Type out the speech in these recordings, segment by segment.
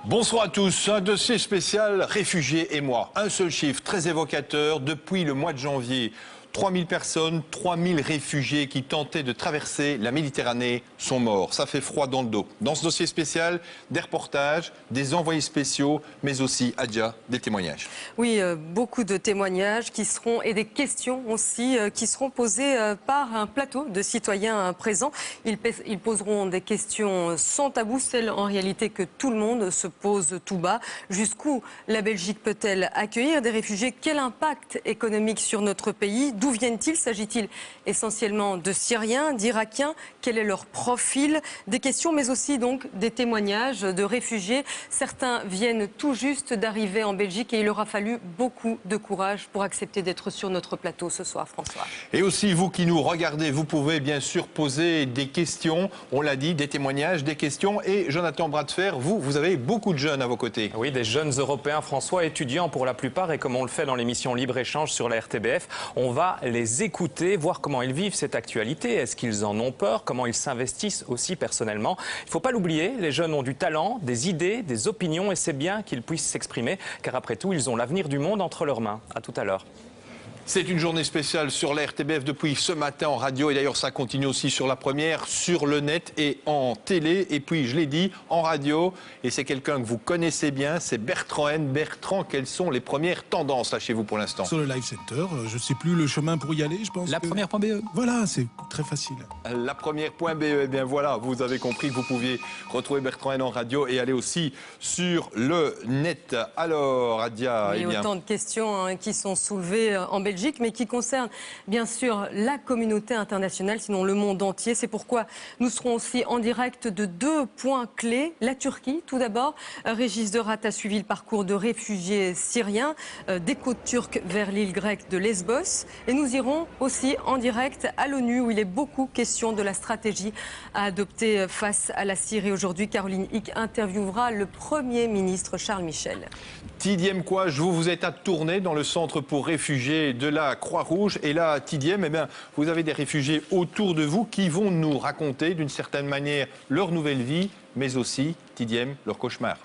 Bonsoir à tous. Un dossier spécial réfugiés et moi. Un seul chiffre très évocateur. Depuis le mois de janvier, 3000 personnes, 3000 réfugiés qui tentaient de traverser la Méditerranée sont morts. Ça fait froid dans le dos. Dans ce dossier spécial, des reportages, des envoyés spéciaux, mais aussi, Adja, des témoignages. Oui, beaucoup de témoignages qui seront, et des questions aussi, qui seront posées par un plateau de citoyens présents. Ils poseront des questions sans tabou, celles en réalité que tout le monde se pose tout bas. Jusqu'où la Belgique peut-elle accueillir des réfugiés? Quel impact économique sur notre pays? D'où viennent-ils? S'agit-il essentiellement de Syriens, d'Irakiens? Quel est leur profil? Des questions, mais aussi donc des témoignages de réfugiés. Certains viennent tout juste d'arriver en Belgique et il aura fallu beaucoup de courage pour accepter d'être sur notre plateau ce soir, François. Et aussi, vous qui nous regardez, vous pouvez bien sûr poser des questions. On l'a dit, des témoignages, des questions. Et Jonathan Bras-de-Fer, vous avez beaucoup de jeunes à vos côtés. Oui, des jeunes Européens, François, étudiants pour la plupart. Et comme on le fait dans l'émission Libre-Échange sur la RTBF, on va les écouter, voir comment ils vivent cette actualité. Est-ce qu'ils en ont peur? Comment ils s'investissent aussi personnellement? Il ne faut pas l'oublier, les jeunes ont du talent, des idées, des opinions et c'est bien qu'ils puissent s'exprimer car après tout, ils ont l'avenir du monde entre leurs mains. À tout à l'heure. C'est une journée spéciale sur la RTBF depuis ce matin en radio et d'ailleurs ça continue aussi sur la première, sur le net et en télé. Et puis je l'ai dit, en radio, et c'est quelqu'un que vous connaissez bien, c'est Bertrand N. Bertrand, quelles sont les premières tendances là chez vous pour l'instant? Sur le Live Center, je ne sais plus le chemin pour y aller, je pense. La première.be. Voilà, c'est très facile. La première.be, eh bien voilà, vous avez compris que vous pouviez retrouver Bertrand N en radio et aller aussi sur le net. Alors, Adia, Il y a autant de questions qui sont soulevées en Belgique, mais qui concernent bien sûr la communauté internationale, sinon le monde entier. C'est pourquoi nous serons aussi en direct de deux points clés. La Turquie, tout d'abord. Régis Derat a suivi le parcours de réfugiés syriens des côtes turques vers l'île grecque de Lesbos. Et nous irons aussi en direct à l'ONU, où il est beaucoup question de la stratégie à adopter face à la Syrie. Aujourd'hui, Caroline Hick interviewera le Premier ministre Charles Michel. Tidiem Kouaj, vous êtes à Tournai dans le centre pour réfugiés de la Croix-Rouge. Et là, Tidiem, eh bien, vous avez des réfugiés autour de vous qui vont nous raconter d'une certaine manière leur nouvelle vie, mais aussi, Tidiem, leur cauchemar.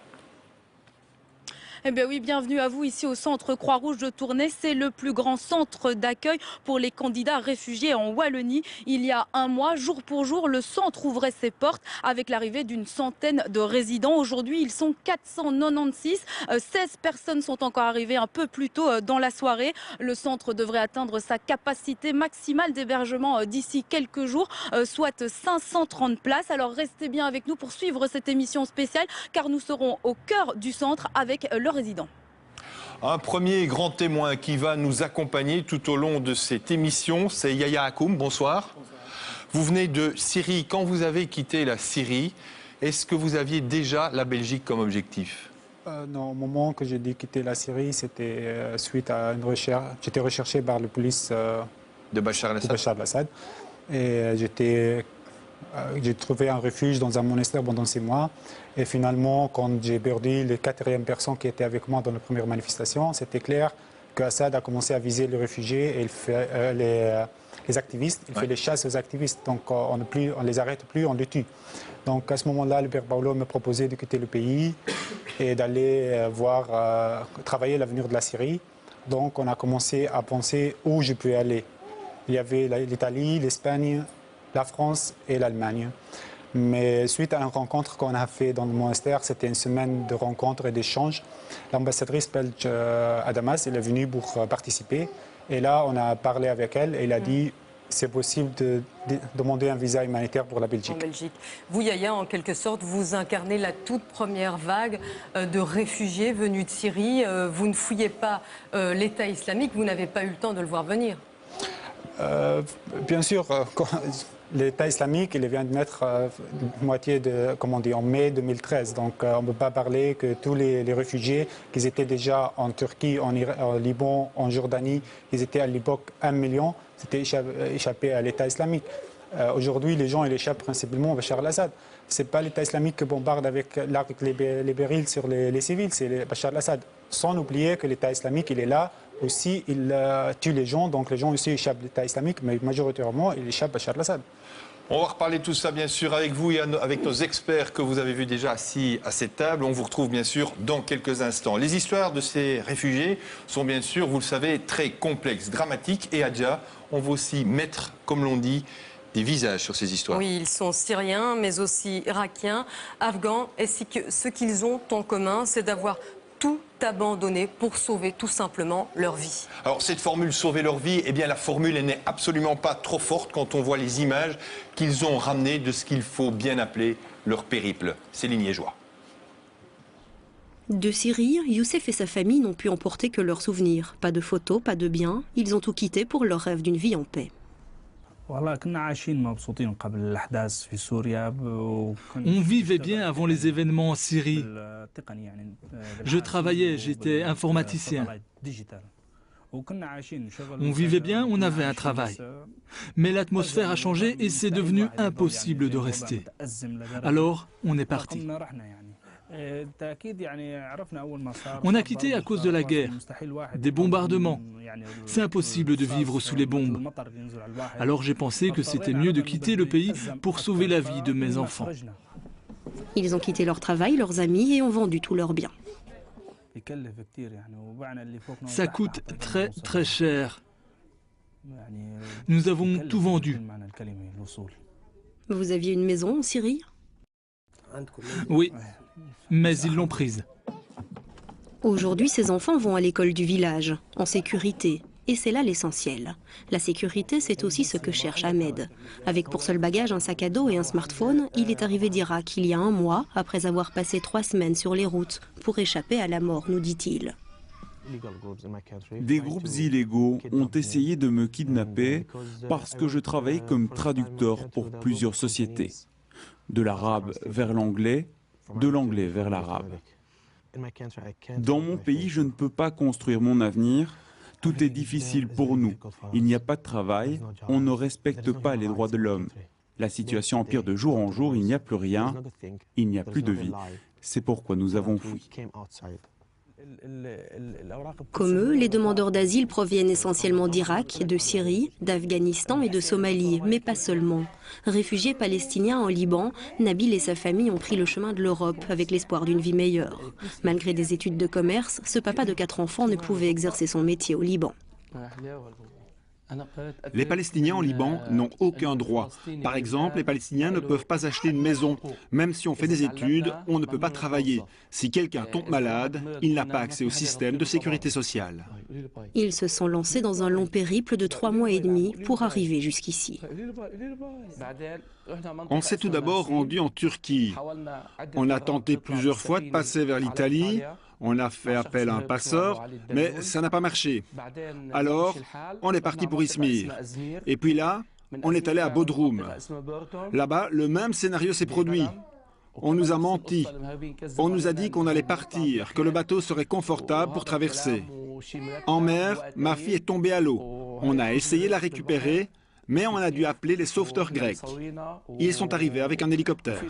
Eh bien oui, bienvenue à vous ici au centre Croix-Rouge de Tournai. C'est le plus grand centre d'accueil pour les candidats réfugiés en Wallonie. Il y a un mois, jour pour jour, le centre ouvrait ses portes avec l'arrivée d'une centaine de résidents. Aujourd'hui, ils sont 496. 16 personnes sont encore arrivées un peu plus tôt dans la soirée. Le centre devrait atteindre sa capacité maximale d'hébergement d'ici quelques jours, soit 530 places. Alors restez bien avec nous pour suivre cette émission spéciale car nous serons au cœur du centre avec le résident. Un premier grand témoin qui va nous accompagner tout au long de cette émission, c'est Yaya Hakoum. Bonsoir. Bonsoir. Vous venez de Syrie. Quand vous avez quitté la Syrie, est-ce que vous aviez déjà la Belgique comme objectif? Non, au moment que j'ai dû quitter la Syrie, c'était suite à une recherche. J'étais recherché par la police de Bachar el-Assad. Et j'ai trouvé un refuge dans un monastère pendant 6 mois. Et finalement, quand j'ai perdu les 4e personnes qui étaient avec moi dans la première manifestation, c'était clair qu'Assad a commencé à viser les réfugiés et les activistes. Il fait les chasses aux activistes. Donc on ne les arrête plus, on les tue. Donc à ce moment-là, le père Paulo me proposait de quitter le pays et d'aller travailler l'avenir de la Syrie. Donc on a commencé à penser où je peux aller. Il y avait l'Italie, l'Espagne, la France et l'Allemagne. Mais suite à une rencontre qu'on a fait dans le monastère, c'était une semaine de rencontres et d'échanges. L'ambassadrice belge à Damas, elle est venue pour participer. Et là, on a parlé avec elle et elle a dit c'est possible de demander un visa humanitaire pour la Belgique. En Belgique. Vous, Yaya, en quelque sorte, vous incarnez la toute première vague de réfugiés venus de Syrie. Vous ne fouillez pas l'État islamique, vous n'avez pas eu le temps de le voir venir. Bien sûr, l'État islamique, il vient de mettre moitié de, comment on dit, en mai 2013. Donc on ne peut pas parler que tous les réfugiés qui étaient déjà en Turquie, en Liban, en Jordanie, ils étaient à l'époque 1 million, c'était échappé à l'État islamique. Aujourd'hui, les gens ils échappent principalement à Bachar el-Assad. Ce n'est pas l'État islamique qui bombarde avec l'arc les béryls sur les civils, c'est Bachar el-Assad. Sans oublier que l'État islamique, il est là. Aussi, il tue les gens, donc les gens aussi échappent à l'État islamique, mais majoritairement, ils échappent à Bachar el-Assad. On va reparler de tout ça bien sûr avec vous et avec nos experts que vous avez vus déjà assis à cette table. On vous retrouve bien sûr dans quelques instants. Les histoires de ces réfugiés sont bien sûr, vous le savez, très complexes, dramatiques. Et Adja, on va aussi mettre, comme l'on dit, des visages sur ces histoires. Oui, ils sont syriens, mais aussi irakiens, afghans. Et ce qu'ils ont en commun, c'est d'avoir tout abandonné pour sauver tout simplement leur vie. Alors cette formule sauver leur vie, eh bien la formule elle n'est absolument pas trop forte quand on voit les images qu'ils ont ramenées de ce qu'il faut bien appeler leur périple. Céline Liégeois. De Syrie, Youssef et sa famille n'ont pu emporter que leurs souvenirs. Pas de photos, pas de biens. Ils ont tout quitté pour leur rêve d'une vie en paix. On vivait bien avant les événements en Syrie. Je travaillais, j'étais informaticien. On vivait bien, on avait un travail. Mais l'atmosphère a changé et c'est devenu impossible de rester. Alors, on est parti. On a quitté à cause de la guerre, des bombardements. C'est impossible de vivre sous les bombes. Alors j'ai pensé que c'était mieux de quitter le pays pour sauver la vie de mes enfants. Ils ont quitté leur travail, leurs amis et ont vendu tous leurs biens. Ça coûte très très cher. Nous avons tout vendu. Vous aviez une maison en Syrie? Oui, mais ils l'ont prise. Aujourd'hui, ces enfants vont à l'école du village, en sécurité. Et c'est là l'essentiel. La sécurité, c'est aussi ce que cherche Ahmed. Avec pour seul bagage un sac à dos et un smartphone, il est arrivé d'Irak il y a un mois, après avoir passé 3 semaines sur les routes, pour échapper à la mort, nous dit-il. Des groupes illégaux ont essayé de me kidnapper parce que je travaille comme traducteur pour plusieurs sociétés. De l'arabe vers l'anglais, de l'anglais vers l'arabe. Dans mon pays, je ne peux pas construire mon avenir. Tout est difficile pour nous. Il n'y a pas de travail, on ne respecte pas les droits de l'homme. La situation empire de jour en jour, il n'y a plus rien, il n'y a plus de vie. C'est pourquoi nous avons fui. Comme eux, les demandeurs d'asile proviennent essentiellement d'Irak, de Syrie, d'Afghanistan et de Somalie, mais pas seulement. Réfugiés palestiniens en Liban, Nabil et sa famille ont pris le chemin de l'Europe avec l'espoir d'une vie meilleure. Malgré des études de commerce, ce papa de 4 enfants ne pouvait exercer son métier au Liban. Les Palestiniens en Liban n'ont aucun droit. Par exemple, les Palestiniens ne peuvent pas acheter une maison. Même si on fait des études, on ne peut pas travailler. Si quelqu'un tombe malade, il n'a pas accès au système de sécurité sociale. Ils se sont lancés dans un long périple de 3 mois et demi pour arriver jusqu'ici. On s'est tout d'abord rendu en Turquie. On a tenté plusieurs fois de passer vers l'Italie. On a fait appel à un passeur, mais ça n'a pas marché. Alors, on est parti pour Izmir. Et puis là, on est allé à Bodrum. Là-bas, le même scénario s'est produit. On nous a menti. On nous a dit qu'on allait partir, que le bateau serait confortable pour traverser. En mer, ma fille est tombée à l'eau. On a essayé de la récupérer, mais on a dû appeler les sauveteurs grecs. Ils sont arrivés avec un hélicoptère.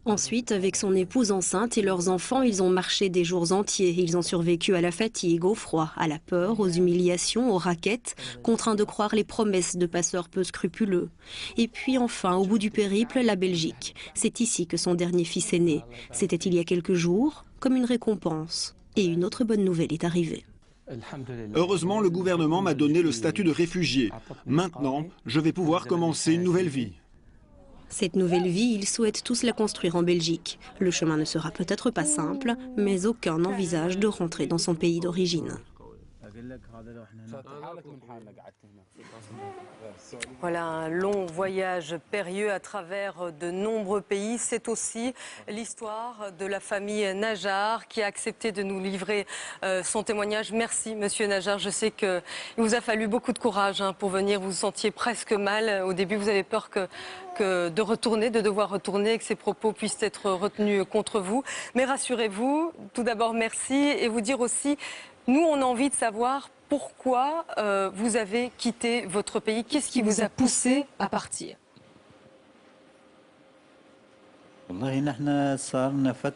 Ensuite, avec son épouse enceinte et leurs enfants, ils ont marché des jours entiers. Ils ont survécu à la fatigue, au froid, à la peur, aux humiliations, aux raquettes, contraints de croire les promesses de passeurs peu scrupuleux. Et puis enfin, au bout du périple, la Belgique. C'est ici que son dernier fils est né. C'était il y a quelques jours, comme une récompense. Et une autre bonne nouvelle est arrivée. Heureusement, le gouvernement m'a donné le statut de réfugié. Maintenant, je vais pouvoir commencer une nouvelle vie. Cette nouvelle vie, ils souhaitent tous la construire en Belgique. Le chemin ne sera peut-être pas simple, mais aucun n'envisage de rentrer dans son pays d'origine. Voilà un long voyage périlleux à travers de nombreux pays. C'est aussi l'histoire de la famille Najjar qui a accepté de nous livrer son témoignage. Merci Monsieur Najjar. Je sais qu'il vous a fallu beaucoup de courage pour venir. Vous vous sentiez presque mal. Au début, vous avez peur de devoir retourner et que ces propos puissent être retenus contre vous. Mais rassurez-vous, tout d'abord merci et vous dire aussi, nous on a envie de savoir pourquoi vous avez quitté votre pays. Qu'est-ce qui vous a poussé à partir? Nous, cela fait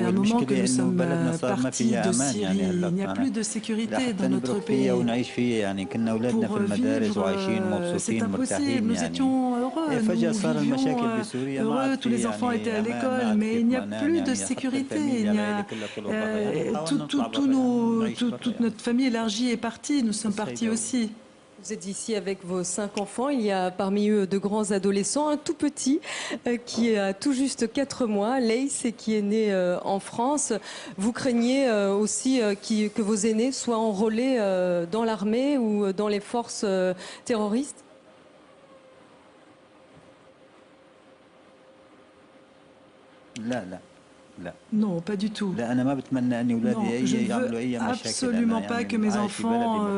un moment que nous sommes partis de Syrie. Il n'y a plus de sécurité dans notre pays. Pour vivre, c'est impossible. Nous étions heureux, nous vivions heureux, tous les enfants étaient à l'école, mais il n'y a plus de sécurité. Toute notre famille élargie est partie, nous sommes partis aussi. Vous êtes ici avec vos 5 enfants. Il y a parmi eux de grands adolescents, un tout petit qui a tout juste 4 mois, Leïs, et qui est né en France. Vous craignez aussi que vos aînés soient enrôlés dans l'armée ou dans les forces terroristes ? Non, pas du tout. Non, je ne veux absolument pas que mes enfants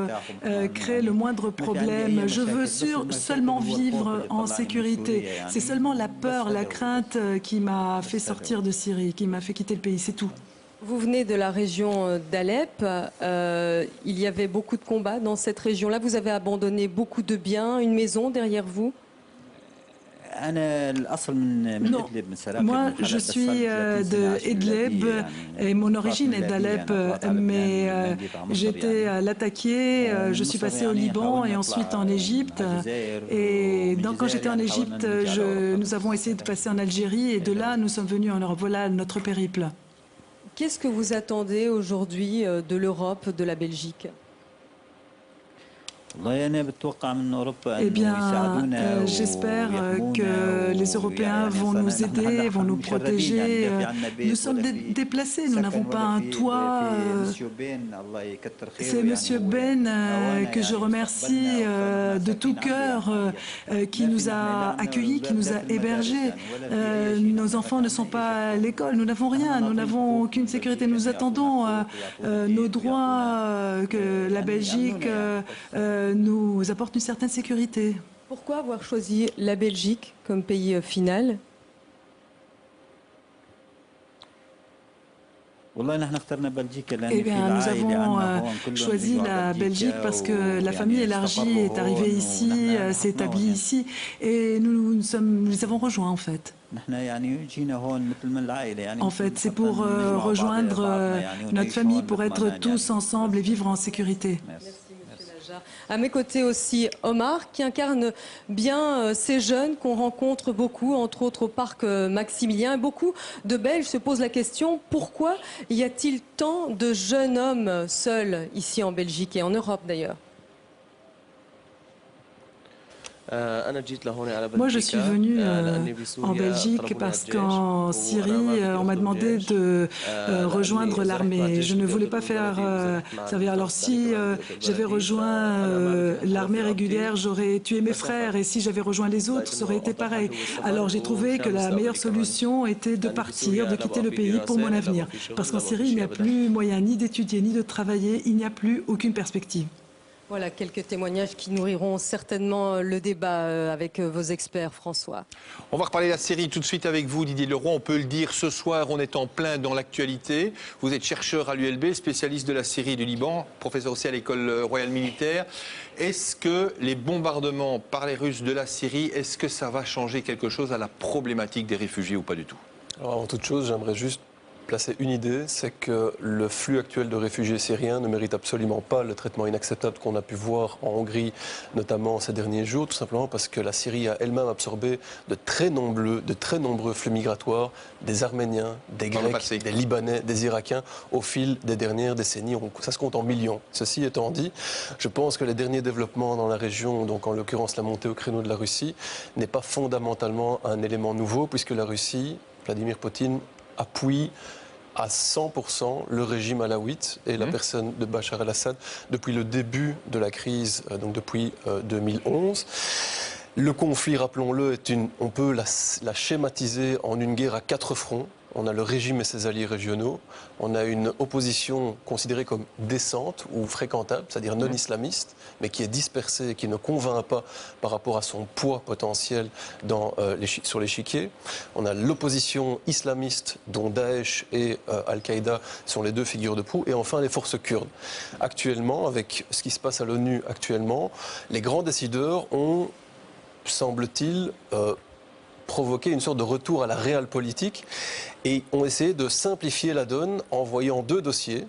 créent le moindre problème. Je veux seulement vivre en sécurité. C'est seulement la peur, la crainte qui m'a fait sortir de Syrie, qui m'a fait quitter le pays, c'est tout. Vous venez de la région d'Alep. Il y avait beaucoup de combats dans cette région-là. Vous avez abandonné beaucoup de biens, une maison derrière vous. Non, moi je suis de Idlib et mon origine est d'Alep, mais j'ai été l'attaquer, je suis passée au Liban et ensuite en Égypte. Et donc quand j'étais en Égypte, nous avons essayé de passer en Algérie et de là nous sommes venus en Europe. Voilà notre périple. Qu'est-ce que vous attendez aujourd'hui de l'Europe, de la Belgique ? Eh bien, j'espère que les Européens vont nous aider, vont nous protéger. Nous sommes déplacés, nous n'avons pas un toit. C'est M. Ben que je remercie de tout cœur qui nous a accueillis, qui nous a hébergés. Nos enfants ne sont pas à l'école, nous n'avons rien, nous n'avons aucune sécurité. Nous attendons nos droits, que la Belgique nous apporte une certaine sécurité. Pourquoi avoir choisi la Belgique comme pays final ? Eh bien, nous avons choisi la Belgique parce que la famille élargie est arrivée ici, s'est établie ici, et nous les avons rejoints en fait. En fait, c'est pour rejoindre notre famille, pour être tous ensemble et vivre en sécurité. Merci. À mes côtés aussi Omar, qui incarne bien ces jeunes qu'on rencontre beaucoup, entre autres au parc Maximilien. Et beaucoup de Belges se posent la question, pourquoi y a-t-il tant de jeunes hommes seuls ici en Belgique et en Europe d'ailleurs ? Moi, je suis venu en Belgique parce qu'en Syrie, on m'a demandé de rejoindre l'armée. Je ne voulais pas faire servir. Alors si j'avais rejoint l'armée régulière, j'aurais tué mes frères. Et si j'avais rejoint les autres, ça aurait été pareil. Alors j'ai trouvé que la meilleure solution était de partir, de quitter le pays pour mon avenir. Parce qu'en Syrie, il n'y a plus moyen ni d'étudier, ni de travailler. Il n'y a plus aucune perspective. Voilà quelques témoignages qui nourriront certainement le débat avec vos experts, François. On va reparler de la Syrie tout de suite avec vous, Didier Leroy. On peut le dire, ce soir, on est en plein dans l'actualité. Vous êtes chercheur à l'ULB, spécialiste de la Syrie et du Liban, professeur aussi à l'école royale militaire. Est-ce que les bombardements par les Russes de la Syrie, est-ce que ça va changer quelque chose à la problématique des réfugiés ou pas du tout? Alors, avant toute chose, j'aimerais juste placer une idée, c'est que le flux actuel de réfugiés syriens ne mérite absolument pas le traitement inacceptable qu'on a pu voir en Hongrie, notamment ces derniers jours, tout simplement parce que la Syrie a elle-même absorbé de très nombreux flux migratoires, des Arméniens, des Grecs, des Libanais, des Irakiens, au fil des dernières décennies. Ça se compte en millions. Ceci étant dit, je pense que les derniers développements dans la région, donc en l'occurrence la montée au créneau de la Russie, n'est pas fondamentalement un élément nouveau, puisque la Russie, Vladimir Poutine, appuie à 100% le régime alaouite et la personne de Bachar el-Assad depuis le début de la crise, donc depuis 2011. Le conflit, rappelons-le, on peut la schématiser en une guerre à 4 fronts. On a le régime et ses alliés régionaux, on a une opposition considérée comme décente ou fréquentable, c'est-à-dire non islamiste, mais qui est dispersée et qui ne convainc pas par rapport à son poids potentiel sur l'échiquier. On a l'opposition islamiste dont Daesh et Al-Qaïda sont les deux figures de proue, et enfin les forces kurdes. Actuellement, avec ce qui se passe à l'ONU actuellement, les grands décideurs ont, semble-t-il, provoquer une sorte de retour à la réelle politique et ont essayé de simplifier la donne en voyant deux dossiers.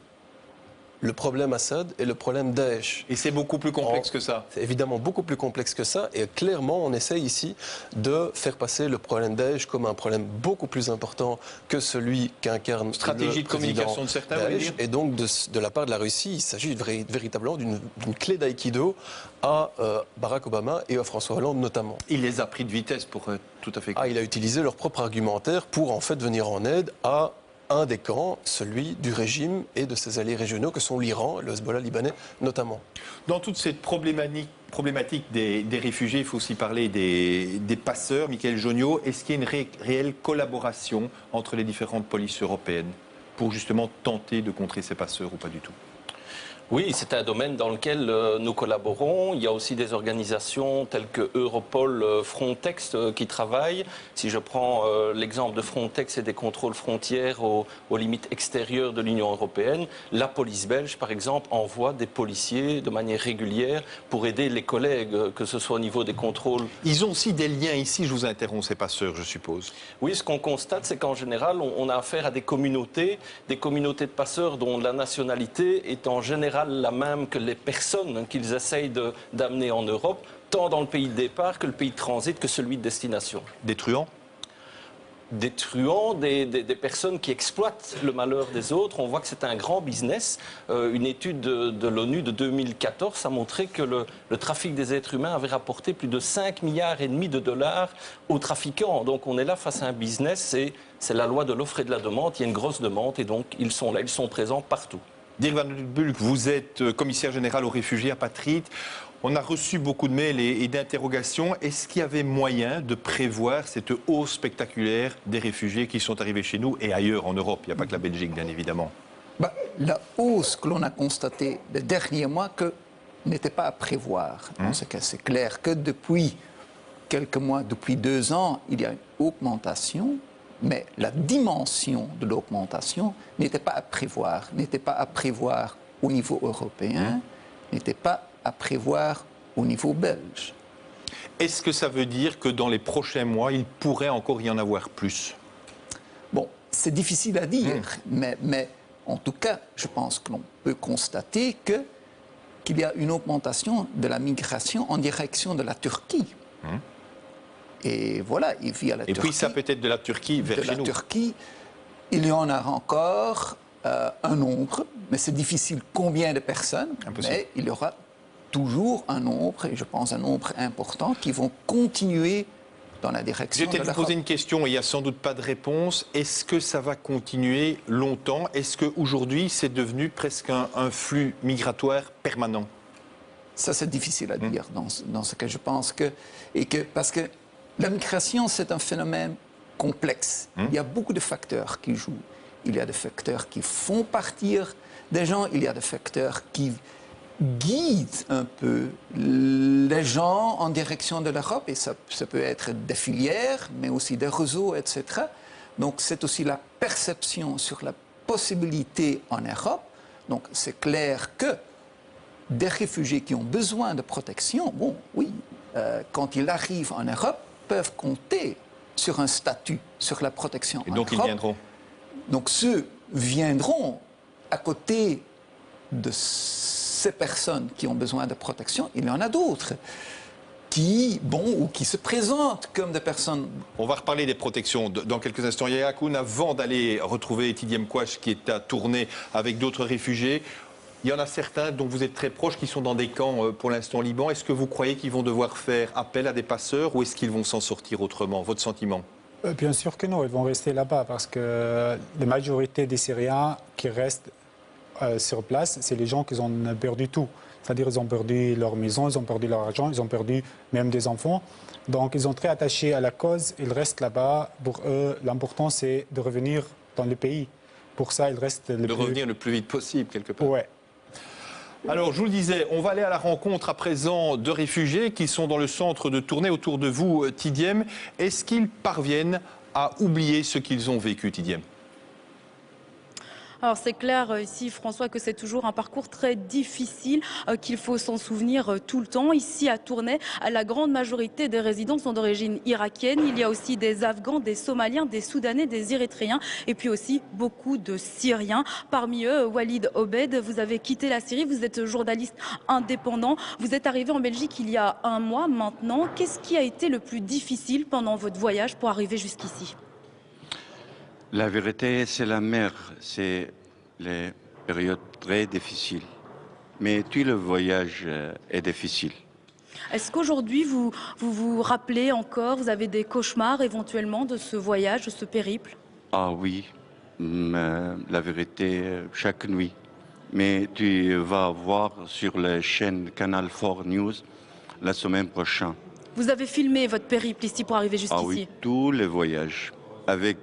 Le problème Assad et le problème Daesh. Et c'est beaucoup plus complexe que ça. C'est évidemment beaucoup plus complexe que ça. Et clairement, on essaye ici de faire passer le problème Daesh comme un problème beaucoup plus important que celui qu'incarne stratégie de communication de certains, Daesh. Et donc, de la part de la Russie, il s'agit véritablement d'une clé d'aïkido à Barack Obama et à François Hollande notamment. Il les a pris de vitesse pour être tout à fait clair. Il a utilisé leur propre argumentaire pour en fait venir en aide à un des camps, celui du régime et de ses alliés régionaux que sont l'Iran et le Hezbollah libanais notamment. Dans toute cette problématique des réfugiés, il faut aussi parler des passeurs. Michael Joniaux, est-ce qu'il y a une réelle collaboration entre les différentes polices européennes pour justement tenter de contrer ces passeurs ou pas du tout ? Oui, c'est un domaine dans lequel nous collaborons. Il y a aussi des organisations telles que Europol, Frontex qui travaillent. Si je prends l'exemple de Frontex et des contrôles frontières aux limites extérieures de l'Union européenne, la police belge, par exemple, envoie des policiers de manière régulière pour aider les collègues, que ce soit au niveau des contrôles. Ils ont aussi des liens ici, je vous interromps, ces passeurs, je suppose. Oui, ce qu'on constate, c'est qu'en général, on a affaire à des communautés de passeurs dont la nationalité est en général la même que les personnes qu'ils essayent d'amener en Europe, tant dans le pays de départ que le pays de transit que celui de destination. Des truands ? Des truands, des personnes qui exploitent le malheur des autres. On voit que c'est un grand business. Une étude de l'ONU de 2014 a montré que le trafic des êtres humains avait rapporté plus de 5,5 milliards de dollars aux trafiquants. Donc on est là face à un business, c'est la loi de l'offre et de la demande. Il y a une grosse demande et donc ils sont là, ils sont présents partout. Dirk Van den Bulck, vous êtes commissaire général aux réfugiés apatrides. On a reçu beaucoup de mails et d'interrogations. Est-ce qu'il y avait moyen de prévoir cette hausse spectaculaire des réfugiés qui sont arrivés chez nous et ailleurs en Europe? Il n'y a pas que la Belgique, bien évidemment. La hausse que l'on a constatée les derniers mois n'était pas à prévoir. C'est clair que depuis quelques mois, depuis 2 ans, il y a une augmentation. Mais la dimension de l'augmentation n'était pas à prévoir au niveau européen, n'était pas à prévoir au niveau belge. Est-ce que ça veut dire que dans les prochains mois, il pourrait encore y en avoir plus? Bon, c'est difficile à dire, mais en tout cas, je pense que l'on peut constater qu'il y a une augmentation de la migration en direction de la Turquie. Et voilà, il vit à la Turquie. Et puis ça peut être de la Turquie vers chez nous. De la Turquie, il y en a encore un nombre, mais c'est difficile combien de personnes. Impossible. Mais il y aura toujours un nombre, et je pense un nombre important, qui vont continuer dans la direction de l'Europe. Je vais peut-être vous poser une question, et il n'y a sans doute pas de réponse. Est-ce que ça va continuer longtemps? Est-ce qu'aujourd'hui, c'est devenu presque un flux migratoire permanent? Ça, c'est difficile à dire dans ce que je pense parce que la migration, c'est un phénomène complexe. Il y a beaucoup de facteurs qui jouent. Il y a des facteurs qui font partir des gens, il y a des facteurs qui guident un peu les gens en direction de l'Europe, et ça peut être des filières, mais aussi des réseaux, etc. Donc c'est aussi la perception sur la possibilité en Europe. Donc c'est clair que des réfugiés qui ont besoin de protection, bon, oui, quand ils arrivent en Europe, peuvent compter sur un statut, sur la protection. Et donc ils viendront. Donc ceux viendront à côté de ces personnes qui ont besoin de protection. Il y en a d'autres qui se présentent comme des personnes. On va reparler des protections dans quelques instants. Yahya Hakoun, avant d'aller retrouver Tidiem Kouache qui est à Tournai avec d'autres réfugiés, il y en a certains dont vous êtes très proches qui sont dans des camps pour l'instant au Liban. Est-ce que vous croyez qu'ils vont devoir faire appel à des passeurs ou est-ce qu'ils vont s'en sortir autrement? Votre sentiment? Bien sûr que non, ils vont rester là-bas parce que la majorité des Syriens qui restent sur place, c'est les gens qui ont perdu tout. C'est-à-dire qu'ils ont perdu leur maison, ils ont perdu leur argent, ils ont perdu même des enfants. Donc ils sont très attachés à la cause, ils restent là-bas. Pour eux, l'important c'est de revenir dans le pays. Pour ça, ils restent revenir le plus vite possible, quelque part. Ouais. Alors, je vous le disais, on va aller à la rencontre à présent de réfugiés qui sont dans le centre de Tournai autour de vous, Tidiem. Est-ce qu'ils parviennent à oublier ce qu'ils ont vécu, Tidiem? Alors c'est clair ici, François, que c'est toujours un parcours très difficile, qu'il faut s'en souvenir tout le temps. Ici à Tournai, la grande majorité des résidents sont d'origine irakienne. Il y a aussi des Afghans, des Somaliens, des Soudanais, des Érythréens et puis aussi beaucoup de Syriens. Parmi eux, Walid Obed, vous avez quitté la Syrie, vous êtes journaliste indépendant. Vous êtes arrivé en Belgique il y a un mois maintenant. Qu'est-ce qui a été le plus difficile pendant votre voyage pour arriver jusqu'ici ? La vérité, c'est la mer, c'est les périodes très difficiles. Mais tout le voyage est difficile. Est-ce qu'aujourd'hui, vous rappelez encore, vous avez des cauchemars éventuellement de ce voyage, de ce périple? Ah oui, la vérité, chaque nuit. Mais tu vas voir sur la chaîne Canal 4 News la semaine prochaine. Vous avez filmé votre périple ici pour arriver jusqu'ici? Ah oui, tous les voyages. Avec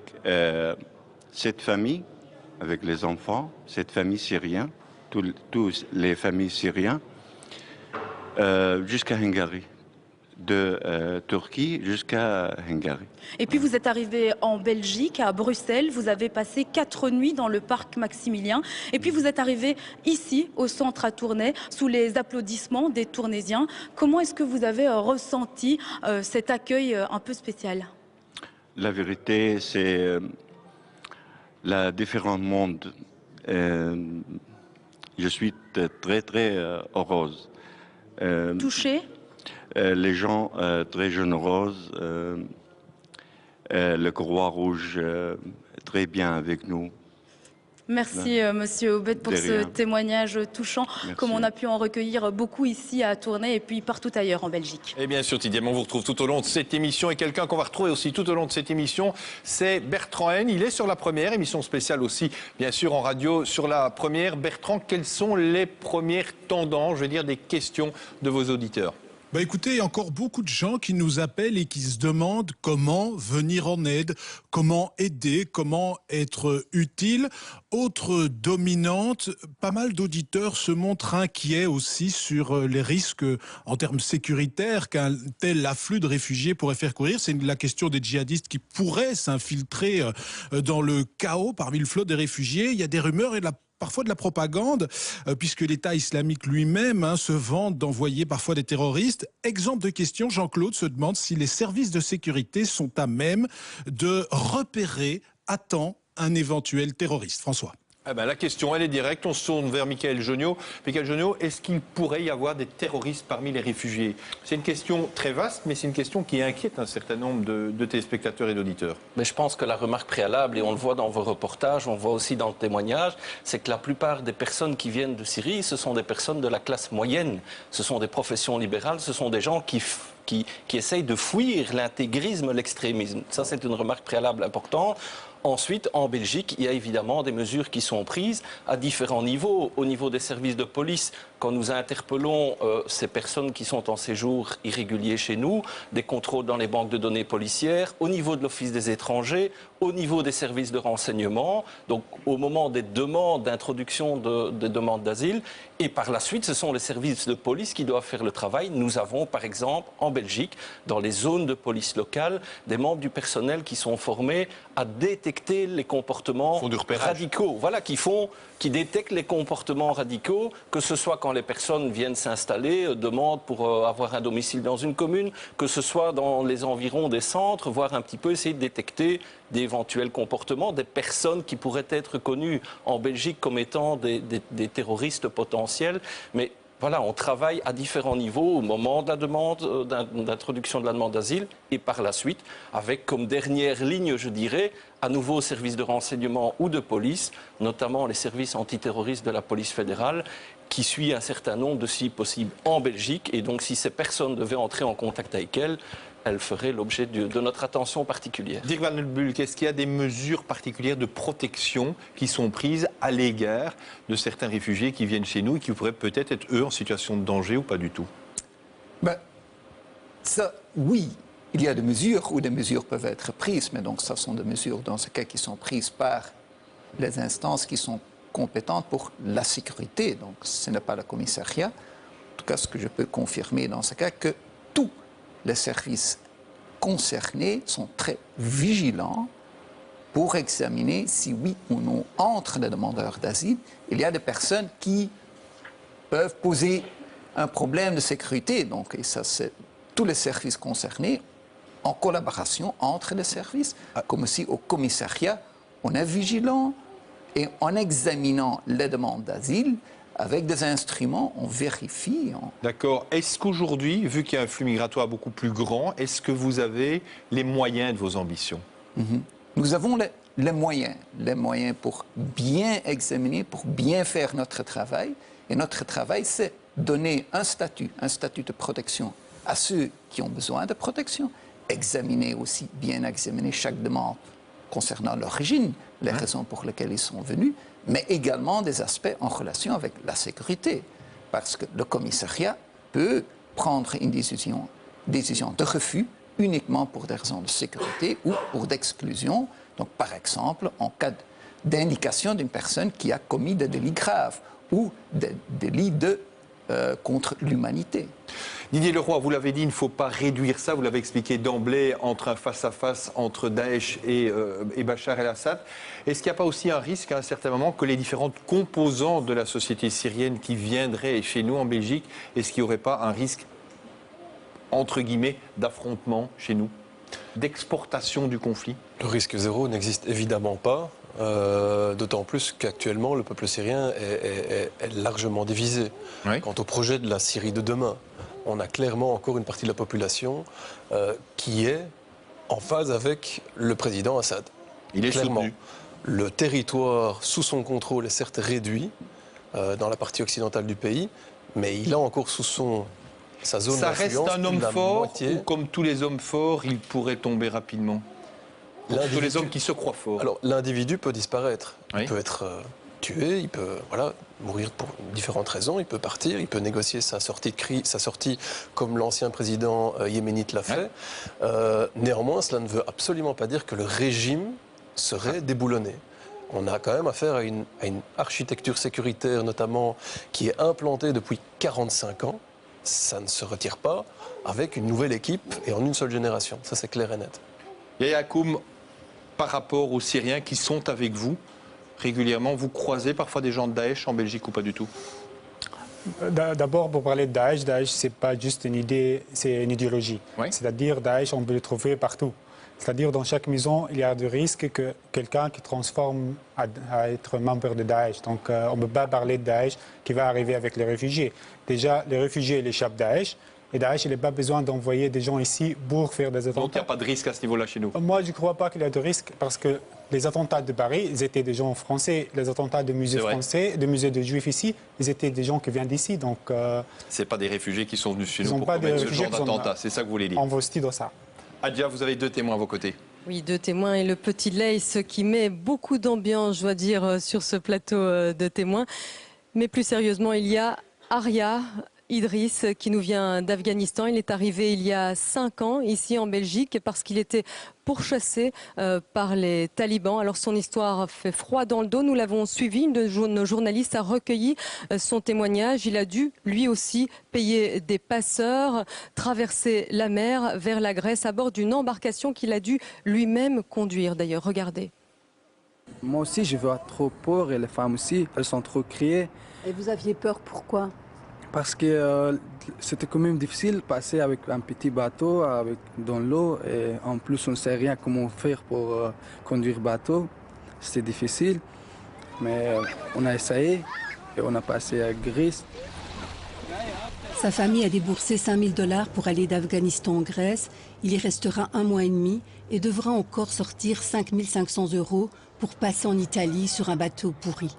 cette famille, avec les enfants, cette famille syrienne, tous les familles syriennes, jusqu'à Hongrie, de Turquie jusqu'à Hongrie. Et puis vous êtes arrivé en Belgique, à Bruxelles, vous avez passé 4 nuits dans le parc Maximilien, et puis vous êtes arrivé ici, au centre à Tournai, sous les applaudissements des Tournaisiens. Comment est-ce que vous avez ressenti cet accueil un peu spécial? La vérité, c'est la différence monde. Je suis très, très heureuse. Touché? Les gens très généreux, le Croix-Rouge très bien avec nous. Merci Monsieur Obed pour ce témoignage touchant, comme on a pu en recueillir beaucoup ici à Tournai et puis partout ailleurs en Belgique. Et bien sûr, Tidiane, on vous retrouve tout au long de cette émission et quelqu'un qu'on va retrouver aussi tout au long de cette émission, c'est Bertrand Haine. Il est sur la première, émission spéciale aussi, bien sûr, en radio sur la première. Bertrand, quelles sont les premières tendances, je veux dire, des questions de vos auditeurs? Bah écoutez, il y a encore beaucoup de gens qui nous appellent et qui se demandent comment venir en aide, comment aider, comment être utile. Autre dominante, pas mal d'auditeurs se montrent inquiets aussi sur les risques en termes sécuritaires qu'un tel afflux de réfugiés pourrait faire courir. C'est la question des djihadistes qui pourraient s'infiltrer dans le chaos parmi le flot des réfugiés. Il y a des rumeurs et parfois de la propagande, puisque l'État islamique lui-même se vante d'envoyer parfois des terroristes. Exemple de question, Jean-Claude se demande si les services de sécurité sont à même de repérer à temps un éventuel terroriste. François. Ah ben, la question, elle est directe. On se tourne vers Michaël Jonio. Michaël Jonio, est-ce qu'il pourrait y avoir des terroristes parmi les réfugiés? C'est une question très vaste, mais c'est une question qui inquiète un certain nombre de téléspectateurs et d'auditeurs. Mais je pense que la remarque préalable, et on le voit dans vos reportages, on le voit aussi dans le témoignage, c'est que la plupart des personnes qui viennent de Syrie, ce sont des personnes de la classe moyenne. Ce sont des professions libérales, ce sont des gens qui essayent de fuir l'intégrisme, l'extrémisme. Ça, c'est une remarque préalable importante. Ensuite, en Belgique, il y a évidemment des mesures qui sont prises à différents niveaux. Au niveau des services de police, quand nous interpellons ces personnes qui sont en séjour irrégulier chez nous, des contrôles dans les banques de données policières, au niveau de l'Office des étrangers, au niveau des services de renseignement, donc au moment des demandes d'introduction des demandes d'asile, et par la suite, ce sont les services de police qui doivent faire le travail. Nous avons, par exemple, en Belgique, dans les zones de police locale, des membres du personnel qui sont formés à détecter les comportements radicaux. Voilà, qui détectent les comportements radicaux, que ce soit quand les personnes viennent s'installer, demandent pour avoir un domicile dans une commune, que ce soit dans les environs des centres, voire un petit peu essayer de détecter d'éventuels comportements, des personnes qui pourraient être connues en Belgique comme étant des terroristes potentiels. Mais voilà, on travaille à différents niveaux au moment de la demande d'introduction de la demande d'asile et par la suite, avec comme dernière ligne, je dirais, à nouveau services de renseignement ou de police, notamment les services antiterroristes de la police fédérale, qui suit un certain nombre de si possible en Belgique. Et donc, si ces personnes devaient entrer en contact avec elles ferait l'objet de notre attention particulière. Dirk Van den Bulck, est-ce qu'il y a des mesures particulières de protection qui sont prises à l'égard de certains réfugiés qui viennent chez nous et qui pourraient peut-être être, eux, en situation de danger ou pas du tout? Ça, oui, il y a des mesures où des mesures peuvent être prises, mais donc ça sont des mesures, dans ce cas, qui sont prises par les instances qui sont compétentes pour la sécurité. Donc, ce n'est pas le commissariat. En tout cas, ce que je peux confirmer dans ce cas, que tous les services concernés sont très vigilants pour examiner si oui ou non, entre les demandeurs d'asile, il y a des personnes qui peuvent poser un problème de sécurité. Donc, et ça, c'est tous les services concernés, en collaboration entre les services, comme aussi au commissariat, on est vigilant et en examinant les demandes d'asile, avec des instruments, on vérifie. D'accord. Est-ce qu'aujourd'hui, vu qu'il y a un flux migratoire beaucoup plus grand, est-ce que vous avez les moyens de vos ambitions? Nous avons les moyens pour bien examiner, pour bien faire notre travail. Et notre travail, c'est donner un statut de protection à ceux qui ont besoin de protection, examiner aussi, bien examiner chaque demande concernant l'origine, les raisons pour lesquelles ils sont venus, mais également des aspects en relation avec la sécurité. Parce que le commissariat peut prendre une décision de refus uniquement pour des raisons de sécurité ou pour d'exclusion. Donc, par exemple, en cas d'indication d'une personne qui a commis des délits graves ou des délits contre l'humanité. Didier Leroy, vous l'avez dit, il ne faut pas réduire ça, vous l'avez expliqué d'emblée, entre un face-à-face entre Daesh et Bachar el-Assad. Est-ce qu'il n'y a pas aussi un risque à un certain moment que les différentes composantes de la société syrienne qui viendraient chez nous en Belgique, est-ce qu'il n'y aurait pas un risque, entre guillemets, d'affrontement chez nous, d'exportation du conflit? Le risque zéro n'existe évidemment pas. D'autant plus qu'actuellement, le peuple syrien est largement divisé. Oui. Quant au projet de la Syrie de demain, on a clairement encore une partie de la population qui est en phase avec le président Assad. Il est clairement soutenu. Le territoire sous son contrôle est certes réduit dans la partie occidentale du pays, mais il a encore sous sa zone d'influence. Ça reste un homme fort ou comme tous les hommes forts, il pourrait tomber rapidement? Tous les hommes qui se croient forts. Alors, l'individu peut disparaître. Oui. Il peut être tué, il peut mourir pour différentes raisons, il peut partir, il peut négocier sa sortie comme l'ancien président yéménite l'a fait. Néanmoins, cela ne veut absolument pas dire que le régime serait déboulonné. On a quand même affaire à une architecture sécuritaire, notamment, qui est implantée depuis 45 ans. Ça ne se retire pas avec une nouvelle équipe et en une seule génération. Ça, c'est clair et net. Yahya Koum, par rapport aux Syriens qui sont avec vous régulièrement, vous croisez parfois des gens de Daesh en Belgique ou pas du tout? D'abord, pour parler de Daesh, ce n'est pas juste une idée, c'est une idéologie. Oui. C'est-à-dire, Daesh, on peut le trouver partout. C'est-à-dire, dans chaque maison, il y a le risque que quelqu'un qui transforme à être membre de Daesh. Donc, on ne peut pas parler de Daesh qui va arriver avec les réfugiés. Déjà, les réfugiés, ils échappent Daesh. Et Daesh, il n'a pas besoin d'envoyer des gens ici pour faire des attentats. Donc il n'y a pas de risque à ce niveau-là chez nous? Moi, je ne crois pas qu'il y a de risque parce que les attentats de Paris, ils étaient des gens français. Les attentats de musées français, de musées de juifs ici, ils étaient des gens qui viennent d'ici. Donc, ce n'est pas des réfugiés qui sont venus chez nous pour commettre ce genre d'attentat. C'est ça que vous voulez dire? Investis dans ça. Adja, vous avez deux témoins à vos côtés. Oui, deux témoins et le petit Leïs qui met beaucoup d'ambiance, je dois dire, sur ce plateau de témoins. Mais plus sérieusement, il y a Aria Idriss qui nous vient d'Afghanistan. Il est arrivé il y a 5 ans ici en Belgique parce qu'il était pourchassé par les talibans. Alors son histoire fait froid dans le dos. Nous l'avons suivi. Une de nos journalistes a recueilli son témoignage. Il a dû lui aussi payer des passeurs, traverser la mer vers la Grèce à bord d'une embarcation qu'il a dû lui-même conduire. D'ailleurs, regardez. Moi aussi, je vois trop peur et les femmes aussi, elles sont trop criées. Et vous aviez peur, pourquoi ? Parce que c'était quand même difficile de passer avec un petit bateau dans l'eau et en plus on ne sait rien comment faire pour conduire bateau. C'était difficile, mais on a essayé et on a passé à Grèce. Sa famille a déboursé 5 000 $ pour aller d'Afghanistan en Grèce. Il y restera 1 mois et demi et devra encore sortir 5 500 € pour passer en Italie sur un bateau pourri.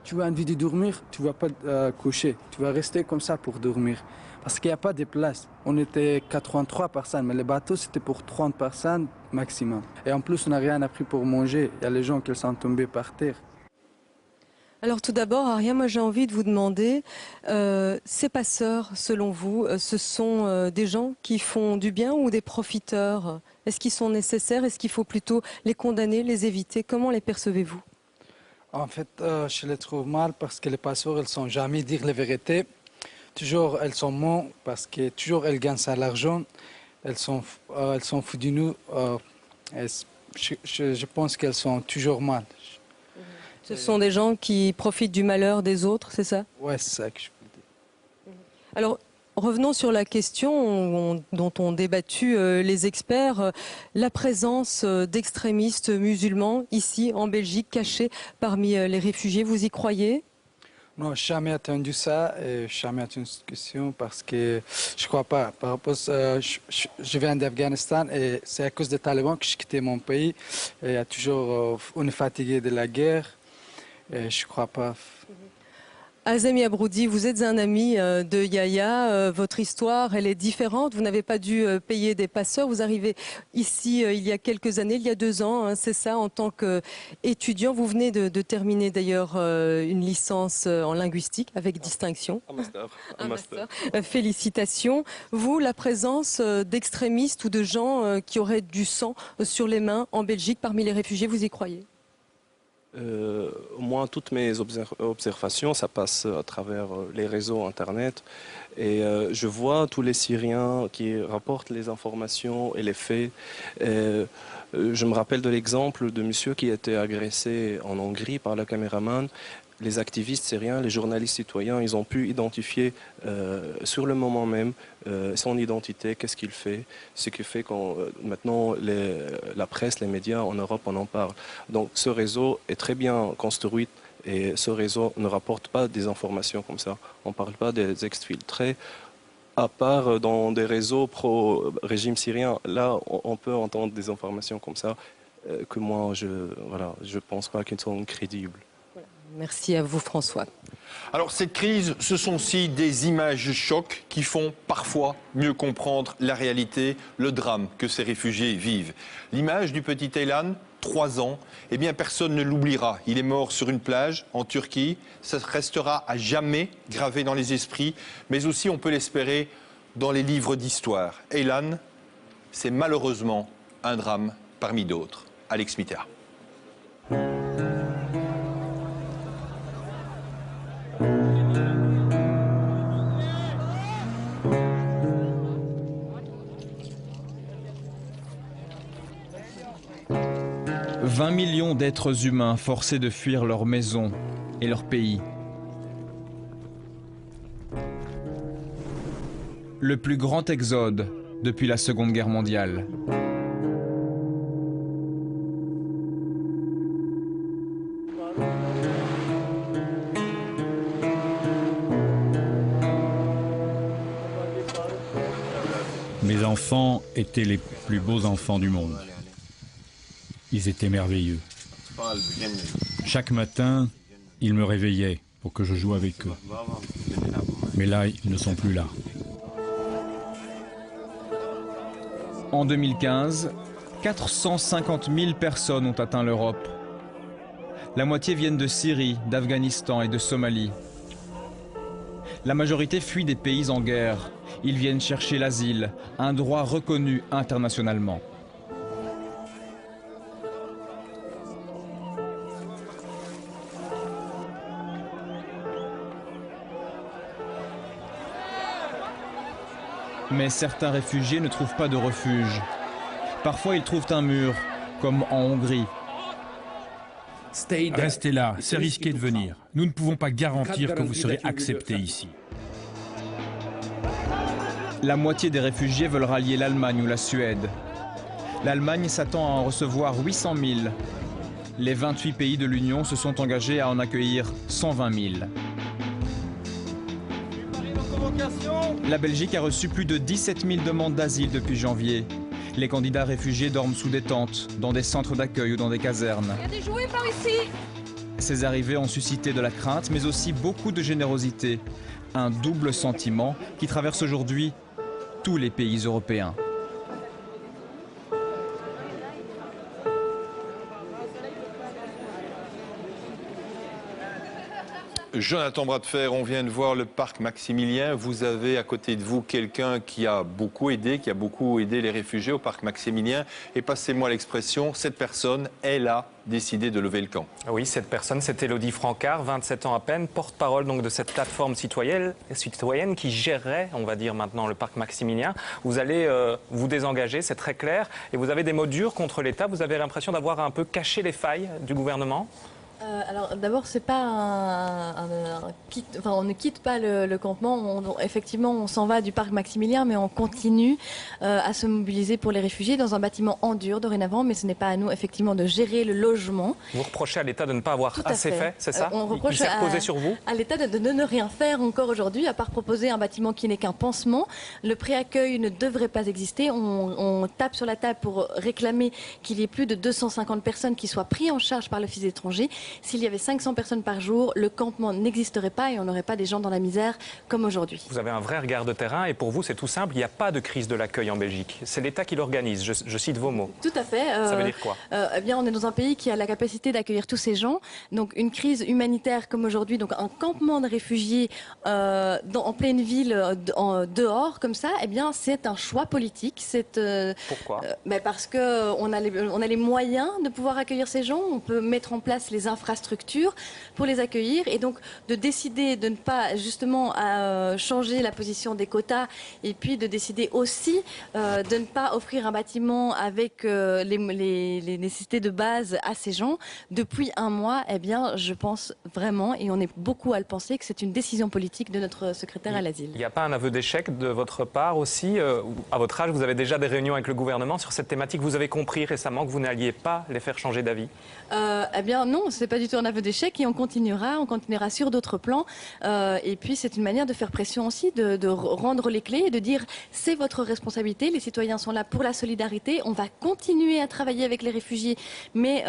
Tu as envie de dormir, tu ne vas pas coucher. Tu vas rester comme ça pour dormir. Parce qu'il n'y a pas de place. On était 83 personnes, mais le bateau, c'était pour 30 personnes maximum. Et en plus, on n'a rien appris pour manger. Il y a les gens qui sont tombés par terre. Alors tout d'abord, Aria, moi j'ai envie de vous demander, ces passeurs, selon vous, ce sont des gens qui font du bien ou des profiteurs? Est-ce qu'ils sont nécessaires? Est-ce qu'il faut plutôt les condamner, les éviter? Comment les percevez-vous? En fait, je les trouve mal parce que les passeurs, elles ne sont jamais dire la vérité. Toujours, elles sont mortes parce que toujours, elles gagnent ça l'argent. Elles sont fous de nous. je pense qu'elles sont toujours mal. Ce sont des gens qui profitent du malheur des autres, c'est ça? Ouais, c'est ça que je peux dire. Alors, revenons sur la question dont ont débattu les experts, la présence d'extrémistes musulmans ici en Belgique, cachés parmi les réfugiés. Vous y croyez? Non, je n'ai jamais entendu ça et je n'ai jamais entendu cette question parce que je ne crois pas. Par rapport, je viens d'Afghanistan et c'est à cause des talibans que j'ai quitté mon pays. Et il y a toujours, on est fatigué de la guerre et je ne crois pas. Azami Abroudi, vous êtes un ami de Yahya. Votre histoire, elle est différente. Vous n'avez pas dû payer des passeurs. Vous arrivez ici il y a quelques années, il y a 2 ans, hein, c'est ça, en tant qu'étudiant. Vous venez de terminer d'ailleurs une licence en linguistique avec distinction. Un master. Félicitations. Vous, la présence d'extrémistes ou de gens qui auraient du sang sur les mains en Belgique parmi les réfugiés, vous y croyez? Moi, toutes mes observations, ça passe à travers les réseaux Internet. Et je vois tous les Syriens qui rapportent les informations et les faits. Je me rappelle de l'exemple de monsieur qui a été agressé en Hongrie par le caméraman. Les activistes syriens, les journalistes citoyens, ils ont pu identifier sur le moment même son identité, qu'est-ce qu'il fait, ce qui fait que maintenant la presse, les médias en Europe, on en parle. Donc ce réseau est très bien construit et ce réseau ne rapporte pas des informations comme ça. On ne parle pas des exfiltrés. À part dans des réseaux pro-régime syrien, là on peut entendre des informations comme ça que moi je pense pas qu'elles sont crédibles. Merci à vous, François. Alors, cette crise, ce sont aussi des images chocs qui font parfois mieux comprendre la réalité, le drame que ces réfugiés vivent. L'image du petit Aylan, 3 ans, eh bien, personne ne l'oubliera. Il est mort sur une plage en Turquie. Ça restera à jamais gravé dans les esprits, mais aussi, on peut l'espérer, dans les livres d'histoire. Aylan, c'est malheureusement un drame parmi d'autres. Alex Mitterrand. 20 millions d'êtres humains forcés de fuir leur maison et leur pays. Le plus grand exode depuis la Seconde Guerre mondiale. Mes enfants étaient les plus beaux enfants du monde. Ils étaient merveilleux. Chaque matin, ils me réveillaient pour que je joue avec eux. Mais là, ils ne sont plus là. En 2015, 450 000 personnes ont atteint l'Europe. La moitié viennent de Syrie, d'Afghanistan et de Somalie. La majorité fuit des pays en guerre. Ils viennent chercher l'asile, un droit reconnu internationalement. Mais certains réfugiés ne trouvent pas de refuge. Parfois, ils trouvent un mur, comme en Hongrie. Restez là, c'est risqué de venir. Nous ne pouvons pas garantir que vous serez acceptés ici. La moitié des réfugiés veulent rallier l'Allemagne ou la Suède. L'Allemagne s'attend à en recevoir 800 000. Les 28 pays de l'Union se sont engagés à en accueillir 120 000. La Belgique a reçu plus de 17 000 demandes d'asile depuis janvier. Les candidats réfugiés dorment sous des tentes, dans des centres d'accueil ou dans des casernes. Il y a des jouets par ici. Ces arrivées ont suscité de la crainte, mais aussi beaucoup de générosité. Un double sentiment qui traverse aujourd'hui tous les pays européens. Jonathan Bras-de-Fer, on vient de voir le parc Maximilien. Vous avez à côté de vous quelqu'un qui a beaucoup aidé les réfugiés au parc Maximilien. Et passez-moi l'expression, cette personne, elle a décidé de lever le camp. Oui, cette personne, c'est Élodie Francard, 27 ans à peine, porte-parole donc de cette plateforme citoyenne qui gérerait, on va dire maintenant, le parc Maximilien. Vous allez vous désengager, c'est très clair. Et vous avez des mots durs contre l'État. Vous avez l'impression d'avoir un peu caché les failles du gouvernement ? Alors d'abord, c'est pas on ne quitte pas le campement. Effectivement, on s'en va du parc Maximilien, mais on continue à se mobiliser pour les réfugiés dans un bâtiment en dur dorénavant. Mais ce n'est pas à nous, effectivement, de gérer le logement. Vous reprochez à l'État de ne pas avoir assez fait, c'est ça? On reproche s'est reposé sur vous? À l'État de ne rien faire encore aujourd'hui, à part proposer un bâtiment qui n'est qu'un pansement. Le préaccueil ne devrait pas exister. On tape sur la table pour réclamer qu'il y ait plus de 250 personnes qui soient prises en charge par l'Office étranger. S'il y avait 500 personnes par jour, le campement n'existerait pas et on n'aurait pas des gens dans la misère comme aujourd'hui. Vous avez un vrai regard de terrain et pour vous, c'est tout simple, il n'y a pas de crise de l'accueil en Belgique. C'est l'État qui l'organise, je cite vos mots. Tout à fait. Ça veut dire quoi? Eh bien, on est dans un pays qui a la capacité d'accueillir tous ces gens. Donc une crise humanitaire comme aujourd'hui, donc un campement de réfugiés en pleine ville, dehors, comme ça, eh bien, c'est un choix politique. Pourquoi? Parce qu'on a les moyens de pouvoir accueillir ces gens. On peut mettre en place les infrastructures pour les accueillir et donc de décider de ne pas justement changer la position des quotas et puis de décider aussi de ne pas offrir un bâtiment avec les nécessités de base à ces gens depuis un mois. Eh bien, je pense vraiment, et on est beaucoup à le penser, que c'est une décision politique de notre secrétaire à l'asile. Il n'y a pas un aveu d'échec de votre part aussi? À votre âge, vous avez déjà des réunions avec le gouvernement sur cette thématique. Vous avez compris récemment que vous n'alliez pas les faire changer d'avis? Eh bien non, c'est pas du tout un aveu d'échec et on continuera sur d'autres plans. Et puis c'est une manière de faire pression aussi, de rendre les clés et de dire c'est votre responsabilité, les citoyens sont là pour la solidarité, on va continuer à travailler avec les réfugiés, mais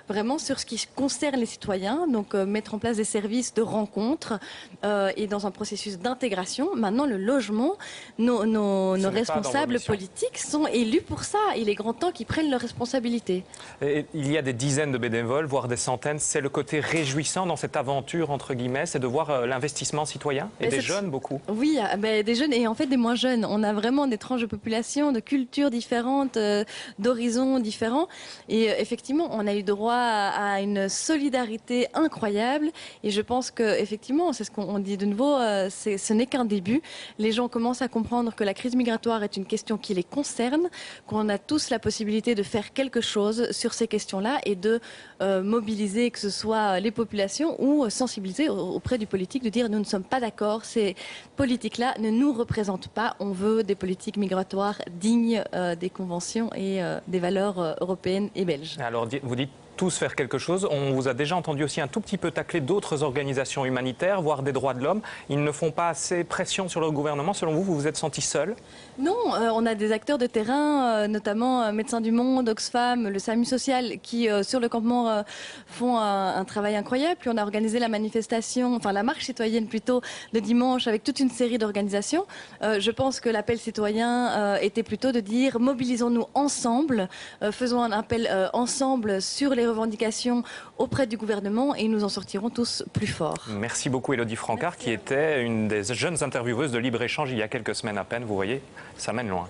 vraiment sur ce qui concerne les citoyens, donc mettre en place des services de rencontre et dans un processus d'intégration. Maintenant le logement, nos responsables politiques sont élus pour ça. Il est grand temps qu'ils prennent leurs responsabilités. Et il y a des dizaines de bénévoles, voire des centaines. C'est le côté réjouissant dans cette aventure, entre guillemets, c'est de voir l'investissement citoyen et des jeunes beaucoup. Oui, des jeunes et en fait des moins jeunes. On a vraiment des tranches de population, de cultures différentes, d'horizons différents. Et effectivement, on a eu droit à une solidarité incroyable. Et je pense que effectivement, c'est ce qu'on dit de nouveau, ce n'est qu'un début. Les gens commencent à comprendre que la crise migratoire est une question qui les concerne, qu'on a tous la possibilité de faire quelque chose sur ces questions-là et de mobiliser, que ce soit les populations ou sensibiliser auprès du politique, de dire nous ne sommes pas d'accord, ces politiques-là ne nous représentent pas, on veut des politiques migratoires dignes des conventions et des valeurs européennes et belges. Alors vous dites tous faire quelque chose. On vous a déjà entendu aussi un tout petit peu tacler d'autres organisations humanitaires, voire des droits de l'homme. Ils ne font pas assez pression sur le gouvernement. Selon vous, vous vous êtes senti seul? Non, on a des acteurs de terrain, notamment Médecins du Monde, Oxfam, le SAMU social, qui sur le campement font un travail incroyable. Puis on a organisé la manifestation, enfin la marche citoyenne plutôt, le dimanche avec toute une série d'organisations. Je pense que l'appel citoyen était plutôt de dire mobilisons-nous ensemble, faisons un appel ensemble sur les revendications auprès du gouvernement et nous en sortirons tous plus forts. Merci beaucoup Élodie Francard qui était une des jeunes intervieweuses de Libre-Échange il y a quelques semaines à peine. Vous voyez, ça mène loin.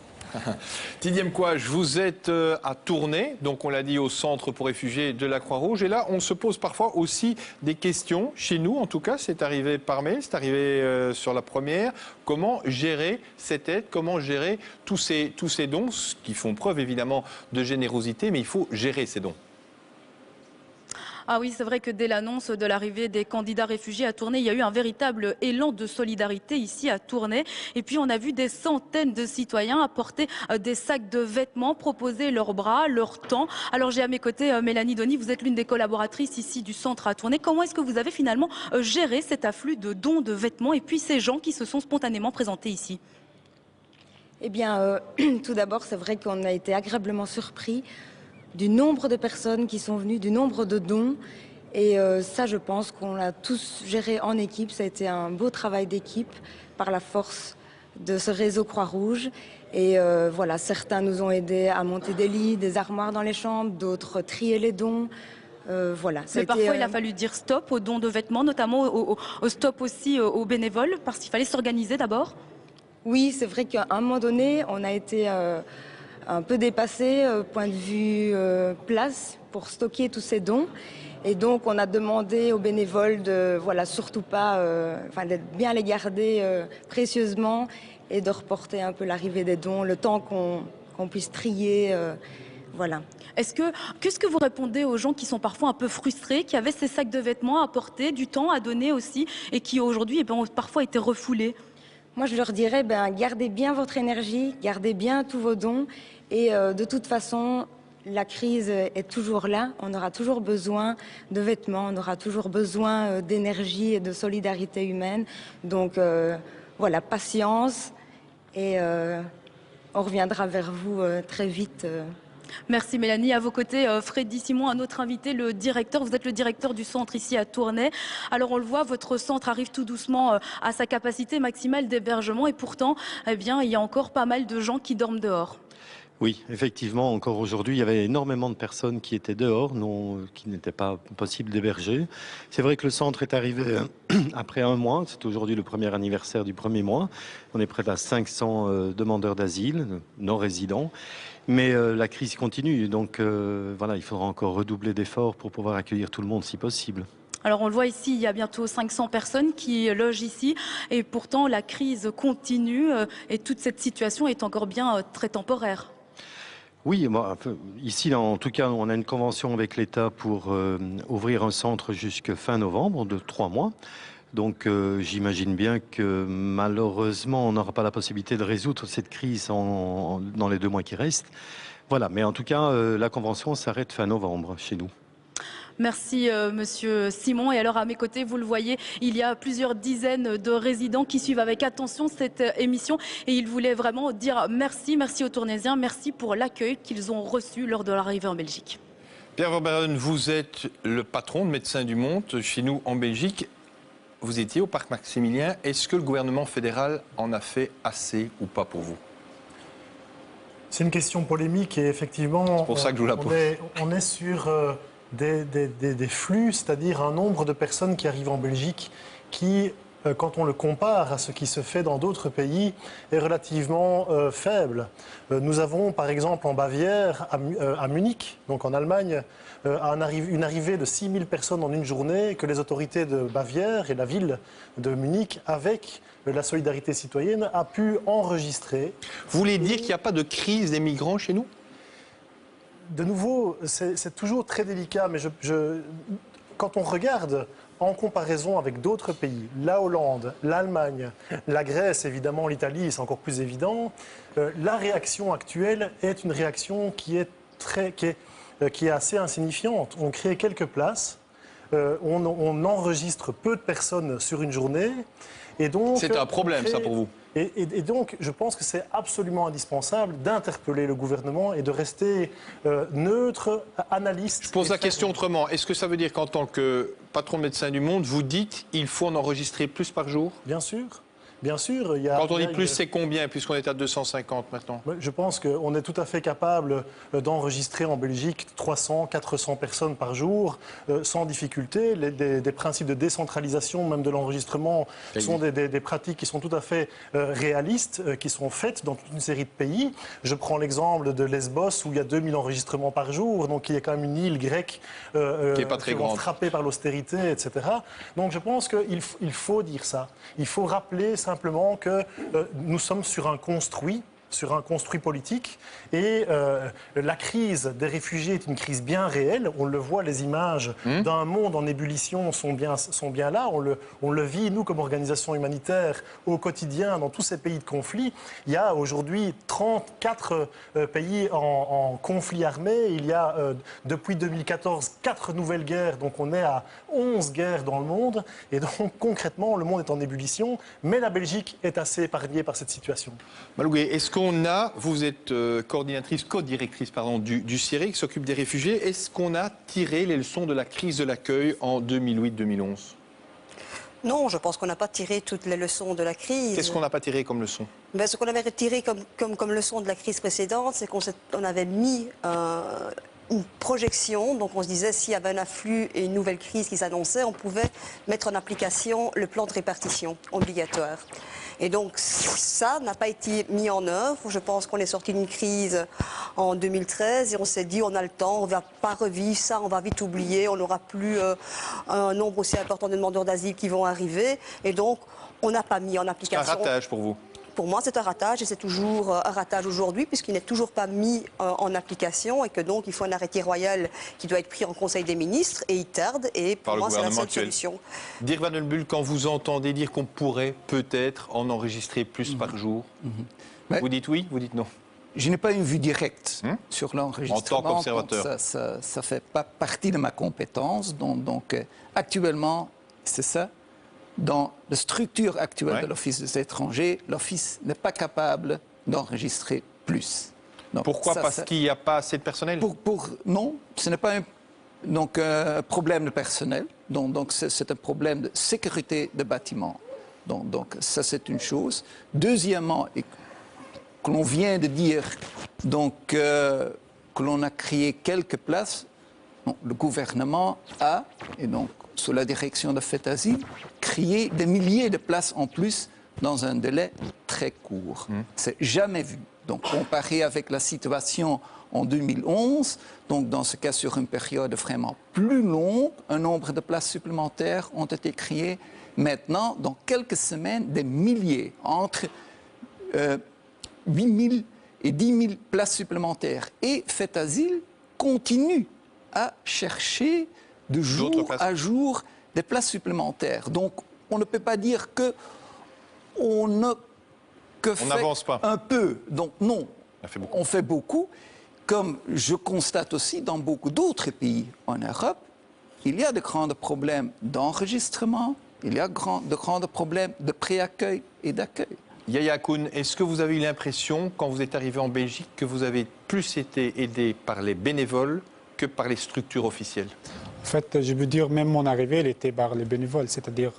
Didier Mkouage, vous êtes à Tournai, donc on l'a dit au centre pour réfugiés de la Croix-Rouge. Et là, on se pose parfois aussi des questions, chez nous en tout cas, c'est arrivé par mail, c'est arrivé sur la première. Comment gérer cette aide, comment gérer tous ces dons, qui font preuve évidemment de générosité, mais il faut gérer ces dons. Ah oui, c'est vrai que dès l'annonce de l'arrivée des candidats réfugiés à Tournai, il y a eu un véritable élan de solidarité ici à Tournai. Et puis on a vu des centaines de citoyens apporter des sacs de vêtements, proposer leurs bras, leur temps. Alors j'ai à mes côtés Mélanie Doni, vous êtes l'une des collaboratrices ici du centre à Tournai. Comment est-ce que vous avez finalement géré cet afflux de dons de vêtements et puis ces gens qui se sont spontanément présentés ici? Eh bien, tout d'abord, c'est vrai qu'on a été agréablement surpris du nombre de personnes qui sont venues, du nombre de dons. Et ça, je pense qu'on l'a tous géré en équipe. Ça a été un beau travail d'équipe par la force de ce réseau Croix-Rouge. Et voilà, certains nous ont aidés à monter des lits, des armoires dans les chambres, d'autres trier les dons. Voilà. Mais parfois, il a fallu dire stop aux dons de vêtements, notamment au stop aussi aux bénévoles, parce qu'il fallait s'organiser d'abord. Oui, c'est vrai qu'à un moment donné, on a été un peu dépassé, point de vue place, pour stocker tous ces dons. Et donc, on a demandé aux bénévoles de, voilà, surtout pas, d'être bien les garder précieusement et de reporter un peu l'arrivée des dons, le temps qu'on puisse trier, voilà. Qu'est-ce que vous répondez aux gens qui sont parfois un peu frustrés, qui avaient ces sacs de vêtements à porter, du temps à donner aussi, et qui aujourd'hui ont parfois été refoulés? Moi, je leur dirais, gardez bien votre énergie, gardez bien tous vos dons. Et de toute façon, la crise est toujours là. On aura toujours besoin de vêtements, on aura toujours besoin d'énergie et de solidarité humaine. Donc, voilà, patience. Et on reviendra vers vous très vite. Merci Mélanie. À vos côtés, Freddy Simon, un autre invité, le directeur. Vous êtes le directeur du centre ici à Tournai. Alors on le voit, votre centre arrive tout doucement à sa capacité maximale d'hébergement et pourtant, eh bien, il y a encore pas mal de gens qui dorment dehors. Oui, effectivement, encore aujourd'hui, il y avait énormément de personnes qui étaient dehors, qui n'était pas possible d'héberger. C'est vrai que le centre est arrivé après un mois. C'est aujourd'hui le premier anniversaire du premier mois. On est près à 500 demandeurs d'asile, non résidents. Mais la crise continue, donc voilà, il faudra encore redoubler d'efforts pour pouvoir accueillir tout le monde si possible. Alors on le voit ici, il y a bientôt 500 personnes qui logent ici et pourtant la crise continue et toute cette situation est encore bien très temporaire. Oui, ici en tout cas on a une convention avec l'État pour ouvrir un centre jusqu'à fin novembre de 3 mois. Donc j'imagine bien que malheureusement on n'aura pas la possibilité de résoudre cette crise dans les 2 mois qui restent. Voilà, mais en tout cas la convention s'arrête fin novembre chez nous. Merci Monsieur Simon. Et alors à mes côtés, vous le voyez, il y a plusieurs dizaines de résidents qui suivent avec attention cette émission et ils voulaient vraiment dire merci aux Tournaisiens, merci pour l'accueil qu'ils ont reçu lors de l'arrivée en Belgique. Pierre Verbruggen, vous êtes le patron de Médecins du Monde chez nous en Belgique. Vous étiez au parc Maximilien. Est-ce que le gouvernement fédéral en a fait assez ou pas pour vous? C'est une question polémique et effectivement, c'est pour ça que je vous la pose. On est sur des flux, c'est-à-dire un nombre de personnes qui arrivent en Belgique qui, quand on le compare à ce qui se fait dans d'autres pays, est relativement faible. Nous avons par exemple en Bavière, à Munich, donc en Allemagne, une arrivée de 6 000 personnes en une journée que les autorités de Bavière et la ville de Munich, avec la solidarité citoyenne, a pu enregistrer. Vous voulez dire qu'il n'y a pas de crise des migrants chez nous? De nouveau, c'est toujours très délicat, mais quand on regarde en comparaison avec d'autres pays, la Hollande, l'Allemagne, la Grèce, évidemment l'Italie, c'est encore plus évident, la réaction actuelle est une réaction qui est assez insignifiante. On crée quelques places, on enregistre peu de personnes sur une journée, et donc... C'est un problème, ça, pour vous? Et donc, je pense que c'est absolument indispensable d'interpeller le gouvernement et de rester neutre, analyste. Je pose la question autrement. Est-ce que ça veut dire qu'en tant que patron de Médecins du Monde, vous dites qu'il faut en enregistrer plus par jour? Bien sûr. Bien sûr, quand on dit plus, c'est combien, puisqu'on est à 250 maintenant? Je pense qu'on est tout à fait capable d'enregistrer en Belgique 300, 400 personnes par jour, sans difficulté. Des principes de décentralisation, même de l'enregistrement, sont des pratiques qui sont tout à fait réalistes, qui sont faites dans toute une série de pays. Je prends l'exemple de Lesbos, où il y a 2000 enregistrements par jour, donc il y a quand même une île grecque qui n'est pas très grande, frappée par l'austérité, etc. Donc je pense qu'il faut dire ça. Il faut rappeler simplement que nous sommes sur un construit politique et la crise des réfugiés est une crise bien réelle. On le voit, les images d'un monde en ébullition sont bien là. On le vit, nous, comme organisation humanitaire, au quotidien, dans tous ces pays de conflit. Il y a aujourd'hui 34 pays en conflit armé. Il y a, depuis 2014, 4 nouvelles guerres. Donc on est à 11 guerres dans le monde. Et donc, concrètement, le monde est en ébullition. Mais la Belgique est assez épargnée par cette situation. Maloué, est-ce qu'on a, vous êtes co-directrice du CIRI qui s'occupe des réfugiés, est-ce qu'on a tiré les leçons de la crise de l'accueil en 2008-2011? Non, je pense qu'on n'a pas tiré toutes les leçons de la crise. Qu'est-ce qu'on n'a pas tiré comme leçon? Ce qu'on avait tiré comme leçon de la crise précédente, c'est qu'on avait mis une projection. Donc on se disait s'il y avait un afflux et une nouvelle crise qui s'annonçait, on pouvait mettre en application le plan de répartition obligatoire. Et donc ça n'a pas été mis en œuvre. Je pense qu'on est sorti d'une crise en 2013 et on s'est dit on a le temps, on ne va pas revivre ça, on va vite oublier, on n'aura plus un nombre aussi important de demandeurs d'asile qui vont arriver. Et donc on n'a pas mis en application. C'est un ratage pour vous? Pour moi, c'est un ratage et c'est toujours un ratage aujourd'hui puisqu'il n'est toujours pas mis en application et que donc il faut un arrêté royal qui doit être pris en Conseil des ministres et il tarde et pour moi c'est la seule solution. Dirk Van den Buil, quand vous entendez dire qu'on pourrait peut-être en enregistrer plus par jour, vous dites oui, vous dites non? Je n'ai pas une vue directe sur l'enregistrement. En tant qu'observateur. Ça ne fait pas partie de ma compétence. Donc actuellement, c'est ça. Dans la structure actuelle de l'Office des étrangers, l'Office n'est pas capable d'enregistrer plus. Donc, pourquoi? Parce qu'il n'y a pas assez de personnel? Non, ce n'est pas un problème de personnel. Donc c'est un problème de sécurité de bâtiment. Donc ça, c'est une chose. Deuxièmement, et que l'on vient de dire que l'on a créé quelques places, le gouvernement a, et donc sous la direction de FETASIL, créé des milliers de places en plus dans un délai très court. C'est jamais vu. Donc comparé avec la situation en 2011, donc dans ce cas sur une période vraiment plus longue, un nombre de places supplémentaires ont été créées. Maintenant, dans quelques semaines, des milliers, entre 8 000 et 10 000 places supplémentaires. Et FETASIL continue à chercher de jour à jour des places supplémentaires. Donc, on ne peut pas dire que on n'avance pas un peu. Donc, non, on fait beaucoup. Comme je constate aussi dans beaucoup d'autres pays en Europe, il y a de grands problèmes d'enregistrement, il y a de grands problèmes de préaccueil et d'accueil. Yaya Koun, est-ce que vous avez eu l'impression, quand vous êtes arrivé en Belgique, que vous avez plus été aidé par les bénévoles que par les structures officielles? En fait, je veux dire, même mon arrivée, elle était par les bénévoles. C'est-à-dire,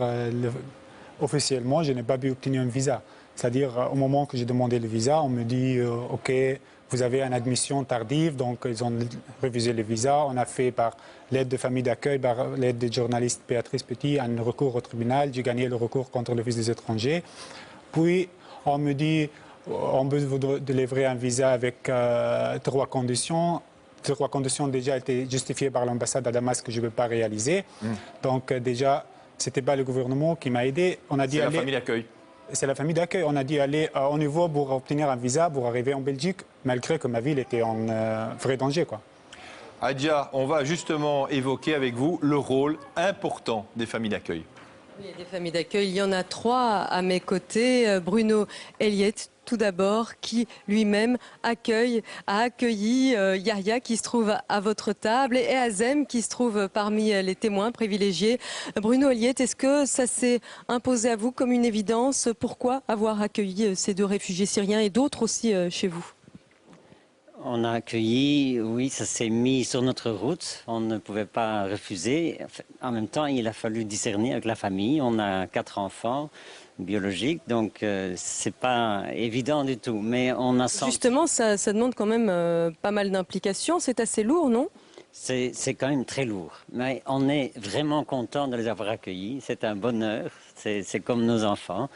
officiellement, je n'ai pas pu obtenir un visa. C'est-à-dire, au moment que j'ai demandé le visa, on me dit, OK, vous avez une admission tardive, donc ils ont refusé le visa. On a fait par l'aide de famille d'accueil, par l'aide de journaliste Béatrice Petit, un recours au tribunal. J'ai gagné le recours contre l'Office des étrangers. Puis, on me dit, on peut vous délivrer un visa avec 3 conditions. Ces 3 conditions déjà été justifiées par l'ambassade à Damas que je ne peux pas réaliser. Donc déjà, ce n'était pas le gouvernement qui m'a aidé. C'est la famille d'accueil. C'est la famille d'accueil. On a dit aller au niveau pour obtenir un visa, pour arriver en Belgique, malgré que ma ville était en vrai danger, quoi. Adja, on va justement évoquer avec vous le rôle important des familles d'accueil. Il y a des familles d'accueil, il y en a 3 à mes côtés. Bruno Eliette, tout d'abord, qui lui-même a accueilli Yahya qui se trouve à votre table et Azem qui se trouve parmi les témoins privilégiés. Bruno Eliette, est-ce que ça s'est imposé à vous comme une évidence? Pourquoi avoir accueilli ces 2 réfugiés syriens et d'autres aussi chez vous? On a accueilli, oui, ça s'est mis sur notre route. On ne pouvait pas refuser. En même temps, il a fallu discerner avec la famille. On a 4 enfants biologiques, donc c'est pas évident du tout. Mais on a senti... Justement, ça demande quand même pas mal d'implications. C'est assez lourd, non? C'est quand même très lourd. Mais on est vraiment content de les avoir accueillis. C'est un bonheur. C'est comme nos enfants.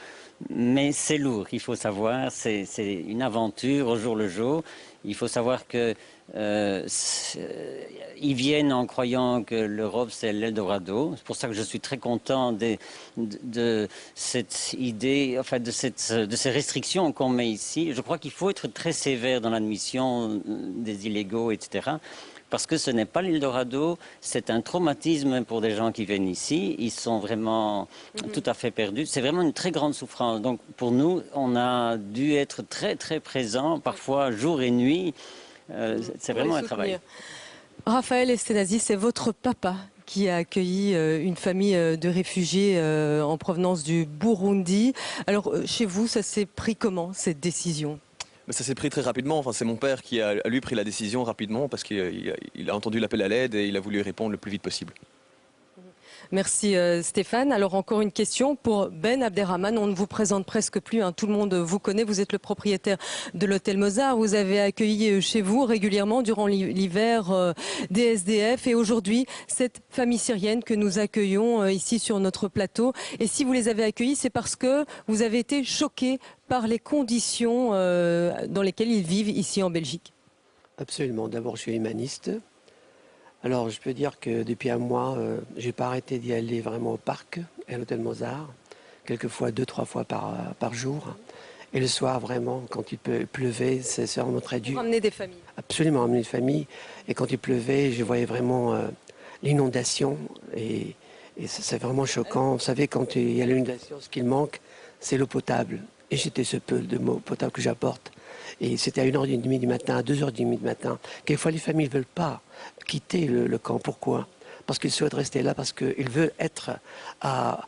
Mais c'est lourd, il faut savoir. C'est une aventure au jour le jour. Il faut savoir que ils viennent en croyant que l'Europe c'est l'Eldorado. C'est pour ça que je suis très content de cette idée, enfin de ces restrictions qu'on met ici. Je crois qu'il faut être très sévère dans l'admission des illégaux, etc. Parce que ce n'est pas l'Eldorado, c'est un traumatisme pour des gens qui viennent ici. Ils sont vraiment tout à fait perdus. C'est vraiment une très grande souffrance. Donc pour nous, on a dû être très très présents, parfois jour et nuit. C'est vraiment un travail. Raphaël Esténazi, c'est votre papa qui a accueilli une famille de réfugiés en provenance du Burundi. Alors chez vous, ça s'est pris comment cette décision ? Ça s'est pris très rapidement. Enfin, c'est mon père qui a lui pris la décision rapidement parce qu'il a entendu l'appel à l'aide et il a voulu répondre le plus vite possible. Merci Stéphane. Alors encore une question pour Ben Abderrahmane. On ne vous présente presque plus, hein. Tout le monde vous connaît. Vous êtes le propriétaire de l'hôtel Mozart. Vous avez accueilli chez vous régulièrement durant l'hiver des SDF. Et aujourd'hui, cette famille syrienne que nous accueillons ici sur notre plateau. Et si vous les avez accueillis, c'est parce que vous avez été choqués par les conditions dans lesquelles ils vivent ici en Belgique. Absolument. D'abord, je suis humaniste. Alors, je peux dire que depuis un mois, je n'ai pas arrêté d'y aller vraiment au parc, à l'hôtel Mozart, quelquefois 2-3 fois par jour. Et le soir, vraiment, quand il pleuvait, c'est vraiment très dur. Pour amener des familles. Absolument, amener des familles. Et quand il pleuvait, je voyais vraiment l'inondation. Et c'est vraiment choquant. Vous savez, quand il y a l'inondation, ce qu'il manque, c'est l'eau potable. Et j'étais ce peu de eau potable que j'apporte. Et c'était à 1h30 du matin, à 2h30 du matin. Quelquefois, les familles ne veulent pas quitter le camp. Pourquoi? Parce qu'ils souhaitent rester là, parce qu'ils veulent être à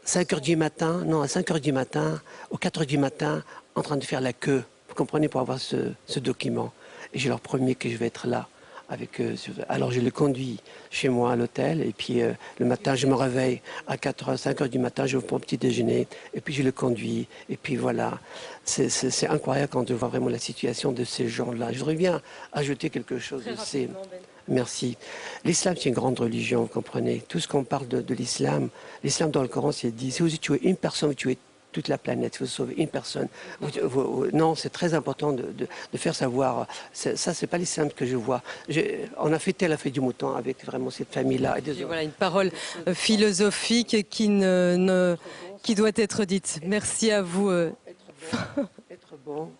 5h du matin, non, à 5h du matin, ou 4h du matin, en train de faire la queue. Vous comprenez, pour avoir ce document. Et je leur promets que je vais être là avec eux. Alors je les conduis chez moi à l'hôtel, et puis le matin, je me réveille à 4h, 5h du matin, je vais pour mon petit déjeuner, et puis je le conduis. Et puis voilà, c'est incroyable quand je vois vraiment la situation de ces gens-là. Je voudrais bien ajouter quelque chose. Merci. L'islam, c'est une grande religion, vous comprenez. Tout ce qu'on parle de l'islam, l'islam dans le Coran, c'est dit, si vous tuez une personne, vous tuez toute la planète, si vous sauvez une personne. Non, c'est très important de faire savoir. Ça, c'est pas l'islam que je vois. On a fêté la fête du mouton avec vraiment cette famille-là. Voilà une parole philosophique qui doit être dite. Merci à vous. Être bon.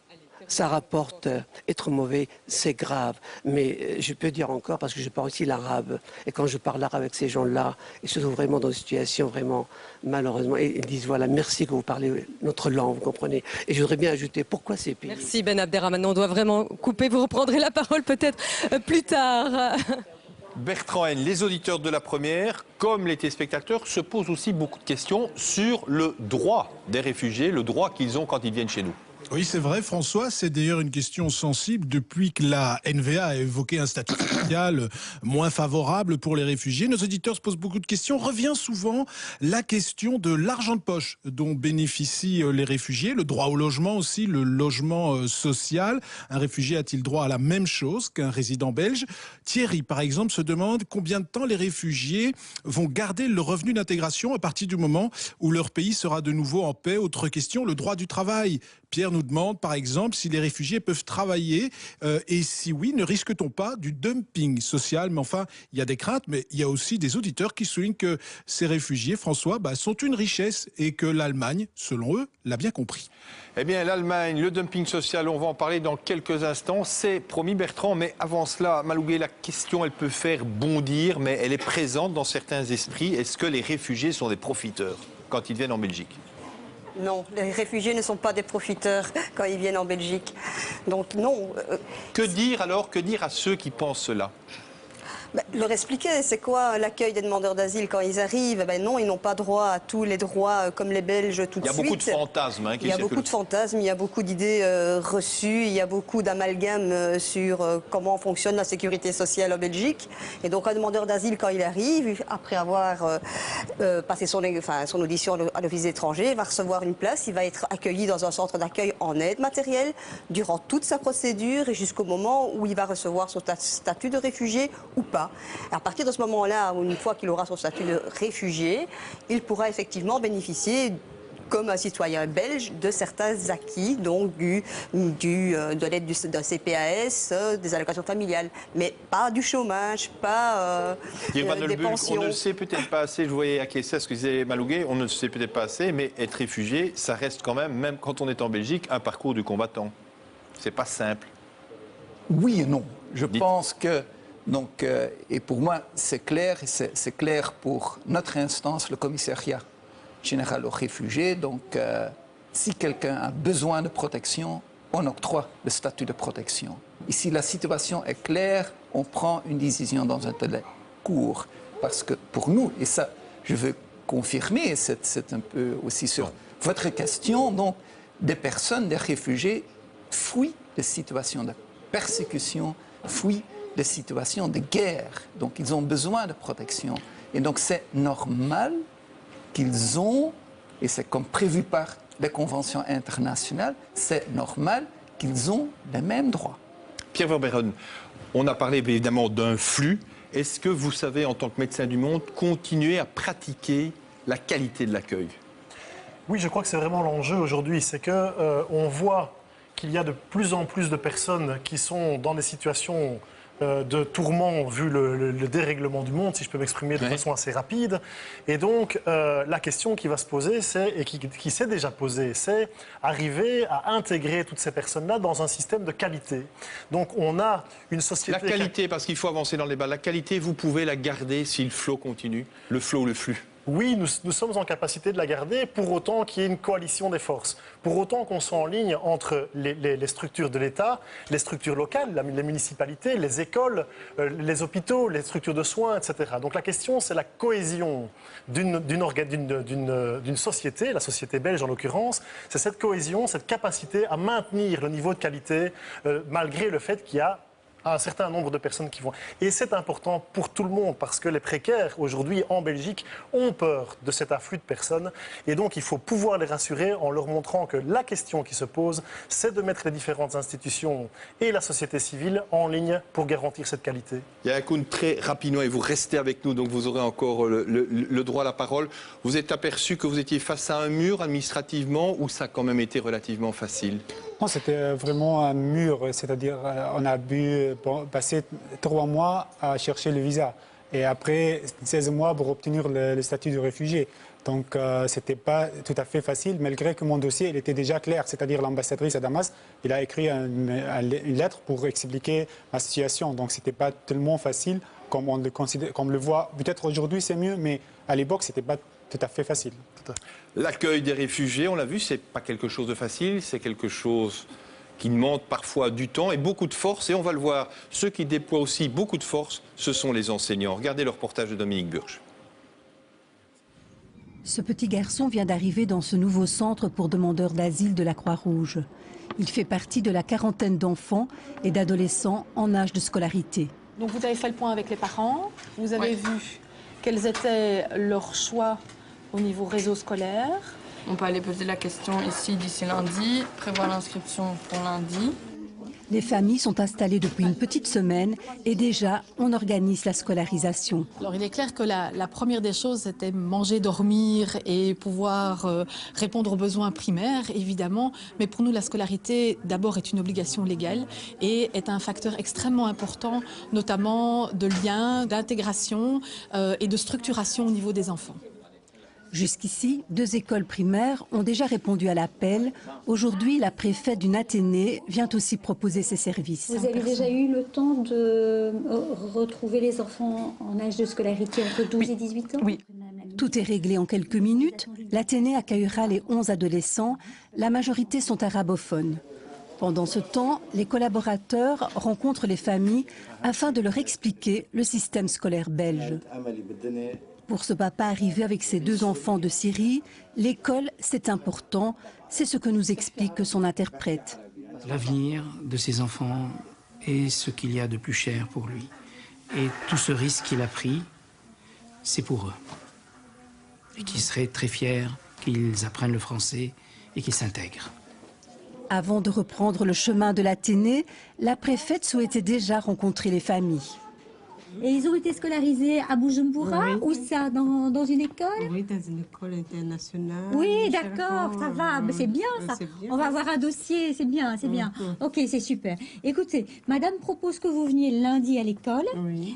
Ça rapporte, être mauvais, c'est grave. Mais je peux dire encore, parce que je parle aussi l'arabe. Et quand je parle arabe avec ces gens-là, ils se trouvent vraiment dans une situation vraiment, malheureusement, et ils disent, voilà, merci que vous parlez notre langue, vous comprenez. Et je voudrais bien ajouter, pourquoi ces pays? Merci Ben Abderrahmane. On doit vraiment couper. Vous reprendrez la parole peut-être plus tard. Bertrand Haine, les auditeurs de la première, comme les téléspectateurs, se posent aussi beaucoup de questions sur le droit des réfugiés, le droit qu'ils ont quand ils viennent chez nous. Oui, c'est vrai, François. C'est d'ailleurs une question sensible depuis que la NVA a évoqué un statut social moins favorable pour les réfugiés. Nos auditeurs se posent beaucoup de questions. Revient souvent la question de l'argent de poche dont bénéficient les réfugiés, le droit au logement aussi, le logement social. Un réfugié a-t-il droit à la même chose qu'un résident belge? Thierry, par exemple, se demande combien de temps les réfugiés vont garder le revenu d'intégration à partir du moment où leur pays sera de nouveau en paix. Autre question, le droit du travail. Pierre nous demande, par exemple, si les réfugiés peuvent travailler et si oui, ne risque-t-on pas du dumping social? Mais enfin, il y a des craintes, mais il y a aussi des auditeurs qui soulignent que ces réfugiés, François, sont une richesse et que l'Allemagne, selon eux, l'a bien compris. Eh bien, l'Allemagne, le dumping social, on va en parler dans quelques instants. C'est promis, Bertrand, mais avant cela, Malougué, la question, elle peut faire bondir, mais elle est présente dans certains esprits. Est-ce que les réfugiés sont des profiteurs quand ils viennent en Belgique? Non, les réfugiés ne sont pas des profiteurs quand ils viennent en Belgique. Donc non. Que dire alors? Que dire à ceux qui pensent cela? Leur expliquer, c'est quoi l'accueil des demandeurs d'asile quand ils arrivent? Non, ils n'ont pas droit à tous les droits comme les Belges tout de suite. Il y a beaucoup de fantasmes. Il y a beaucoup de fantasmes, il y a beaucoup d'idées reçues, il y a beaucoup d'amalgames sur comment fonctionne la sécurité sociale en Belgique. Et donc un demandeur d'asile, quand il arrive, après avoir passé son audition à l'office étranger, va recevoir une place, il va être accueilli dans un centre d'accueil en aide matérielle durant toute sa procédure et jusqu'au moment où il va recevoir son statut de réfugié ou pas. À partir de ce moment-là, une fois qu'il aura son statut de réfugié, il pourra effectivement bénéficier comme un citoyen belge de certains acquis, donc de l'aide d'un CPAS, des allocations familiales, mais pas du chômage, pas des pensions. On ne le sait peut-être pas assez, je voyais acquiescer à ce que disait Malougué, on ne le sait peut-être pas assez, mais être réfugié, ça reste quand même quand on est en Belgique, un parcours du combattant. C'est pas simple. Oui et non. Je pense que donc, et pour moi, c'est clair, et c'est clair pour notre instance, le commissariat général aux réfugiés. Donc, si quelqu'un a besoin de protection, on octroie le statut de protection. Et si la situation est claire, on prend une décision dans un délai court. Parce que pour nous, et ça, je veux confirmer, c'est un peu aussi sur votre question, donc, des personnes, des réfugiés, fuient des situations de persécution, fuient des situations de guerre. Donc, ils ont besoin de protection. Et donc c'est normal qu'ils ont, et c'est comme prévu par les conventions internationales, c'est normal qu'ils ont les mêmes droits. Pierre Verbruggen, on a parlé évidemment d'un flux. Est-ce que vous savez, en tant que médecin du monde, continuer à pratiquer la qualité de l'accueil? Oui, je crois que c'est vraiment l'enjeu aujourd'hui. C'est qu'on voit qu'il y a de plus en plus de personnes qui sont dans des situations de tourment vu le dérèglement du monde, si je peux m'exprimer de façon assez rapide. Et donc, la question qui va se poser, et qui s'est déjà posée, c'est arriver à intégrer toutes ces personnes-là dans un système de qualité. Donc, on a une société... La qualité, parce qu'il faut avancer dans le débat, la qualité, vous pouvez la garder si le flot continue, le flot ou le flux? Oui, nous sommes en capacité de la garder, pour autant qu'il y ait une coalition des forces, pour autant qu'on soit en ligne entre les structures de l'État, les structures locales, les municipalités, les écoles, les hôpitaux, les structures de soins, etc. Donc la question, c'est la cohésion d'une société, la société belge en l'occurrence, c'est cette cohésion, cette capacité à maintenir le niveau de qualité malgré le fait qu'il y a un certain nombre de personnes qui vont. Et c'est important pour tout le monde parce que les précaires, aujourd'hui, en Belgique, ont peur de cet afflux de personnes. Et donc, il faut pouvoir les rassurer en leur montrant que la question qui se pose, c'est de mettre les différentes institutions et la société civile en ligne pour garantir cette qualité. Yakoun, très rapidement, et vous restez avec nous, donc vous aurez encore le droit à la parole. Vous êtes aperçu que vous étiez face à un mur administrativement ou ça a quand même été relativement facile? Non, c'était vraiment un mur, c'est-à-dire on a dû passer 3 mois à chercher le visa et après 16 mois pour obtenir le statut de réfugié. Donc c'était pas tout à fait facile, malgré que mon dossier il était déjà clair, c'est-à-dire l'ambassadrice à Damas, il a écrit une lettre pour expliquer ma situation. Donc c'était pas tellement facile comme on le considère, comme le voit. Peut-être aujourd'hui c'est mieux, mais à l'époque c'était pas tout à fait facile. L'accueil des réfugiés, on l'a vu, c'est pas quelque chose de facile, c'est quelque chose qui demande parfois du temps et beaucoup de force. Et on va le voir, ceux qui déploient aussi beaucoup de force, ce sont les enseignants. Regardez le reportage de Dominique Burch. Ce petit garçon vient d'arriver dans ce nouveau centre pour demandeurs d'asile de la Croix-Rouge. Il fait partie de la quarantaine d'enfants et d'adolescents en âge de scolarité. Donc vous avez fait le point avec les parents, vous avez vu quels étaient leurs choix au niveau réseau scolaire. On peut aller poser la question ici d'ici lundi, prévoir l'inscription pour lundi. Les familles sont installées depuis une petite semaine et déjà on organise la scolarisation. Alors il est clair que la première des choses c'était manger, dormir et pouvoir répondre aux besoins primaires évidemment. Mais pour nous la scolarité d'abord est une obligation légale et est un facteur extrêmement important, notamment de lien, d'intégration et de structuration au niveau des enfants. Jusqu'ici, 2 écoles primaires ont déjà répondu à l'appel. Aujourd'hui, la préfète d'une Athénée vient aussi proposer ses services. Vous avez déjà eu le temps de retrouver les enfants en âge de scolarité entre 12 et 18 ans? Oui. Tout est réglé en quelques minutes. L'Athénée accueillera les 11 adolescents. La majorité sont arabophones. Pendant ce temps, les collaborateurs rencontrent les familles afin de leur expliquer le système scolaire belge. Pour ce papa arrivé avec ses 2 enfants de Syrie, l'école, c'est important. C'est ce que nous explique son interprète. L'avenir de ses enfants est ce qu'il y a de plus cher pour lui. Et tout ce risque qu'il a pris, c'est pour eux. Et qu'il serait très fier qu'ils apprennent le français et qu'ils s'intègrent. Avant de reprendre le chemin de l'Athénée, la préfète souhaitait déjà rencontrer les familles. Et ils ont été scolarisés à Bujumbura ou ça, dans une école? Oui, dans une école internationale. Oui, d'accord, ça va, c'est bien ça. On va avoir un dossier, c'est bien, c'est bien. Ok, c'est super. Écoutez, madame propose que vous veniez lundi à l'école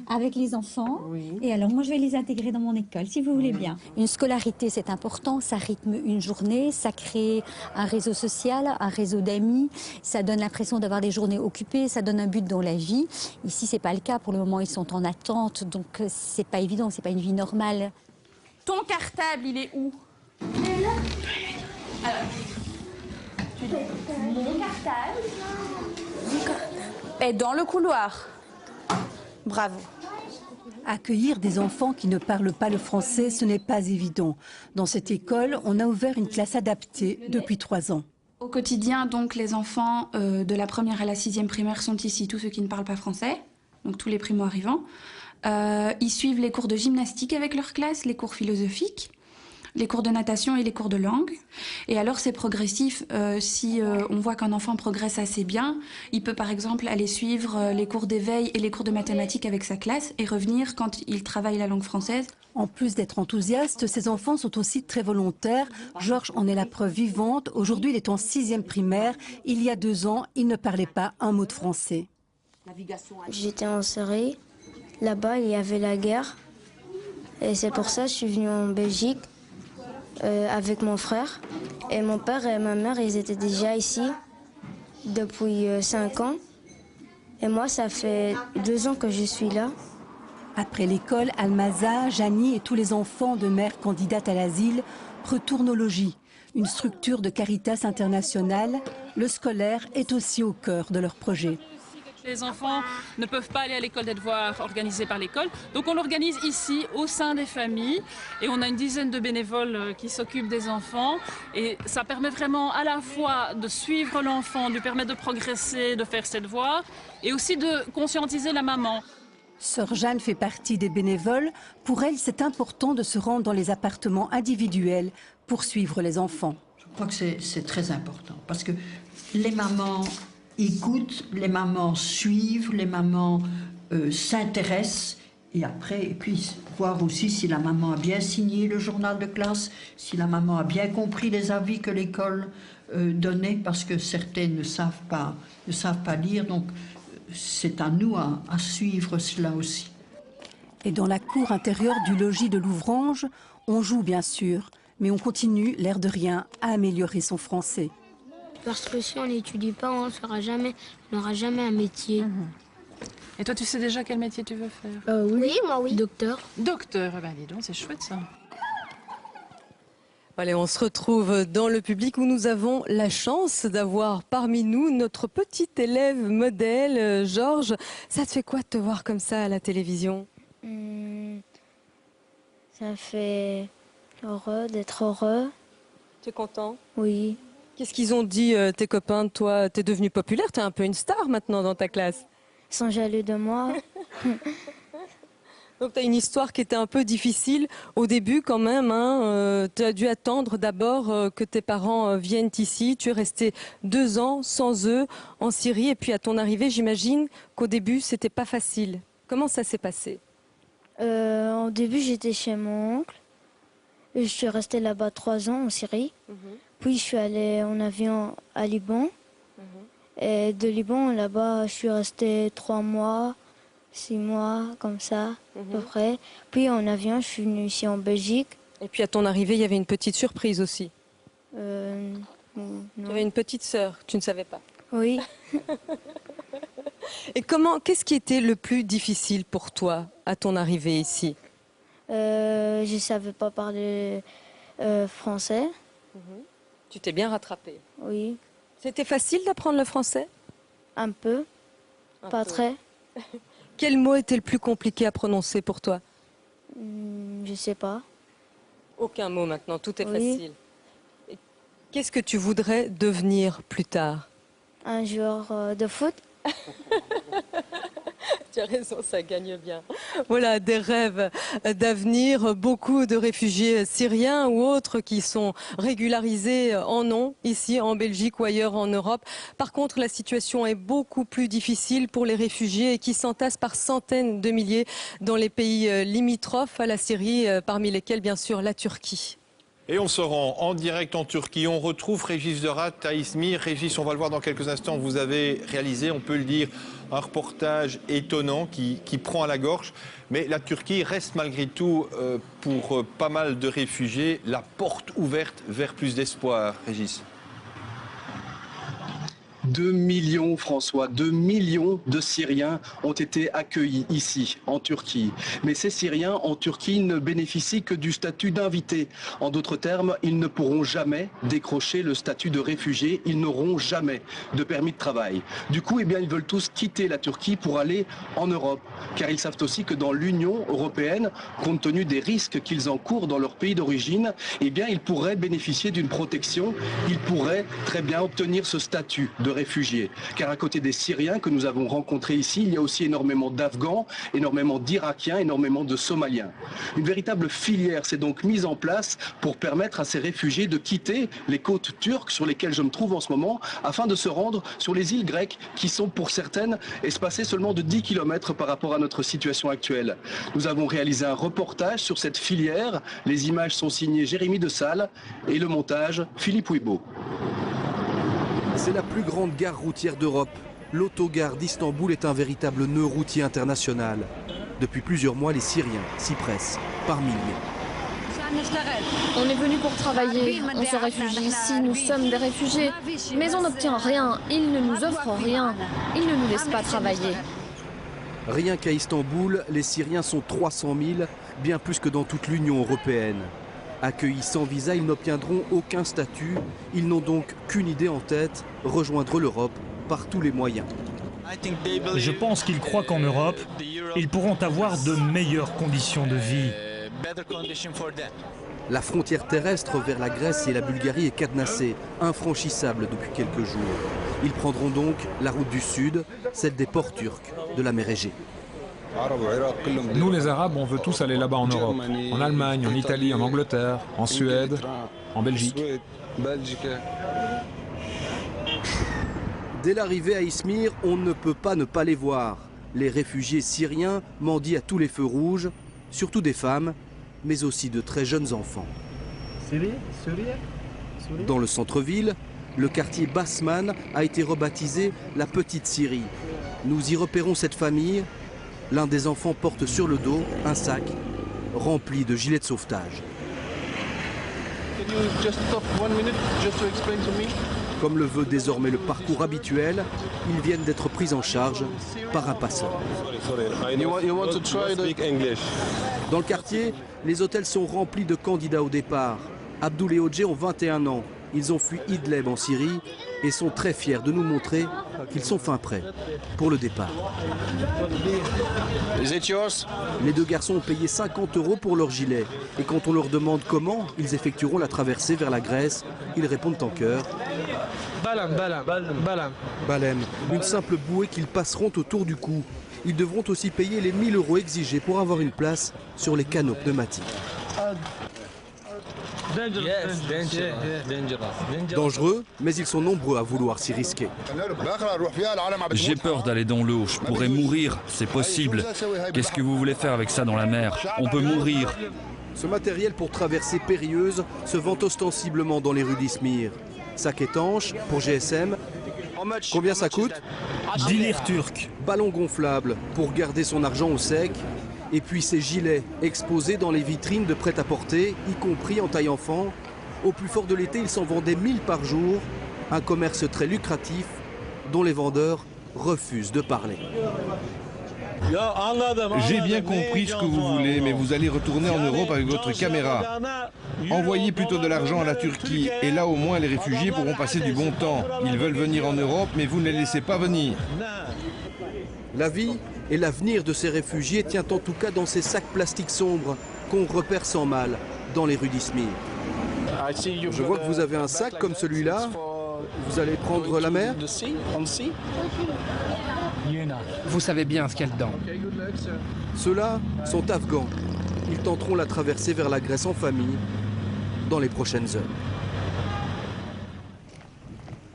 avec les enfants. Et alors, moi, je vais les intégrer dans mon école, si vous voulez bien. Une scolarité, c'est important, ça rythme une journée, ça crée un réseau social, un réseau d'amis, ça donne l'impression d'avoir des journées occupées, ça donne un but dans la vie. Ici, c'est pas le cas. Pour le moment, ils sont en attente, donc c'est pas évident, c'est pas une vie normale. Ton cartable, il est où? Il est là. Alors, Mon cartable est dans le couloir. Bravo. Accueillir des enfants qui ne parlent pas le français, ce n'est pas évident. Dans cette école, on a ouvert une classe adaptée depuis 3 ans. Au quotidien, donc, les enfants de la 1re à la 6e primaire sont ici, tous ceux qui ne parlent pas français. Donc tous les primo-arrivants. Ils suivent les cours de gymnastique avec leur classe, les cours philosophiques, les cours de natation et les cours de langue. Et alors c'est progressif. Si on voit qu'un enfant progresse assez bien, il peut par exemple aller suivre les cours d'éveil et les cours de mathématiques avec sa classe et revenir quand il travaille la langue française. En plus d'être enthousiaste, ces enfants sont aussi très volontaires. Georges en est la preuve vivante. Aujourd'hui, il est en 6e primaire. Il y a 2 ans, il ne parlait pas un mot de français. J'étais en Syrie. Là-bas, il y avait la guerre. Et c'est pour ça que je suis venue en Belgique avec mon frère. Et mon père et ma mère, ils étaient déjà ici depuis 5 ans. Et moi, ça fait 2 ans que je suis là. Après l'école, Almaza, Janie et tous les enfants de mères candidates à l'asile retournent au logis, une structure de Caritas internationale. Le scolaire est aussi au cœur de leur projet. Les enfants ne peuvent pas aller à l'école des devoirs organisés par l'école. Donc on l'organise ici, au sein des familles. Et on a une dizaine de bénévoles qui s'occupent des enfants. Et ça permet vraiment à la fois de suivre l'enfant, de lui permettre de progresser, de faire ses devoirs, et aussi de conscientiser la maman. Sœur Jeanne fait partie des bénévoles. Pour elle, c'est important de se rendre dans les appartements individuels pour suivre les enfants. Je crois que c'est très important parce que les mamans écoutent, les mamans suivent, les mamans s'intéressent et puis voir aussi si la maman a bien signé le journal de classe, si la maman a bien compris les avis que l'école donnait parce que certaines ne savent pas lire. Donc, c'est à nous à suivre cela aussi. Et dans la cour intérieure du logis de Louvrange, on joue bien sûr, mais on continue, l'air de rien, à améliorer son français. Parce que si on n'étudie pas, on n'aura jamais un métier. Et toi, tu sais déjà quel métier tu veux faire? Oui, moi oui. Docteur. Docteur, ben dis donc, c'est chouette ça. Allez, on se retrouve dans le public où nous avons la chance d'avoir parmi nous notre petit élève modèle, Georges. Ça te fait quoi de te voir comme ça à la télévision? Ça fait heureux d'être heureux. Tu es content? Oui. Qu'est-ce qu'ils ont dit tes copains de toi? T'es devenue populaire, t'es un peu une star maintenant dans ta classe. Ils sont jaloux de moi. Donc tu as une histoire qui était un peu difficile au début quand même. Hein. Tu as dû attendre d'abord que tes parents viennent ici. Tu es resté 2 ans sans eux en Syrie. Et puis à ton arrivée, j'imagine qu'au début, c'était pas facile. Comment ça s'est passé? Au début, j'étais chez mon oncle. Et je suis restée là-bas 3 ans en Syrie. Puis je suis allée en avion à Liban. Et de Liban, là-bas, je suis restée 3 mois. 6 mois, comme ça, à peu près. Puis en avion, je suis venue ici en Belgique. Et puis à ton arrivée, il y avait une petite surprise aussi. Non. Tu avais une petite sœur, tu ne savais pas? Oui. Et qu'est-ce qui était le plus difficile pour toi à ton arrivée ici? Je ne savais pas parler français. Tu t'es bien rattrapée? Oui. C'était facile d'apprendre le français? Un peu. Pas très. Quel mot était le plus compliqué à prononcer pour toi? Je sais pas. Aucun mot maintenant, tout est facile. Qu'est-ce que tu voudrais devenir plus tard? Un joueur de foot. Tu as raison, ça gagne bien. Voilà, des rêves d'avenir. Beaucoup de réfugiés syriens ou autres qui sont régularisés en ont ici en Belgique ou ailleurs en Europe. Par contre, la situation est beaucoup plus difficile pour les réfugiés qui s'entassent par centaines de milliers dans les pays limitrophes à la Syrie, parmi lesquels bien sûr la Turquie. Et on se rend en direct en Turquie. On retrouve Régis Derat à Izmir. Régis, on va le voir dans quelques instants. Vous avez réalisé, on peut le dire, un reportage étonnant qui prend à la gorge. Mais la Turquie reste malgré tout, pour pas mal de réfugiés, la porte ouverte vers plus d'espoir. Régis. 2 millions, François, 2 millions de Syriens ont été accueillis ici, en Turquie. Mais ces Syriens, en Turquie, ne bénéficient que du statut d'invité. En d'autres termes, ils ne pourront jamais décrocher le statut de réfugié. Ils n'auront jamais de permis de travail. Du coup, eh bien, ils veulent tous quitter la Turquie pour aller en Europe. Car ils savent aussi que dans l'Union européenne, compte tenu des risques qu'ils encourent dans leur pays d'origine, eh bien, ils pourraient bénéficier d'une protection. Ils pourraient très bien obtenir ce statut de réfugiés. Car à côté des Syriens que nous avons rencontrés ici, il y a aussi énormément d'Afghans, énormément d'Irakiens, énormément de Somaliens. Une véritable filière s'est donc mise en place pour permettre à ces réfugiés de quitter les côtes turques sur lesquelles je me trouve en ce moment, afin de se rendre sur les îles grecques qui sont pour certaines espacées seulement de 10 km par rapport à notre situation actuelle. Nous avons réalisé un reportage sur cette filière. Les images sont signées Jérémy de Salle et le montage Philippe Ouibo. C'est la plus grande gare routière d'Europe. L'autogare d'Istanbul est un véritable nœud routier international. Depuis plusieurs mois, les Syriens s'y pressent par milliers. On est venu pour travailler, on se réfugie ici, nous sommes des réfugiés. Mais on n'obtient rien, ils ne nous offrent rien, ils ne nous laissent pas travailler. Rien qu'à Istanbul, les Syriens sont 300 000, bien plus que dans toute l'Union européenne. Accueillis sans visa, ils n'obtiendront aucun statut. Ils n'ont donc qu'une idée en tête, rejoindre l'Europe par tous les moyens. Je pense qu'ils croient qu'en Europe, ils pourront avoir de meilleures conditions de vie. La frontière terrestre vers la Grèce et la Bulgarie est cadenassée, infranchissable depuis quelques jours. Ils prendront donc la route du sud, celle des ports turcs de la mer Égée. Nous les Arabes, on veut tous aller là-bas en Europe. En Allemagne, en Italie, en Angleterre, en Suède, en Belgique. Dès l'arrivée à Izmir, on ne peut pas ne pas les voir. Les réfugiés syriens mendient à tous les feux rouges, surtout des femmes, mais aussi de très jeunes enfants. Dans le centre-ville, le quartier Basman a été rebaptisé la Petite Syrie. Nous y repérons cette famille. L'un des enfants porte sur le dos un sac rempli de gilets de sauvetage. Comme le veut désormais le parcours habituel, ils viennent d'être pris en charge par un passeur. Dans le quartier, les hôtels sont remplis de candidats au départ. Abdoul et Odje ont 21 ans. Ils ont fui Idlib en Syrie et sont très fiers de nous montrer qu'ils sont fin prêts pour le départ. Les deux garçons ont payé 50 € pour leur gilet. Et quand on leur demande comment ils effectueront la traversée vers la Grèce, ils répondent en chœur. Balem, une simple bouée qu'ils passeront autour du cou. Ils devront aussi payer les 1000 € exigés pour avoir une place sur les canaux pneumatiques. Dangereux, mais ils sont nombreux à vouloir s'y risquer. J'ai peur d'aller dans l'eau, je pourrais mourir, c'est possible. Qu'est-ce que vous voulez faire avec ça dans la mer? On peut mourir. Ce matériel pour traversée périlleuse se vend ostensiblement dans les rues d'Izmir. Sac étanche pour GSM. Combien ça coûte? 10 lires turcs. Ballon gonflable pour garder son argent au sec. Et puis ces gilets exposés dans les vitrines de prêt-à-porter, y compris en taille enfant. Au plus fort de l'été, ils s'en vendaient 1000 par jour. Un commerce très lucratif dont les vendeurs refusent de parler. J'ai bien compris ce que vous voulez, mais vous allez retourner en Europe avec votre caméra. Envoyez plutôt de l'argent à la Turquie, et là au moins les réfugiés pourront passer du bon temps. Ils veulent venir en Europe, mais vous ne les laissez pas venir. La vie et l'avenir de ces réfugiés tient en tout cas dans ces sacs plastiques sombres qu'on repère sans mal dans les rues d'Izmir. Je vois que vous avez un sac comme celui-là. Vous allez prendre la mer? Vous savez bien ce qu'il y a dedans. Ceux-là sont afghans. Ils tenteront la traversée vers la Grèce en famille dans les prochaines heures.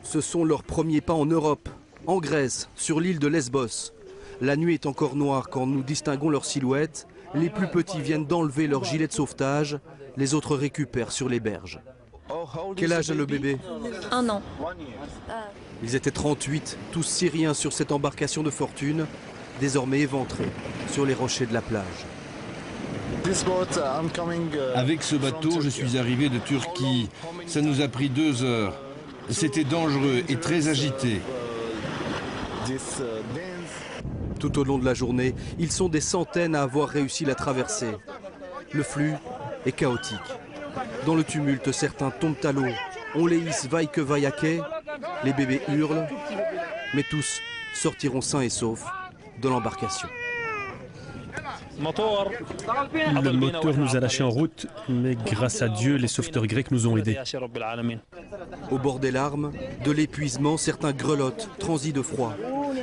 Ce sont leurs premiers pas en Europe, en Grèce, sur l'île de Lesbos. La nuit est encore noire quand nous distinguons leurs silhouettes. Les plus petits viennent d'enlever leur gilet de sauvetage. Les autres récupèrent sur les berges. Quel âge a le bébé? 1 an. Ils étaient 38, tous syriens sur cette embarcation de fortune, désormais éventrés sur les rochers de la plage. Avec ce bateau, je suis arrivé de Turquie. Ça nous a pris 2 heures. C'était dangereux et très agité. Tout au long de la journée, ils sont des centaines à avoir réussi la traversée. Le flux est chaotique. Dans le tumulte, certains tombent à l'eau. On les hisse vaille que vaille à quai. Les bébés hurlent, mais tous sortiront sains et saufs de l'embarcation. Le moteur nous a lâchés en route, mais grâce à Dieu, les sauveteurs grecs nous ont aidés. Au bord des larmes, de l'épuisement, certains grelottent, transis de froid.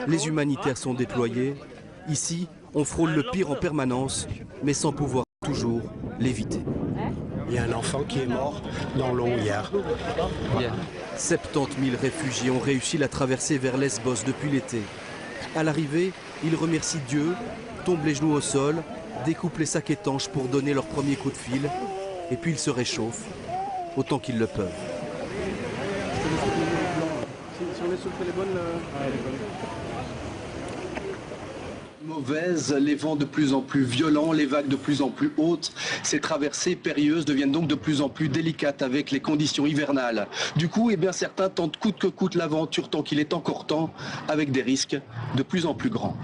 Les humanitaires sont déployés. Ici, on frôle le pire en permanence, mais sans pouvoir toujours l'éviter. Il y a un enfant qui est mort dans l'eau hier. 70 000 réfugiés ont réussi la traversée vers Lesbos depuis l'été. À l'arrivée, ils remercient Dieu, tombent les genoux au sol, découpent les sacs étanches pour donner leur premier coup de fil, et puis ils se réchauffent, autant qu'ils le peuvent. Mauvaise, les vents de plus en plus violents, les vagues de plus en plus hautes. Ces traversées périlleuses deviennent donc de plus en plus délicates avec les conditions hivernales. Du coup, eh bien, certains tentent coûte que coûte l'aventure tant qu'il est encore temps, avec des risques de plus en plus grands.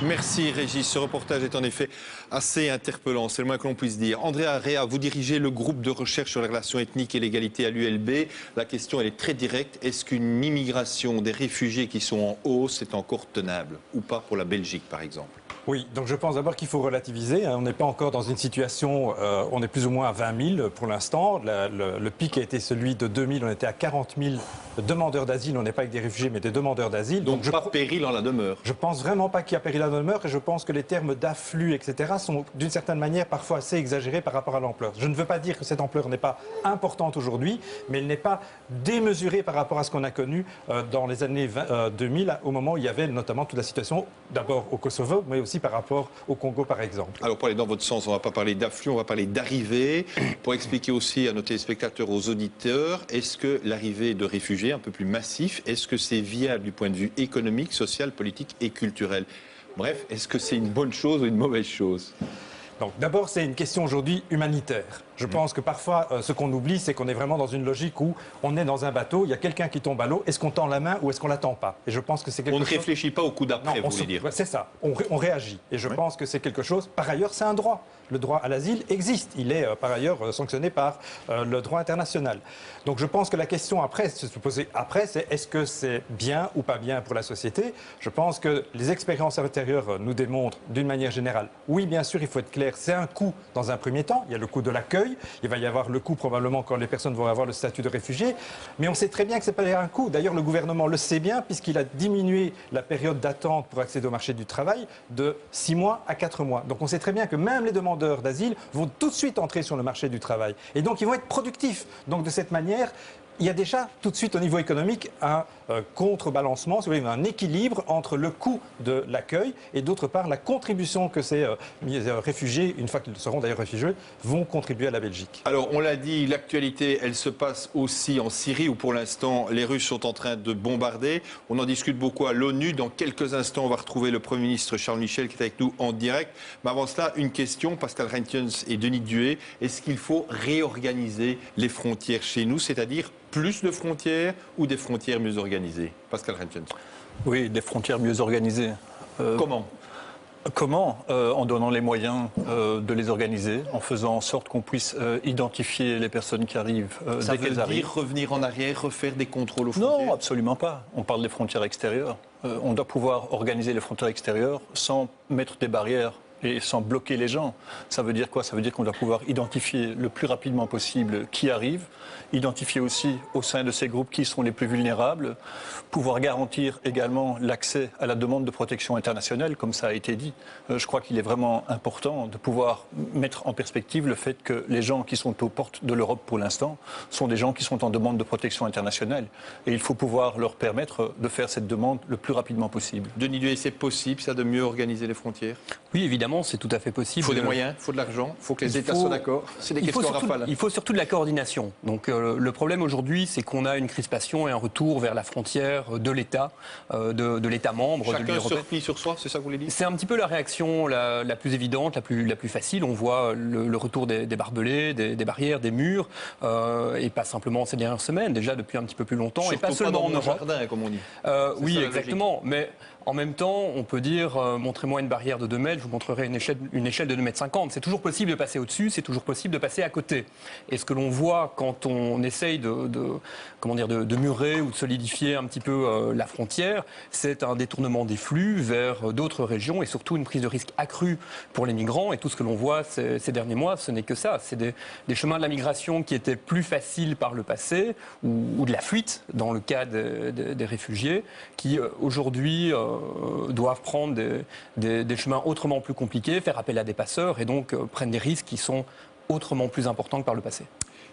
Merci Régis, ce reportage est en effet assez interpellant, c'est le moins que l'on puisse dire. Andrea Rea, vous dirigez le groupe de recherche sur les relations ethniques et l'égalité à l'ULB. La question elle est très directe, est-ce qu'une immigration des réfugiés qui sont en hausse est encore tenable ou pas pour la Belgique par exemple? Oui, donc je pense d'abord qu'il faut relativiser. On n'est pas encore dans une situation, on est plus ou moins à 20 000 pour l'instant. Le pic a été celui de 2000, on était à 40 000 demandeurs d'asile. On n'est pas avec des réfugiés, mais des demandeurs d'asile. Donc pas péril en la demeure. Je pense vraiment pas qu'il y a péril en la demeure et je pense que les termes d'afflux, etc. sont d'une certaine manière parfois assez exagérés par rapport à l'ampleur. Je ne veux pas dire que cette ampleur n'est pas importante aujourd'hui, mais elle n'est pas démesurée par rapport à ce qu'on a connu dans les années 2000, au moment où il y avait notamment toute la situation, d'abord au Kosovo, mais aussi par rapport au Congo, par exemple. Alors, pour aller dans votre sens, on ne va pas parler d'afflux, on va parler d'arrivée. Pour expliquer aussi à nos téléspectateurs, aux auditeurs, est-ce que l'arrivée de réfugiés un peu plus massif, est-ce que c'est viable du point de vue économique, social, politique et culturel? Bref, est-ce que c'est une bonne chose ou une mauvaise chose? Donc, d'abord, c'est une question aujourd'hui humanitaire. Je pense que parfois, ce qu'on oublie, c'est qu'on est vraiment dans une logique où on est dans un bateau, il y a quelqu'un qui tombe à l'eau, est-ce qu'on tend la main ou est-ce qu'on la tend pas? Et je pense que c'est quelque chose... On ne réfléchit pas au coup d'après, vous voulez dire. C'est ça, on réagit. Et je pense que c'est quelque chose... Par ailleurs, c'est un droit. Le droit à l'asile existe. Il est par ailleurs sanctionné par le droit international. Donc je pense que la question après, se poser après, c'est est-ce que c'est bien ou pas bien pour la société? Je pense que les expériences intérieures nous démontrent d'une manière générale, oui, bien sûr, il faut être clair, c'est un coût dans un premier temps. Il y a le coût de l'accueil. Il va y avoir le coût probablement quand les personnes vont avoir le statut de réfugié. Mais on sait très bien que ce n'est pas un coût. D'ailleurs, le gouvernement le sait bien puisqu'il a diminué la période d'attente pour accéder au marché du travail de 6 mois à 4 mois. Donc on sait très bien que même les demandeurs d'asile vont tout de suite entrer sur le marché du travail. Et donc ils vont être productifs. Donc de cette manière, il y a déjà tout de suite au niveau économique un contrebalancement, si vous voulez, un équilibre entre le coût de l'accueil et d'autre part la contribution que ces réfugiés, une fois qu'ils seront d'ailleurs réfugiés, vont contribuer à la Belgique. Alors on l'a dit, l'actualité elle se passe aussi en Syrie où pour l'instant les Russes sont en train de bombarder. On en discute beaucoup à l'ONU. Dans quelques instants on va retrouver le Premier ministre Charles Michel qui est avec nous en direct. Mais avant cela, une question, Pascal Reintjens et Denis Duet. Est-ce qu'il faut réorganiser les frontières chez nous, c'est-à-dire plus de frontières ou des frontières mieux organisées? Pascal Reintjens. Oui, des frontières mieux organisées. Comment? Comment? En donnant les moyens de les organiser, en faisant en sorte qu'on puisse identifier les personnes qui arrivent Ça dès qu'elles veut arrivent. dire revenir en arrière, refaire des contrôles aux frontières? Non, absolument pas. On parle des frontières extérieures. On doit pouvoir organiser les frontières extérieures sans mettre des barrières et sans bloquer les gens. Ça veut dire quoi? Ça veut dire qu'on doit pouvoir identifier le plus rapidement possible qui arrive, identifier aussi au sein de ces groupes qui sont les plus vulnérables, pouvoir garantir également l'accès à la demande de protection internationale, comme ça a été dit. Je crois qu'il est vraiment important de pouvoir mettre en perspective le fait que les gens qui sont aux portes de l'Europe pour l'instant sont des gens qui sont en demande de protection internationale. Et il faut pouvoir leur permettre de faire cette demande le plus rapidement possible. Denis Duet, c'est possible ça de mieux organiser les frontières? Oui, évidemment, c'est tout à fait possible. Il faut des moyens, il faut de l'argent, il faut que les États soient d'accord. C'est des questions rafales. Il faut surtout de la coordination. Donc le problème aujourd'hui, c'est qu'on a une crispation et un retour vers la frontière de l'État, de l'État membre. Chacun se replie sur soi, c'est ça que vous voulez dire? C'est un petit peu la réaction la plus évidente, la plus facile. On voit le retour des barbelés, des barrières, des murs, et pas simplement ces dernières semaines, déjà depuis un petit peu plus longtemps. Surtout et pas seulement dans en Europe. jardin, comme on dit. Oui, exactement. Mais en même temps, on peut dire, montrez-moi une barrière de 2 mètres, je vous montrerai dirais, une échelle de 2,50 m. C'est toujours possible de passer au-dessus, c'est toujours possible de passer à côté. Et ce que l'on voit quand on essaye de murer ou de solidifier un petit peu la frontière, c'est un détournement des flux vers d'autres régions et surtout une prise de risque accrue pour les migrants. Et tout ce que l'on voit ces derniers mois, ce n'est que ça. C'est des chemins de la migration qui étaient plus faciles par le passé ou de la fuite dans le cas des réfugiés qui aujourd'hui doivent prendre des chemins autrement plus compliqués, faire appel à des passeurs et donc prennent des risques qui sont autrement plus importants que par le passé.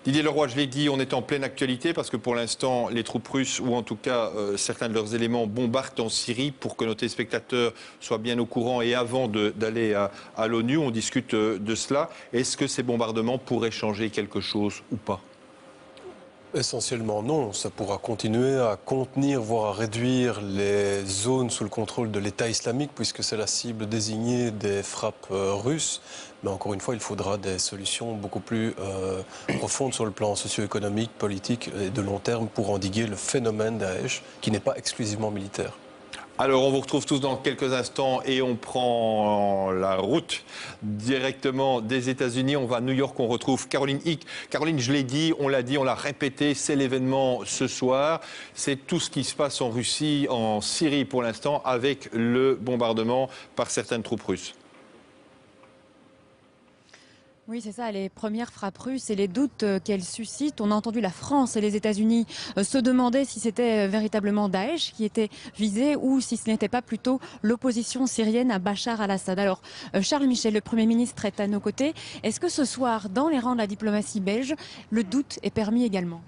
Didier Leroy, je l'ai dit, on est en pleine actualité parce que pour l'instant, les troupes russes, ou en tout cas certains de leurs éléments, bombardent en Syrie. Pour que nos téléspectateurs soient bien au courant et avant d'aller à l'ONU, on discute de cela. Est-ce que ces bombardements pourraient changer quelque chose ou pas ? Essentiellement non, ça pourra continuer à contenir, voire à réduire les zones sous le contrôle de l'État islamique puisque c'est la cible désignée des frappes russes. Mais encore une fois, il faudra des solutions beaucoup plus profondes sur le plan socio-économique, politique et de long terme pour endiguer le phénomène Daesh qui n'est pas exclusivement militaire. Alors, on vous retrouve tous dans quelques instants et on prend la route directement des États-Unis. On va à New York, on retrouve Caroline Hick. Caroline, je l'ai dit, on l'a répété, c'est l'événement ce soir. C'est tout ce qui se passe en Russie, en Syrie pour l'instant, avec le bombardement par certaines troupes russes. Oui, c'est ça, les premières frappes russes et les doutes qu'elles suscitent. On a entendu la France et les États-Unis se demander si c'était véritablement Daesh qui était visé ou si ce n'était pas plutôt l'opposition syrienne à Bachar al-Assad. Alors, Charles Michel, le Premier ministre, est à nos côtés. Est-ce que ce soir, dans les rangs de la diplomatie belge, le doute est permis également ?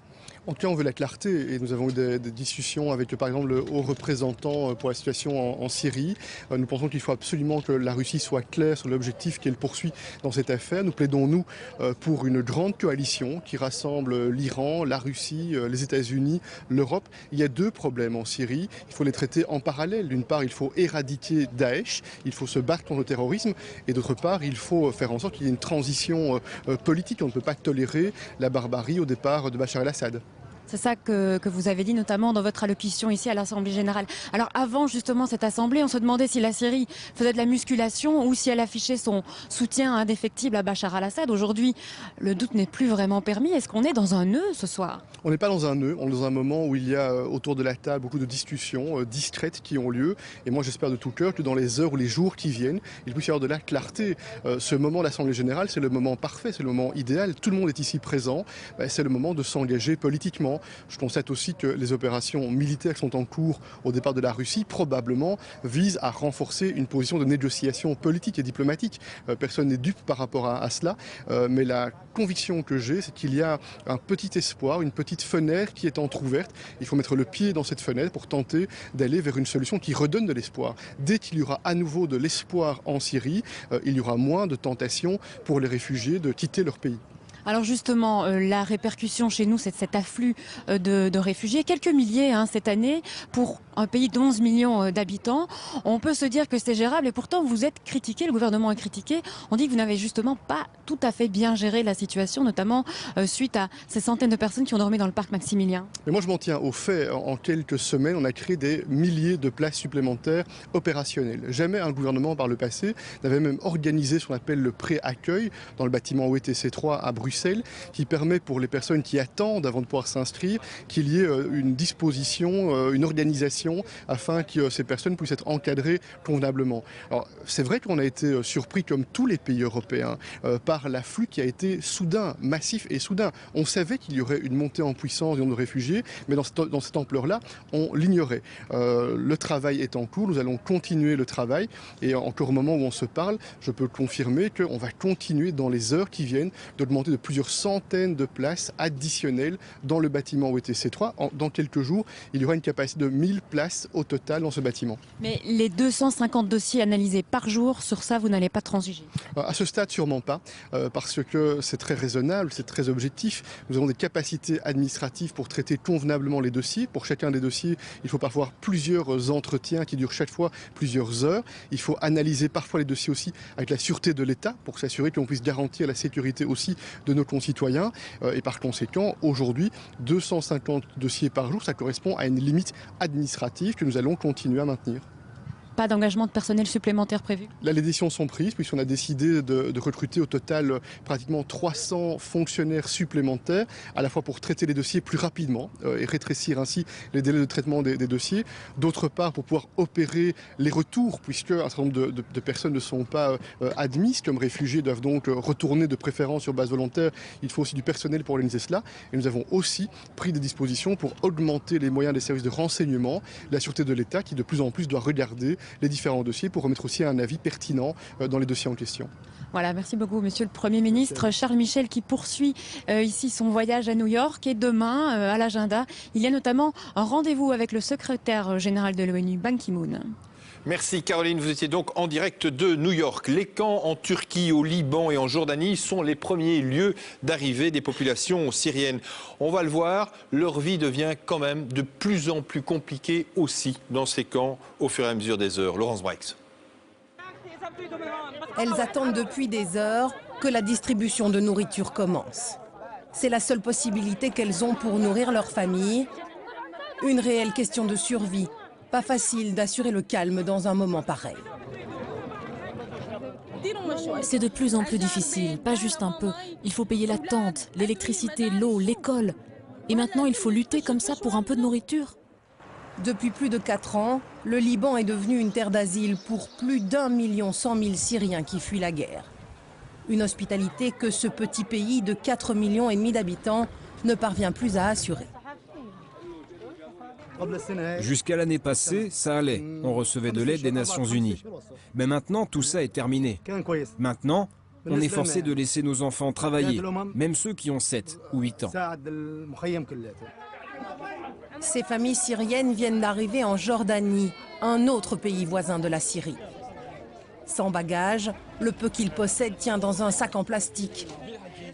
En tout cas, on veut la clarté et nous avons eu des discussions avec, par exemple, le haut représentant pour la situation en Syrie. Nous pensons qu'il faut absolument que la Russie soit claire sur l'objectif qu'elle poursuit dans cette affaire. Nous plaidons, nous, pour une grande coalition qui rassemble l'Iran, la Russie, les États-Unis, l'Europe. Il y a deux problèmes en Syrie. Il faut les traiter en parallèle. D'une part, il faut éradiquer Daesh, il faut se battre contre le terrorisme. Et d'autre part, il faut faire en sorte qu'il y ait une transition politique. On ne peut pas tolérer la barbarie au départ de Bachar el-Assad. C'est ça que vous avez dit notamment dans votre allocution ici à l'Assemblée générale. Alors avant justement cette assemblée, on se demandait si la Syrie faisait de la musculation ou si elle affichait son soutien indéfectible à Bachar al-Assad. Aujourd'hui, le doute n'est plus vraiment permis. Est-ce qu'on est dans un nœud ce soir ? On n'est pas dans un nœud, on est dans un moment où il y a autour de la table beaucoup de discussions discrètes qui ont lieu. Et moi j'espère de tout cœur que dans les heures ou les jours qui viennent, il puisse y avoir de la clarté. Ce moment de l'Assemblée générale, c'est le moment parfait, c'est le moment idéal. Tout le monde est ici présent. C'est le moment de s'engager politiquement. Je constate aussi que les opérations militaires qui sont en cours au départ de la Russie probablement visent à renforcer une position de négociation politique et diplomatique. Personne n'est dupe par rapport à cela, mais la conviction que j'ai, c'est qu'il y a un petit espoir, une petite fenêtre qui est entrouverte. Il faut mettre le pied dans cette fenêtre pour tenter d'aller vers une solution qui redonne de l'espoir. Dès qu'il y aura à nouveau de l'espoir en Syrie, il y aura moins de tentations pour les réfugiés de quitter leur pays. Alors justement, la répercussion chez nous, c'est cet afflux de réfugiés, quelques milliers cette année, pour un pays d'11 millions d'habitants. On peut se dire que c'est gérable et pourtant vous êtes critiqué, le gouvernement est critiqué. On dit que vous n'avez justement pas tout à fait bien géré la situation, notamment suite à ces centaines de personnes qui ont dormi dans le parc Maximilien. Mais moi je m'en tiens au fait. En quelques semaines, on a créé des milliers de places supplémentaires opérationnelles. Jamais un gouvernement par le passé n'avait même organisé ce qu'on appelle le pré-accueil dans le bâtiment OETC 3 à Bruxelles, qui permet pour les personnes qui attendent avant de pouvoir s'inscrire qu'il y ait une disposition, une organisation afin que ces personnes puissent être encadrées convenablement. Alors c'est vrai qu'on a été surpris comme tous les pays européens par l'afflux qui a été soudain, massif et soudain. On savait qu'il y aurait une montée en puissance du nombre de réfugiés, mais dans cette ampleur-là, on l'ignorait. Le travail est en cours, nous allons continuer le travail et encore au moment où on se parle, je peux confirmer qu'on va continuer dans les heures qui viennent d'augmenter de plusieurs centaines de places additionnelles dans le bâtiment OETC 3. Dans quelques jours, il y aura une capacité de 1000 places au total dans ce bâtiment. Mais les 250 dossiers analysés par jour, sur ça, vous n'allez pas transiger ? À ce stade, sûrement pas, parce que c'est très raisonnable, c'est très objectif. Nous avons des capacités administratives pour traiter convenablement les dossiers. Pour chacun des dossiers, il faut parfois plusieurs entretiens qui durent chaque fois plusieurs heures. Il faut analyser parfois les dossiers aussi avec la sûreté de l'État pour s'assurer qu'on puisse garantir la sécurité aussi de nos concitoyens. Et par conséquent, aujourd'hui, 250 dossiers par jour, ça correspond à une limite administrative que nous allons continuer à maintenir. Pas d'engagement de personnel supplémentaire prévu? Là, les décisions sont prises puisqu'on a décidé de recruter au total pratiquement 300 fonctionnaires supplémentaires, à la fois pour traiter les dossiers plus rapidement et rétrécir ainsi les délais de traitement des dossiers. D'autre part, pour pouvoir opérer les retours, puisque un certain nombre de personnes ne sont pas admises comme réfugiés, doivent donc retourner de préférence sur base volontaire. Il faut aussi du personnel pour organiser cela. Et nous avons aussi pris des dispositions pour augmenter les moyens des services de renseignement, la sûreté de l'État qui de plus en plus doit regarder les différents dossiers pour remettre aussi un avis pertinent dans les dossiers en question. Voilà, merci beaucoup Monsieur le Premier ministre. Charles Michel qui poursuit ici son voyage à New York et demain à l'agenda, il y a notamment un rendez-vous avec le secrétaire général de l'ONU, Ban Ki-moon. Merci Caroline, vous étiez donc en direct de New York. Les camps en Turquie, au Liban et en Jordanie sont les premiers lieux d'arrivée des populations syriennes. On va le voir, leur vie devient quand même de plus en plus compliquée aussi dans ces camps au fur et à mesure des heures. Laurence Braix. Elles attendent depuis des heures que la distribution de nourriture commence. C'est la seule possibilité qu'elles ont pour nourrir leur famille. Une réelle question de survie. Pas facile d'assurer le calme dans un moment pareil. C'est de plus en plus difficile, pas juste un peu. Il faut payer la tente, l'électricité, l'eau, l'école. Et maintenant, il faut lutter comme ça pour un peu de nourriture. Depuis plus de 4 ans, le Liban est devenu une terre d'asile pour plus d'1 100 000 Syriens qui fuient la guerre. Une hospitalité que ce petit pays de 4,5 millions d'habitants ne parvient plus à assurer. Jusqu'à l'année passée, ça allait. On recevait de l'aide des Nations Unies. Mais maintenant, tout ça est terminé. Maintenant, on est forcé de laisser nos enfants travailler, même ceux qui ont 7 ou 8 ans. Ces familles syriennes viennent d'arriver en Jordanie, un autre pays voisin de la Syrie. Sans bagages, le peu qu'ils possèdent tient dans un sac en plastique.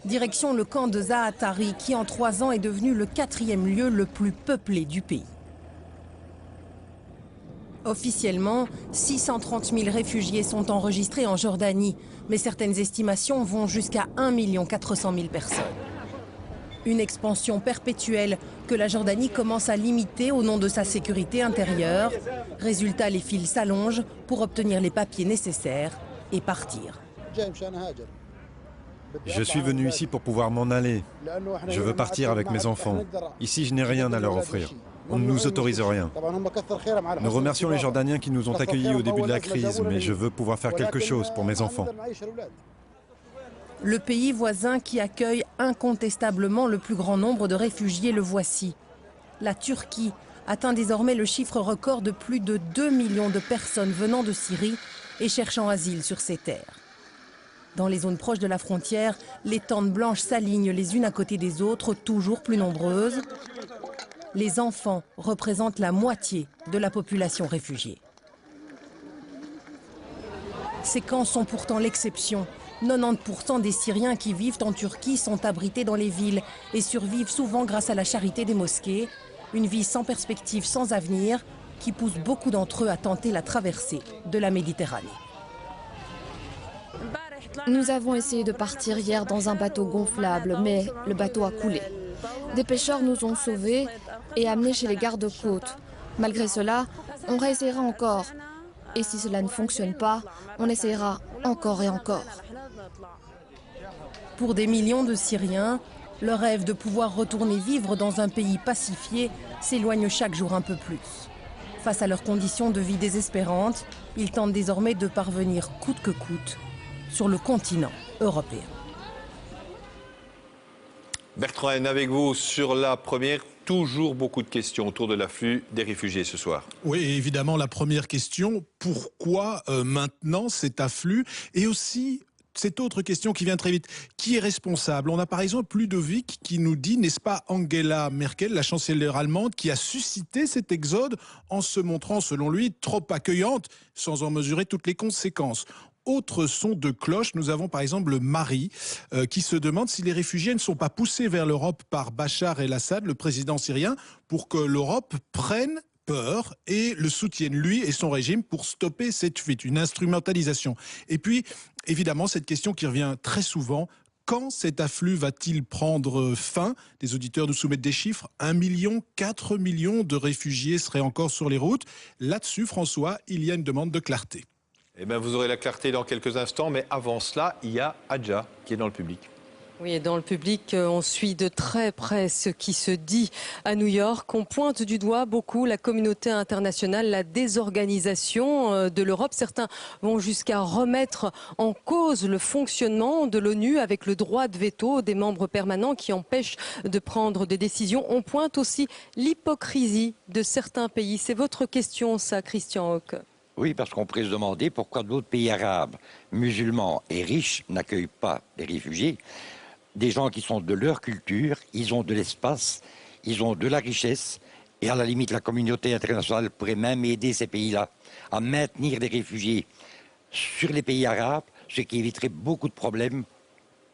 Direction le camp de Zaatari, qui en 3 ans est devenu le 4e lieu le plus peuplé du pays. Officiellement, 630 000 réfugiés sont enregistrés en Jordanie, mais certaines estimations vont jusqu'à 1 400 000 personnes. Une expansion perpétuelle que la Jordanie commence à limiter au nom de sa sécurité intérieure. Résultat, les files s'allongent pour obtenir les papiers nécessaires et partir. Je suis venu ici pour pouvoir m'en aller. Je veux partir avec mes enfants. Ici, je n'ai rien à leur offrir. On ne nous autorise rien. Nous remercions les Jordaniens qui nous ont accueillis au début de la crise, mais je veux pouvoir faire quelque chose pour mes enfants. Le pays voisin qui accueille incontestablement le plus grand nombre de réfugiés, le voici. La Turquie atteint désormais le chiffre record de plus de 2 millions de personnes venant de Syrie et cherchant asile sur ses terres. Dans les zones proches de la frontière, les tentes blanches s'alignent les unes à côté des autres, toujours plus nombreuses. Les enfants représentent la moitié de la population réfugiée. Ces camps sont pourtant l'exception. 90% des Syriens qui vivent en Turquie sont abrités dans les villes et survivent souvent grâce à la charité des mosquées. Une vie sans perspective, sans avenir, qui pousse beaucoup d'entre eux à tenter la traversée de la Méditerranée. Nous avons essayé de partir hier dans un bateau gonflable, mais le bateau a coulé. Des pêcheurs nous ont sauvés et amenés chez les gardes-côtes. Malgré cela, on réessayera encore. Et si cela ne fonctionne pas, on essayera encore et encore. Pour des millions de Syriens, le rêve de pouvoir retourner vivre dans un pays pacifié s'éloigne chaque jour un peu plus. Face à leurs conditions de vie désespérantes, ils tentent désormais de parvenir coûte que coûte sur le continent européen. Bertrand Haine, avec vous sur la première. Toujours beaucoup de questions autour de l'afflux des réfugiés ce soir. Oui, évidemment, la première question, pourquoi maintenant cet afflux? Et aussi, cette autre question qui vient très vite, qui est responsable? On a par exemple Ludovic qui nous dit, n'est-ce pas Angela Merkel, la chancelière allemande, qui a suscité cet exode en se montrant, selon lui, trop accueillante, sans en mesurer toutes les conséquences. Autre son de cloche, nous avons par exemple le mari qui se demande si les réfugiés ne sont pas poussés vers l'Europe par Bachar el-Assad, le président syrien, pour que l'Europe prenne peur et le soutienne, lui et son régime, pour stopper cette fuite, une instrumentalisation. Et puis, évidemment, cette question qui revient très souvent, Quand cet afflux va-t-il prendre fin? Des auditeurs nous soumettent des chiffres. 1 million, 4 millions de réfugiés seraient encore sur les routes. Là-dessus, François, il y a une demande de clarté. Eh bien, vous aurez la clarté dans quelques instants, mais avant cela, il y a Adja qui est dans le public. Oui, et dans le public, on suit de très près ce qui se dit à New York. On pointe du doigt beaucoup la communauté internationale, la désorganisation de l'Europe. Certains vont jusqu'à remettre en cause le fonctionnement de l'ONU avec le droit de veto des membres permanents qui empêchent de prendre des décisions. On pointe aussi l'hypocrisie de certains pays. C'est votre question, ça, Christian Hauck? Oui, parce qu'on pourrait se demander pourquoi d'autres pays arabes, musulmans et riches n'accueillent pas les réfugiés. Des gens qui sont de leur culture, ils ont de l'espace, ils ont de la richesse. Et à la limite, la communauté internationale pourrait même aider ces pays-là à maintenir des réfugiés sur les pays arabes, ce qui éviterait beaucoup de problèmes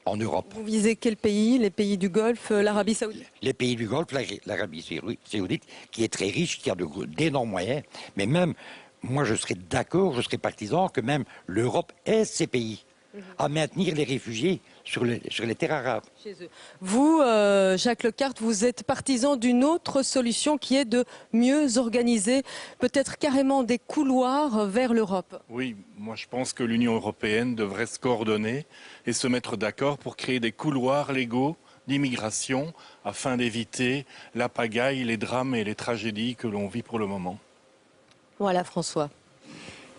en Europe. Vous visez quel pays? Les pays du Golfe, l'Arabie Saoudite? Les pays du Golfe, l'Arabie Saoudite, qui est très riche, qui a d'énormes moyens. Mais même, moi je serais d'accord, je serais partisan que même l'Europe aide ces pays à maintenir les réfugiés sur les terres arabes. Vous, Jacques Lecarte, vous êtes partisan d'une autre solution qui est de mieux organiser peut-être carrément des couloirs vers l'Europe. Oui, moi je pense que l'Union européenne devrait se coordonner et se mettre d'accord pour créer des couloirs légaux d'immigration afin d'éviter la pagaille, les drames et les tragédies que l'on vit pour le moment. Voilà, François.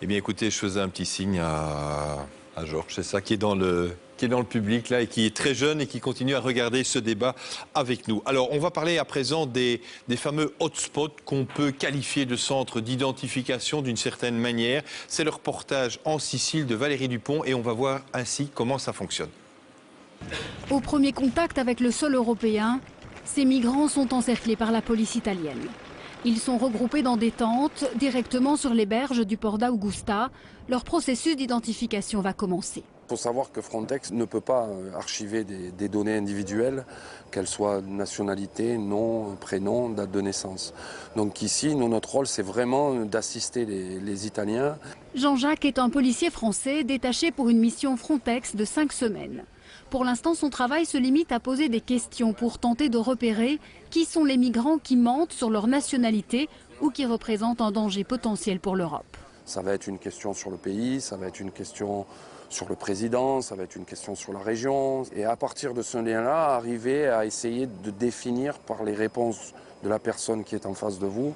Eh bien, écoutez, je faisais un petit signe à Georges, c'est ça, qui est dans le public là et qui est très jeune et qui continue à regarder ce débat avec nous. Alors, on va parler à présent des fameux hotspots qu'on peut qualifier de centres d'identification d'une certaine manière. C'est le reportage en Sicile de Valérie Dupont et on va voir ainsi comment ça fonctionne. Au premier contact avec le sol européen, ces migrants sont encerclés par la police italienne. Ils sont regroupés dans des tentes directement sur les berges du port d'Augusta. Leur processus d'identification va commencer. Il faut savoir que Frontex ne peut pas archiver des données individuelles, qu'elles soient nationalité, nom, prénom, date de naissance. Donc ici, notre rôle, c'est vraiment d'assister les Italiens. Jean-Jacques est un policier français détaché pour une mission Frontex de 5 semaines. Pour l'instant, son travail se limite à poser des questions pour tenter de repérer qui sont les migrants qui mentent sur leur nationalité ou qui représentent un danger potentiel pour l'Europe. Ça va être une question sur le pays, ça va être une question sur le président, ça va être une question sur la région. Et à partir de ce lien-là, arriver à essayer de définir par les réponses de la personne qui est en face de vous,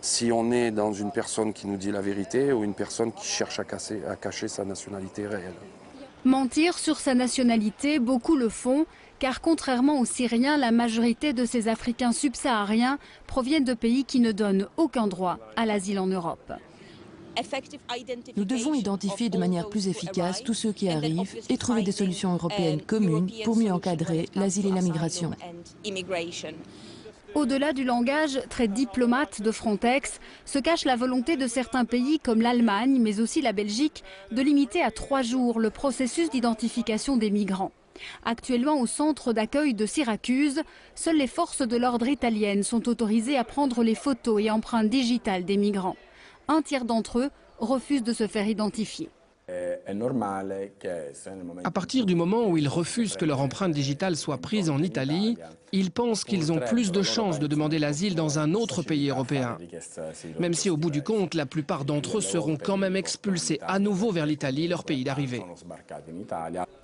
si on est dans une personne qui nous dit la vérité ou une personne qui cherche à cacher sa nationalité réelle. Mentir sur sa nationalité, beaucoup le font, car contrairement aux Syriens, la majorité de ces Africains subsahariens proviennent de pays qui ne donnent aucun droit à l'asile en Europe. Nous devons identifier de manière plus efficace tous ceux qui arrivent et trouver des solutions européennes communes pour mieux encadrer l'asile et la migration. Au-delà du langage très diplomate de Frontex, se cache la volonté de certains pays comme l'Allemagne, mais aussi la Belgique, de limiter à 3 jours le processus d'identification des migrants. Actuellement au centre d'accueil de Syracuse, seules les forces de l'ordre italiennes sont autorisées à prendre les photos et empreintes digitales des migrants. Un tiers d'entre eux refusent de se faire identifier. À partir du moment où ils refusent que leur empreinte digitale soit prise en Italie, ils pensent qu'ils ont plus de chances de demander l'asile dans un autre pays européen. Même si au bout du compte, la plupart d'entre eux seront quand même expulsés à nouveau vers l'Italie, leur pays d'arrivée.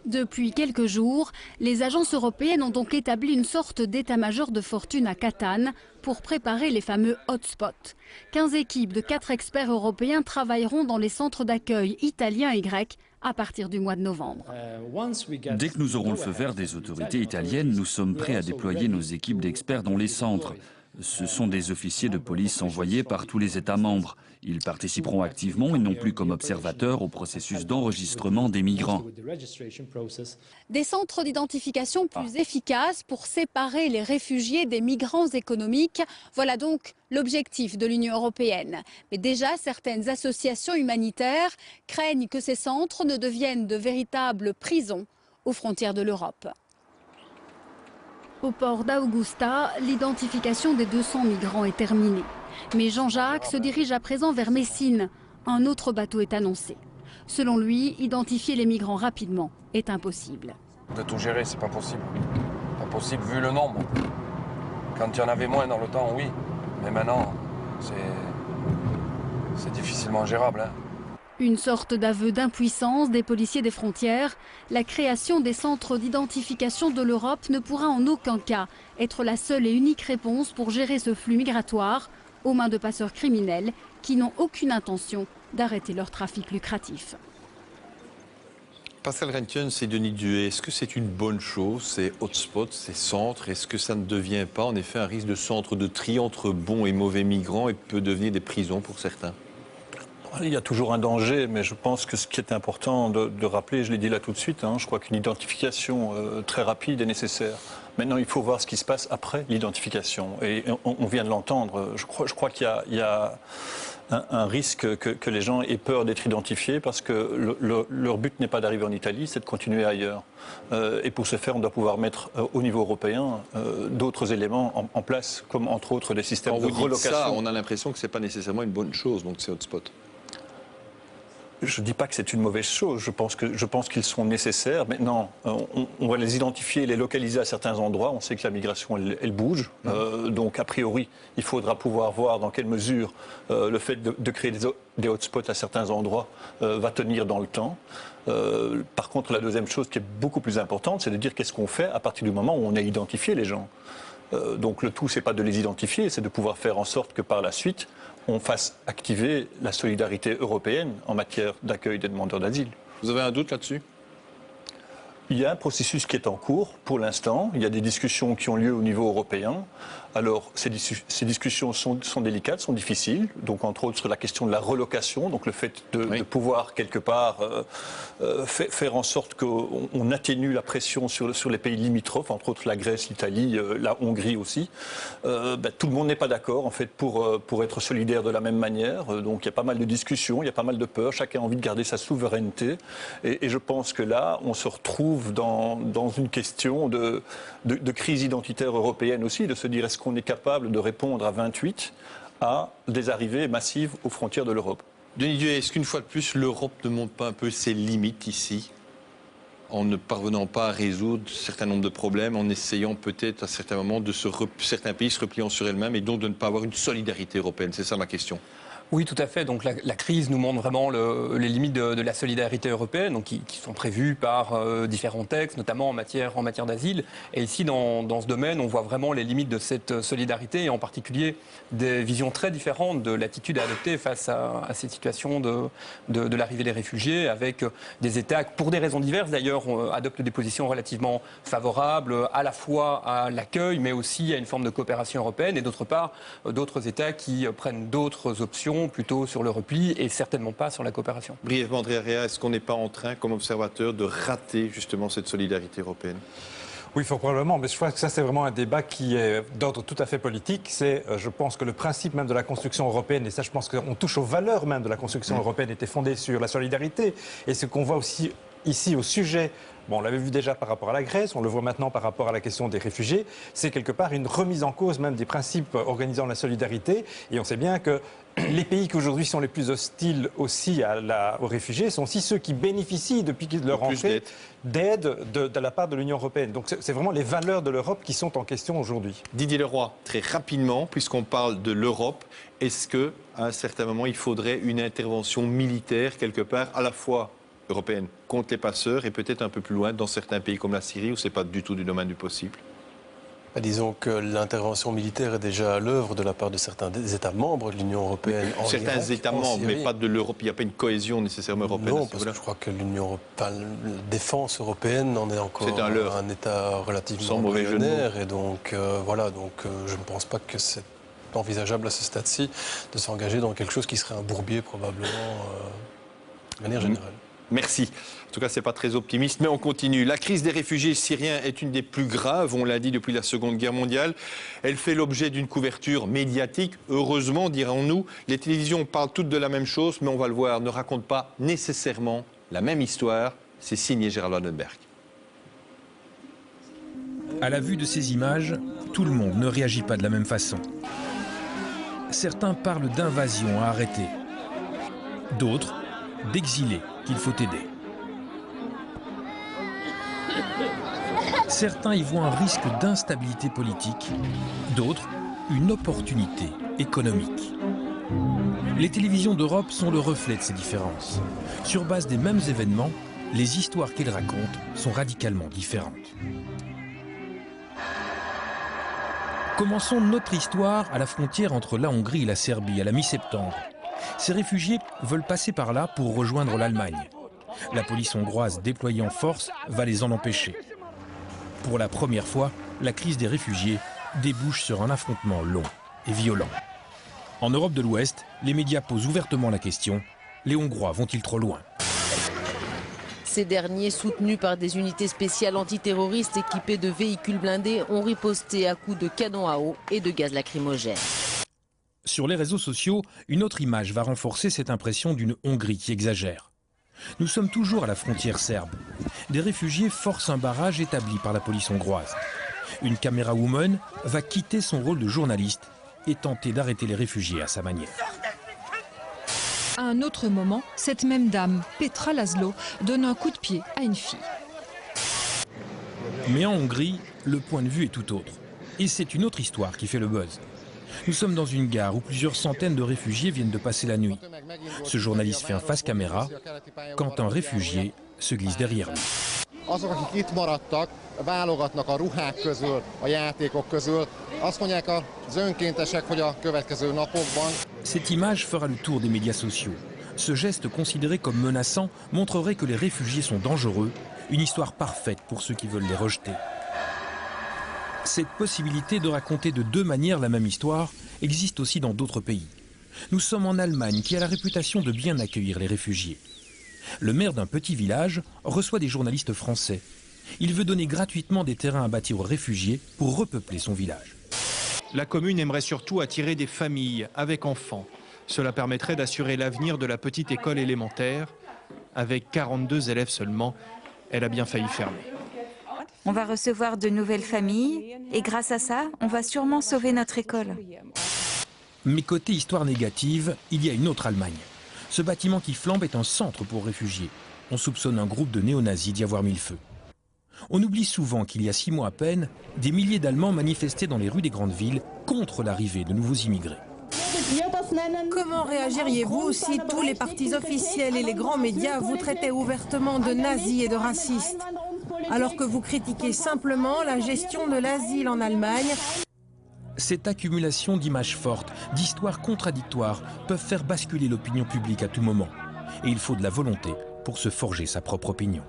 Depuis quelques jours, les agences européennes ont donc établi une sorte d'état-major de fortune à Catane pour préparer les fameux hotspots. 15 équipes de 4 experts européens travailleront dans les centres d'accueil italiens et grecs à partir du mois de novembre. Dès que nous aurons le feu vert des autorités italiennes, nous sommes prêts à déployer nos équipes d'experts dans les centres. Ce sont des officiers de police envoyés par tous les États membres. Ils participeront activement et non plus comme observateurs au processus d'enregistrement des migrants. Des centres d'identification plus efficaces pour séparer les réfugiés des migrants économiques. Voilà donc l'objectif de l'Union européenne. Mais déjà, certaines associations humanitaires craignent que ces centres ne deviennent de véritables prisons aux frontières de l'Europe. Au port d'Augusta, l'identification des 200 migrants est terminée. Mais Jean-Jacques se dirige à présent vers Messine. Un autre bateau est annoncé. Selon lui, identifier les migrants rapidement est impossible. de tout gérer, c'est pas possible. Pas possible vu le nombre. Quand il y en avait moins dans le temps, oui. Mais maintenant, c'est difficilement gérable. Hein. Une sorte d'aveu d'impuissance des policiers des frontières. La création des centres d'identification de l'Europe ne pourra en aucun cas être la seule et unique réponse pour gérer ce flux migratoire aux mains de passeurs criminels qui n'ont aucune intention d'arrêter leur trafic lucratif. Pascal Rentgen, c'est Denis Duhay. Est-ce que c'est une bonne chose, ces hotspots, ces centres? Est-ce que ça ne devient pas en effet un risque de centre de tri entre bons et mauvais migrants et peut devenir des prisons pour certains? Il y a toujours un danger, mais je pense que ce qui est important de rappeler, je l'ai dit là tout de suite, je crois qu'une identification très rapide est nécessaire. Maintenant, il faut voir ce qui se passe après l'identification. Et on vient de l'entendre. Je crois qu'il y a un risque que les gens aient peur d'être identifiés parce que leur but n'est pas d'arriver en Italie, c'est de continuer ailleurs. Et pour ce faire, on doit pouvoir mettre au niveau européen d'autres éléments en place, comme entre autres des systèmes de relocation. Ça, on a l'impression que ce n'est pas nécessairement une bonne chose, donc ces hotspots. Je ne dis pas que c'est une mauvaise chose, je pense qu'ils sont nécessaires. Maintenant, on va les identifier et les localiser à certains endroits. On sait que la migration, elle bouge. Donc, a priori, il faudra pouvoir voir dans quelle mesure le fait de créer des hotspots à certains endroits va tenir dans le temps. Par contre, la deuxième chose qui est beaucoup plus importante, c'est de dire qu'est-ce qu'on fait à partir du moment où on a identifié les gens. Donc, le tout, c'est pas de les identifier, c'est de pouvoir faire en sorte que par la suite, on fasse activer la solidarité européenne en matière d'accueil des demandeurs d'asile. Vous avez un doute là-dessus ? Il y a un processus qui est en cours pour l'instant. Il y a des discussions qui ont lieu au niveau européen. Alors, ces discussions sont délicates, sont difficiles. Donc, entre autres, sur la question de la relocation, donc le fait de pouvoir, quelque part, faire en sorte qu'on atténue la pression sur les pays limitrophes, entre autres la Grèce, l'Italie, la Hongrie aussi. Tout le monde n'est pas d'accord, en fait, pour être solidaire de la même manière. Donc, il y a pas mal de discussions, il y a pas mal de peurs. Chacun a envie de garder sa souveraineté. Et je pense que là, on se retrouve dans une question de crise identitaire européenne aussi, de se dire est-ce qu'on est capable de répondre à 28 à des arrivées massives aux frontières de l'Europe. Denis Duhay, est-ce qu'une fois de plus, l'Europe ne montre pas un peu ses limites ici, en ne parvenant pas à résoudre un certain nombre de problèmes, en essayant peut-être à certains moments de certains pays se repliant sur elles-mêmes et donc de ne pas avoir une solidarité européenne? C'est ça ma question. Oui, tout à fait. Donc la crise nous montre vraiment les limites de la solidarité européenne, donc qui sont prévues par différents textes, notamment en matière d'asile. Et ici, dans ce domaine, on voit vraiment les limites de cette solidarité, et en particulier des visions très différentes de l'attitude à adopter face à cette situation de l'arrivée des réfugiés, avec des États, pour des raisons diverses d'ailleurs, adoptent des positions relativement favorables à la fois à l'accueil, mais aussi à une forme de coopération européenne, et d'autre part, d'autres États qui prennent d'autres options, plutôt sur le repli et certainement pas sur la coopération. Brièvement, André Area, est-ce qu'on n'est pas en train, comme observateur, de rater justement cette solidarité européenne? Oui, fort probablement, mais je crois que ça, c'est vraiment un débat qui est d'ordre tout à fait politique. C'est, je pense que le principe même de la construction européenne, et ça, je pense qu'on touche aux valeurs même de la construction européenne, était fondé sur la solidarité. Et ce qu'on voit aussi ici au sujet, bon, on l'avait vu déjà par rapport à la Grèce, on le voit maintenant par rapport à la question des réfugiés, c'est quelque part une remise en cause même des principes organisant la solidarité. Et on sait bien que les pays qui aujourd'hui sont les plus hostiles aussi aux réfugiés sont aussi ceux qui bénéficient depuis leur entrée d'aide de la part de l'Union européenne. Donc c'est vraiment les valeurs de l'Europe qui sont en question aujourd'hui. Didier Leroy, très rapidement, puisqu'on parle de l'Europe, est-ce qu'à un certain moment il faudrait une intervention militaire quelque part, à la fois européenne contre les passeurs et peut-être un peu plus loin dans certains pays comme la Syrie où ce n'est pas du tout du domaine du possible? Disons que l'intervention militaire est déjà à l'œuvre de la part de certains des États membres de l'Union européenne. Certains États membres, mais pas de l'Europe. Il n'y a pas une cohésion nécessairement européenne. Non, parce que je crois que la défense européenne en est encore un État relativement embryonnaire. Et donc, voilà, je ne pense pas que c'est envisageable à ce stade-ci de s'engager dans quelque chose qui serait un bourbier probablement de manière générale. Merci. En tout cas, ce n'est pas très optimiste, mais on continue. La crise des réfugiés syriens est une des plus graves, on l'a dit, depuis la Seconde Guerre mondiale. Elle fait l'objet d'une couverture médiatique. Heureusement, dirons-nous, les télévisions parlent toutes de la même chose, mais on va le voir, ne racontent pas nécessairement la même histoire. C'est signé Gérald Vandenberg. À la vue de ces images, tout le monde ne réagit pas de la même façon. Certains parlent d'invasion à arrêter, d'autres d'exilés qu'il faut aider. Certains y voient un risque d'instabilité politique, d'autres une opportunité économique. Les télévisions d'Europe sont le reflet de ces différences. Sur base des mêmes événements, les histoires qu'ils racontent sont radicalement différentes. Commençons notre histoire à la frontière entre la Hongrie et la Serbie, à la mi-septembre. Ces réfugiés veulent passer par là pour rejoindre l'Allemagne. La police hongroise déployée en force va les en empêcher. Pour la première fois, la crise des réfugiés débouche sur un affrontement long et violent. En Europe de l'Ouest, les médias posent ouvertement la question, les Hongrois vont-ils trop loin ? Ces derniers, soutenus par des unités spéciales antiterroristes équipées de véhicules blindés, ont riposté à coups de canons à eau et de gaz lacrymogène. Sur les réseaux sociaux, une autre image va renforcer cette impression d'une Hongrie qui exagère. Nous sommes toujours à la frontière serbe. Des réfugiés forcent un barrage établi par la police hongroise. Une caméra woman va quitter son rôle de journaliste et tenter d'arrêter les réfugiés à sa manière. À un autre moment, cette même dame, Petra Laszlo, donne un coup de pied à une fille. Mais en Hongrie, le point de vue est tout autre. Et c'est une autre histoire qui fait le buzz. Nous sommes dans une gare où plusieurs centaines de réfugiés viennent de passer la nuit. Ce journaliste fait un face caméra quand un réfugié se glisse derrière lui. Azok, akik itt maradtak, válogatnak a ruhák közül, a játékok közül. Azt mondják az önkéntesek, hogy a következő napokban. Cette image fera le tour des médias sociaux. Ce geste considéré comme menaçant montrerait que les réfugiés sont dangereux, une histoire parfaite pour ceux qui veulent les rejeter. Cette possibilité de raconter de deux manières la même histoire existe aussi dans d'autres pays. Nous sommes en Allemagne qui a la réputation de bien accueillir les réfugiés. Le maire d'un petit village reçoit des journalistes français. Il veut donner gratuitement des terrains à bâtir aux réfugiés pour repeupler son village. La commune aimerait surtout attirer des familles avec enfants. Cela permettrait d'assurer l'avenir de la petite école élémentaire. Avec 42 élèves seulement, elle a bien failli fermer. On va recevoir de nouvelles familles et grâce à ça, on va sûrement sauver notre école. Mais côté histoire négative, il y a une autre Allemagne. Ce bâtiment qui flambe est un centre pour réfugiés. On soupçonne un groupe de néo-nazis d'y avoir mis le feu. On oublie souvent qu'il y a 6 mois à peine, des milliers d'Allemands manifestaient dans les rues des grandes villes contre l'arrivée de nouveaux immigrés. Comment réagiriez-vous si tous les partis officiels et les grands médias vous traitaient ouvertement de nazis et de racistes, alors que vous critiquez simplement la gestion de l'asile en Allemagne? Cette accumulation d'images fortes, d'histoires contradictoires, peuvent faire basculer l'opinion publique à tout moment. Et il faut de la volonté pour se forger sa propre opinion.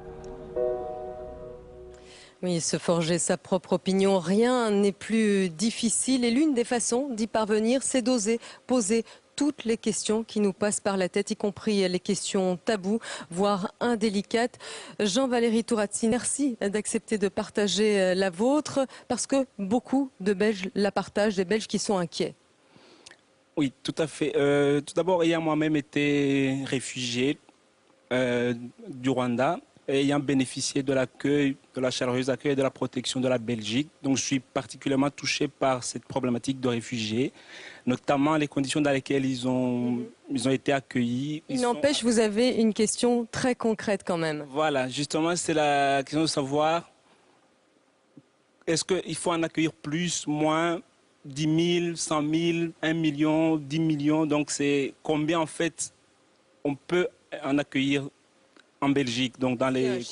Oui, se forger sa propre opinion, rien n'est plus difficile. Et l'une des façons d'y parvenir, c'est d'oser poser toutes les questions qui nous passent par la tête, y compris les questions taboues, voire indélicates. Jean-Valéry Tourazzi, merci d'accepter de partager la vôtre, parce que beaucoup de Belges la partagent, des Belges qui sont inquiets. Oui, tout à fait. Tout d'abord, ayant moi-même été réfugié du Rwanda, ayant bénéficié de l'accueil, de la chaleureuse accueil et de la protection de la Belgique. Donc je suis particulièrement touché par cette problématique de réfugiés, notamment les conditions dans lesquelles ils ont été accueillis. Il n'empêche, vous avez une question très concrète quand même. Voilà, justement, c'est la question de savoir, est-ce qu'il faut en accueillir plus, moins, 10 000, 100 000, 1 million, 10 millions, donc c'est combien en fait on peut en accueillir en Belgique, donc dans les...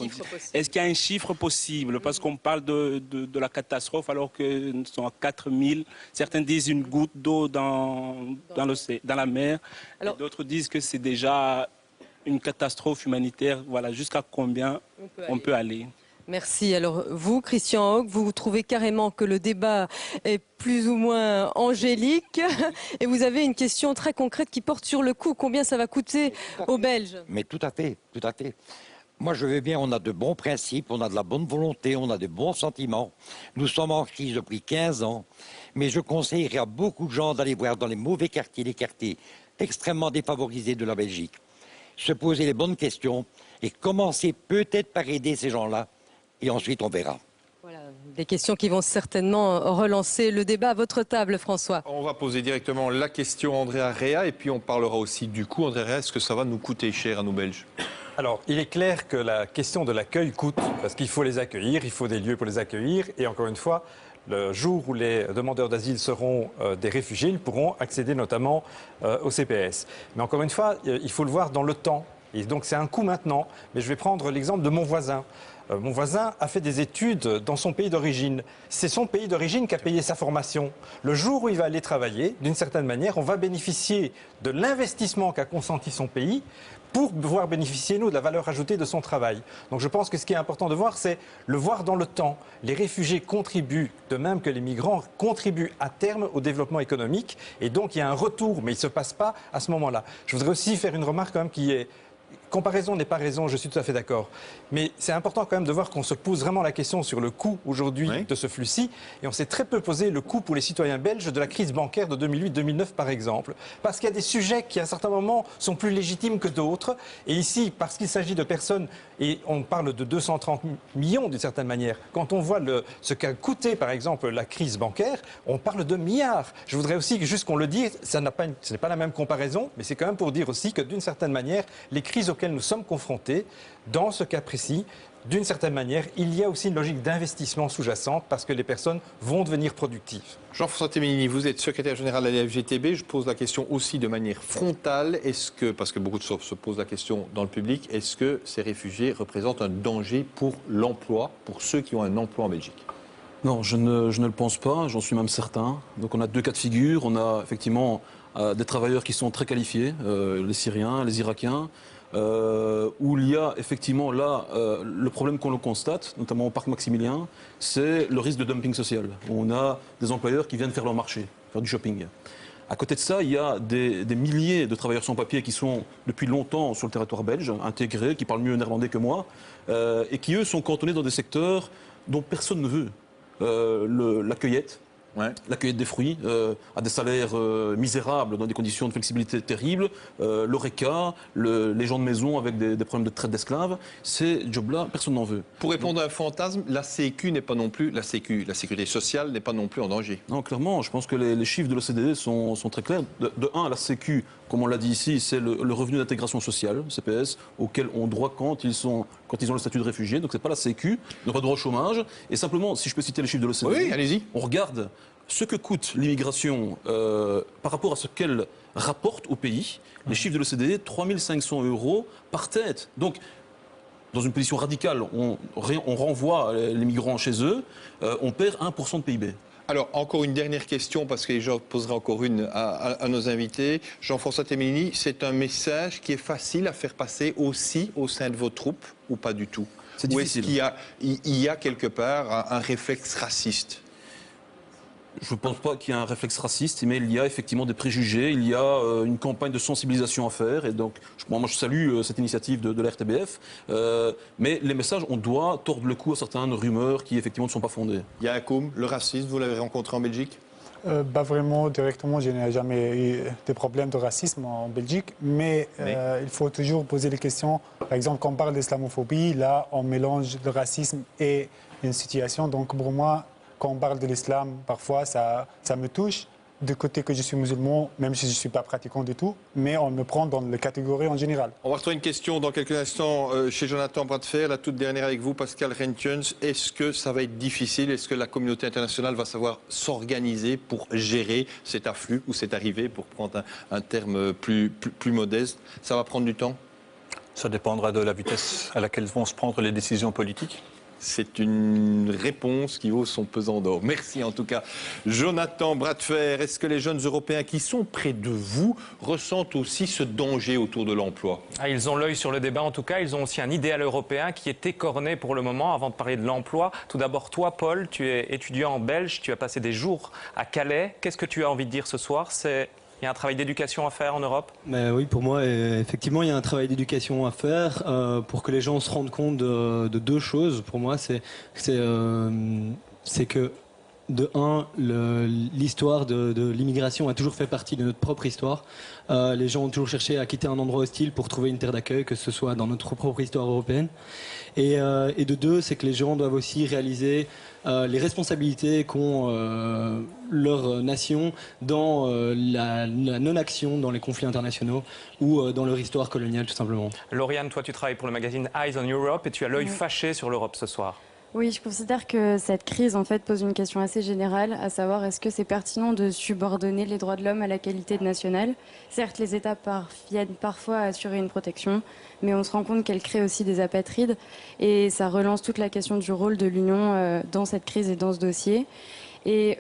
Est-ce qu'il y a un chiffre possible? Parce qu'on parle de la catastrophe alors que nous sommes à 4 000. Certains disent une goutte d'eau dans la mer. D'autres disent que c'est déjà une catastrophe humanitaire. Voilà, jusqu'à combien on peut aller? Merci. Alors vous, Christian Hogg, vous trouvez carrément que le débat est plus ou moins angélique et vous avez une question très concrète qui porte sur le coût. Combien ça va coûter aux Belges? Mais tout à fait, tout à fait. Moi, je veux bien, on a de bons principes, on a de la bonne volonté, on a de bons sentiments. Nous sommes en crise depuis 15 ans, mais je conseillerais à beaucoup de gens d'aller voir dans les mauvais quartiers, les quartiers extrêmement défavorisés de la Belgique, se poser les bonnes questions et commencer peut-être par aider ces gens-là. Et ensuite, on verra. Voilà, des questions qui vont certainement relancer le débat à votre table, François. On va poser directement la question à Andrea Rea et puis on parlera aussi du coût. Andrea Rea, est-ce que ça va nous coûter cher à nous Belges? Alors, il est clair que la question de l'accueil coûte, parce qu'il faut les accueillir, il faut des lieux pour les accueillir, et encore une fois, le jour où les demandeurs d'asile seront des réfugiés, ils pourront accéder notamment au CPS. Mais encore une fois, il faut le voir dans le temps. Et donc c'est un coût maintenant. Mais je vais prendre l'exemple de mon voisin. Mon voisin a fait des études dans son pays d'origine. C'est son pays d'origine qui a payé sa formation. Le jour où il va aller travailler, d'une certaine manière, on va bénéficier de l'investissement qu'a consenti son pays pour pouvoir bénéficier, nous, de la valeur ajoutée de son travail. Donc je pense que ce qui est important de voir, c'est le voir dans le temps. Les réfugiés contribuent, de même que les migrants, contribuent à terme au développement économique. Et donc il y a un retour, mais il ne se passe pas à ce moment-là. Je voudrais aussi faire une remarque quand même qui est... Comparaison n'est pas raison, je suis tout à fait d'accord. Mais c'est important quand même de voir qu'on se pose vraiment la question sur le coût aujourd'hui de ce flux-ci. Et on s'est très peu posé le coût pour les citoyens belges de la crise bancaire de 2008-2009 par exemple. Parce qu'il y a des sujets qui à un certain moment sont plus légitimes que d'autres. Et ici, parce qu'il s'agit de personnes, et on parle de 230 millions d'une certaine manière. Quand on voit ce qu'a coûté par exemple la crise bancaire, on parle de milliards. Je voudrais aussi que juste qu'on le dise, ce n'est pas la même comparaison, mais c'est quand même pour dire aussi que d'une certaine manière, les crises auxquelles nous sommes confrontés, dans ce cas précis, d'une certaine manière, il y a aussi une logique d'investissement sous-jacente parce que les personnes vont devenir productives. Jean-François Téménini, vous êtes secrétaire général de la FGTB. Je pose la question aussi de manière frontale. Est-ce que, parce que beaucoup de choses se posent la question dans le public, est-ce que ces réfugiés représentent un danger pour l'emploi, pour ceux qui ont un emploi en Belgique? Non, je ne le pense pas, j'en suis même certain. Donc on a deux cas de figure. On a effectivement des travailleurs qui sont très qualifiés, les Syriens, les Irakiens, où il y a effectivement là le problème qu'on le constate, notamment au parc Maximilien, c'est le risque de dumping social. On a des employeurs qui viennent faire leur marché, faire du shopping. À côté de ça, il y a des milliers de travailleurs sans papier qui sont depuis longtemps sur le territoire belge, intégrés, qui parlent mieux néerlandais que moi, et qui eux sont cantonnés dans des secteurs dont personne ne veut. La cueillette. La cueillette des fruits, à des salaires misérables, dans des conditions de flexibilité terribles, l'ORECA, les gens de maison avec des problèmes de traite d'esclaves, ces jobs-là, personne n'en veut. Pour répondre à un fantasme, la Sécu n'est pas non plus, la sécurité sociale n'est pas non plus en danger. Non, clairement, je pense que les chiffres de l'OCDE sont très clairs. De un, la Sécu, comme on l'a dit ici, c'est le revenu d'intégration sociale, CPS, auquel on droit quand ils ont le statut de réfugié. Donc c'est pas la Sécu, ils n'ont pas droit au chômage. Et simplement, si je peux citer les chiffres de l'OCDE, oui, allez-y. On regarde ce que coûte l'immigration par rapport à ce qu'elle rapporte au pays. Les chiffres de l'OCDE, 3 500 € par tête. Donc, dans une position radicale, on renvoie les migrants chez eux, on perd 1% de PIB. Alors, encore une dernière question, parce que je poserai encore une à nos invités. Jean-François Téménini, c'est un message qui est facile à faire passer aussi au sein de vos troupes, ou pas du tout? C'est difficile. Ou est-ce qu'il y a quelque part un réflexe raciste? Je ne pense pas qu'il y ait un réflexe raciste, mais il y a effectivement des préjugés, il y a une campagne de sensibilisation à faire. Et donc, moi, je salue cette initiative de la RTBF. Mais les messages, on doit tordre le cou à certaines rumeurs qui, effectivement, ne sont pas fondées. Yacoum, le racisme, vous l'avez rencontré en Belgique? Vraiment, directement, je n'ai jamais eu de problème de racisme en Belgique. Mais il faut toujours poser les questions. Par exemple, quand on parle d'islamophobie, là, on mélange le racisme et une situation. Donc, pour moi, quand on parle de l'islam, parfois, ça me touche. De côté que je suis musulman, même si je ne suis pas pratiquant du tout, mais on me prend dans la catégorie en général. On va retrouver une question dans quelques instants chez Jonathan Bradfer. La toute dernière avec vous, Pascal Rentjens. Est-ce que ça va être difficile? Est-ce que la communauté internationale va savoir s'organiser pour gérer cet afflux ou cette arrivée, pour prendre un terme plus modeste? Ça va prendre du temps? Ça dépendra de la vitesse à laquelle vont se prendre les décisions politiques. C'est une réponse qui vaut son pesant d'or. Merci en tout cas. Jonathan Bradfer, est-ce que les jeunes Européens qui sont près de vous ressentent aussi ce danger autour de l'emploi? Ils ont l'œil sur le débat en tout cas. Ils ont aussi un idéal européen qui est écorné pour le moment. Avant de parler de l'emploi, tout d'abord toi Paul, tu es étudiant en Belge, tu as passé des jours à Calais. Qu'est-ce que tu as envie de dire ce soir? Il y a un travail d'éducation à faire en Europe? Oui, pour moi, effectivement, il y a un travail d'éducation à faire pour que les gens se rendent compte de deux choses. Pour moi, c'est que de un, l'histoire de l'immigration a toujours fait partie de notre propre histoire. Les gens ont toujours cherché à quitter un endroit hostile pour trouver une terre d'accueil, que ce soit dans notre propre histoire européenne. Et de deux, c'est que les gens doivent aussi réaliser les responsabilités qu'ont leur nation dans la non-action dans les conflits internationaux ou dans leur histoire coloniale, tout simplement. Lauriane, toi tu travailles pour le magazine Eyes on Europe et tu as l'œil fâché sur l'Europe ce soir. Oui, je considère que cette crise en fait pose une question assez générale, à savoir est-ce que c'est pertinent de subordonner les droits de l'homme à la qualité de nationale. Certes, les États viennent parfois à assurer une protection, mais on se rend compte qu'elle crée aussi des apatrides et ça relance toute la question du rôle de l'Union dans cette crise et dans ce dossier. Et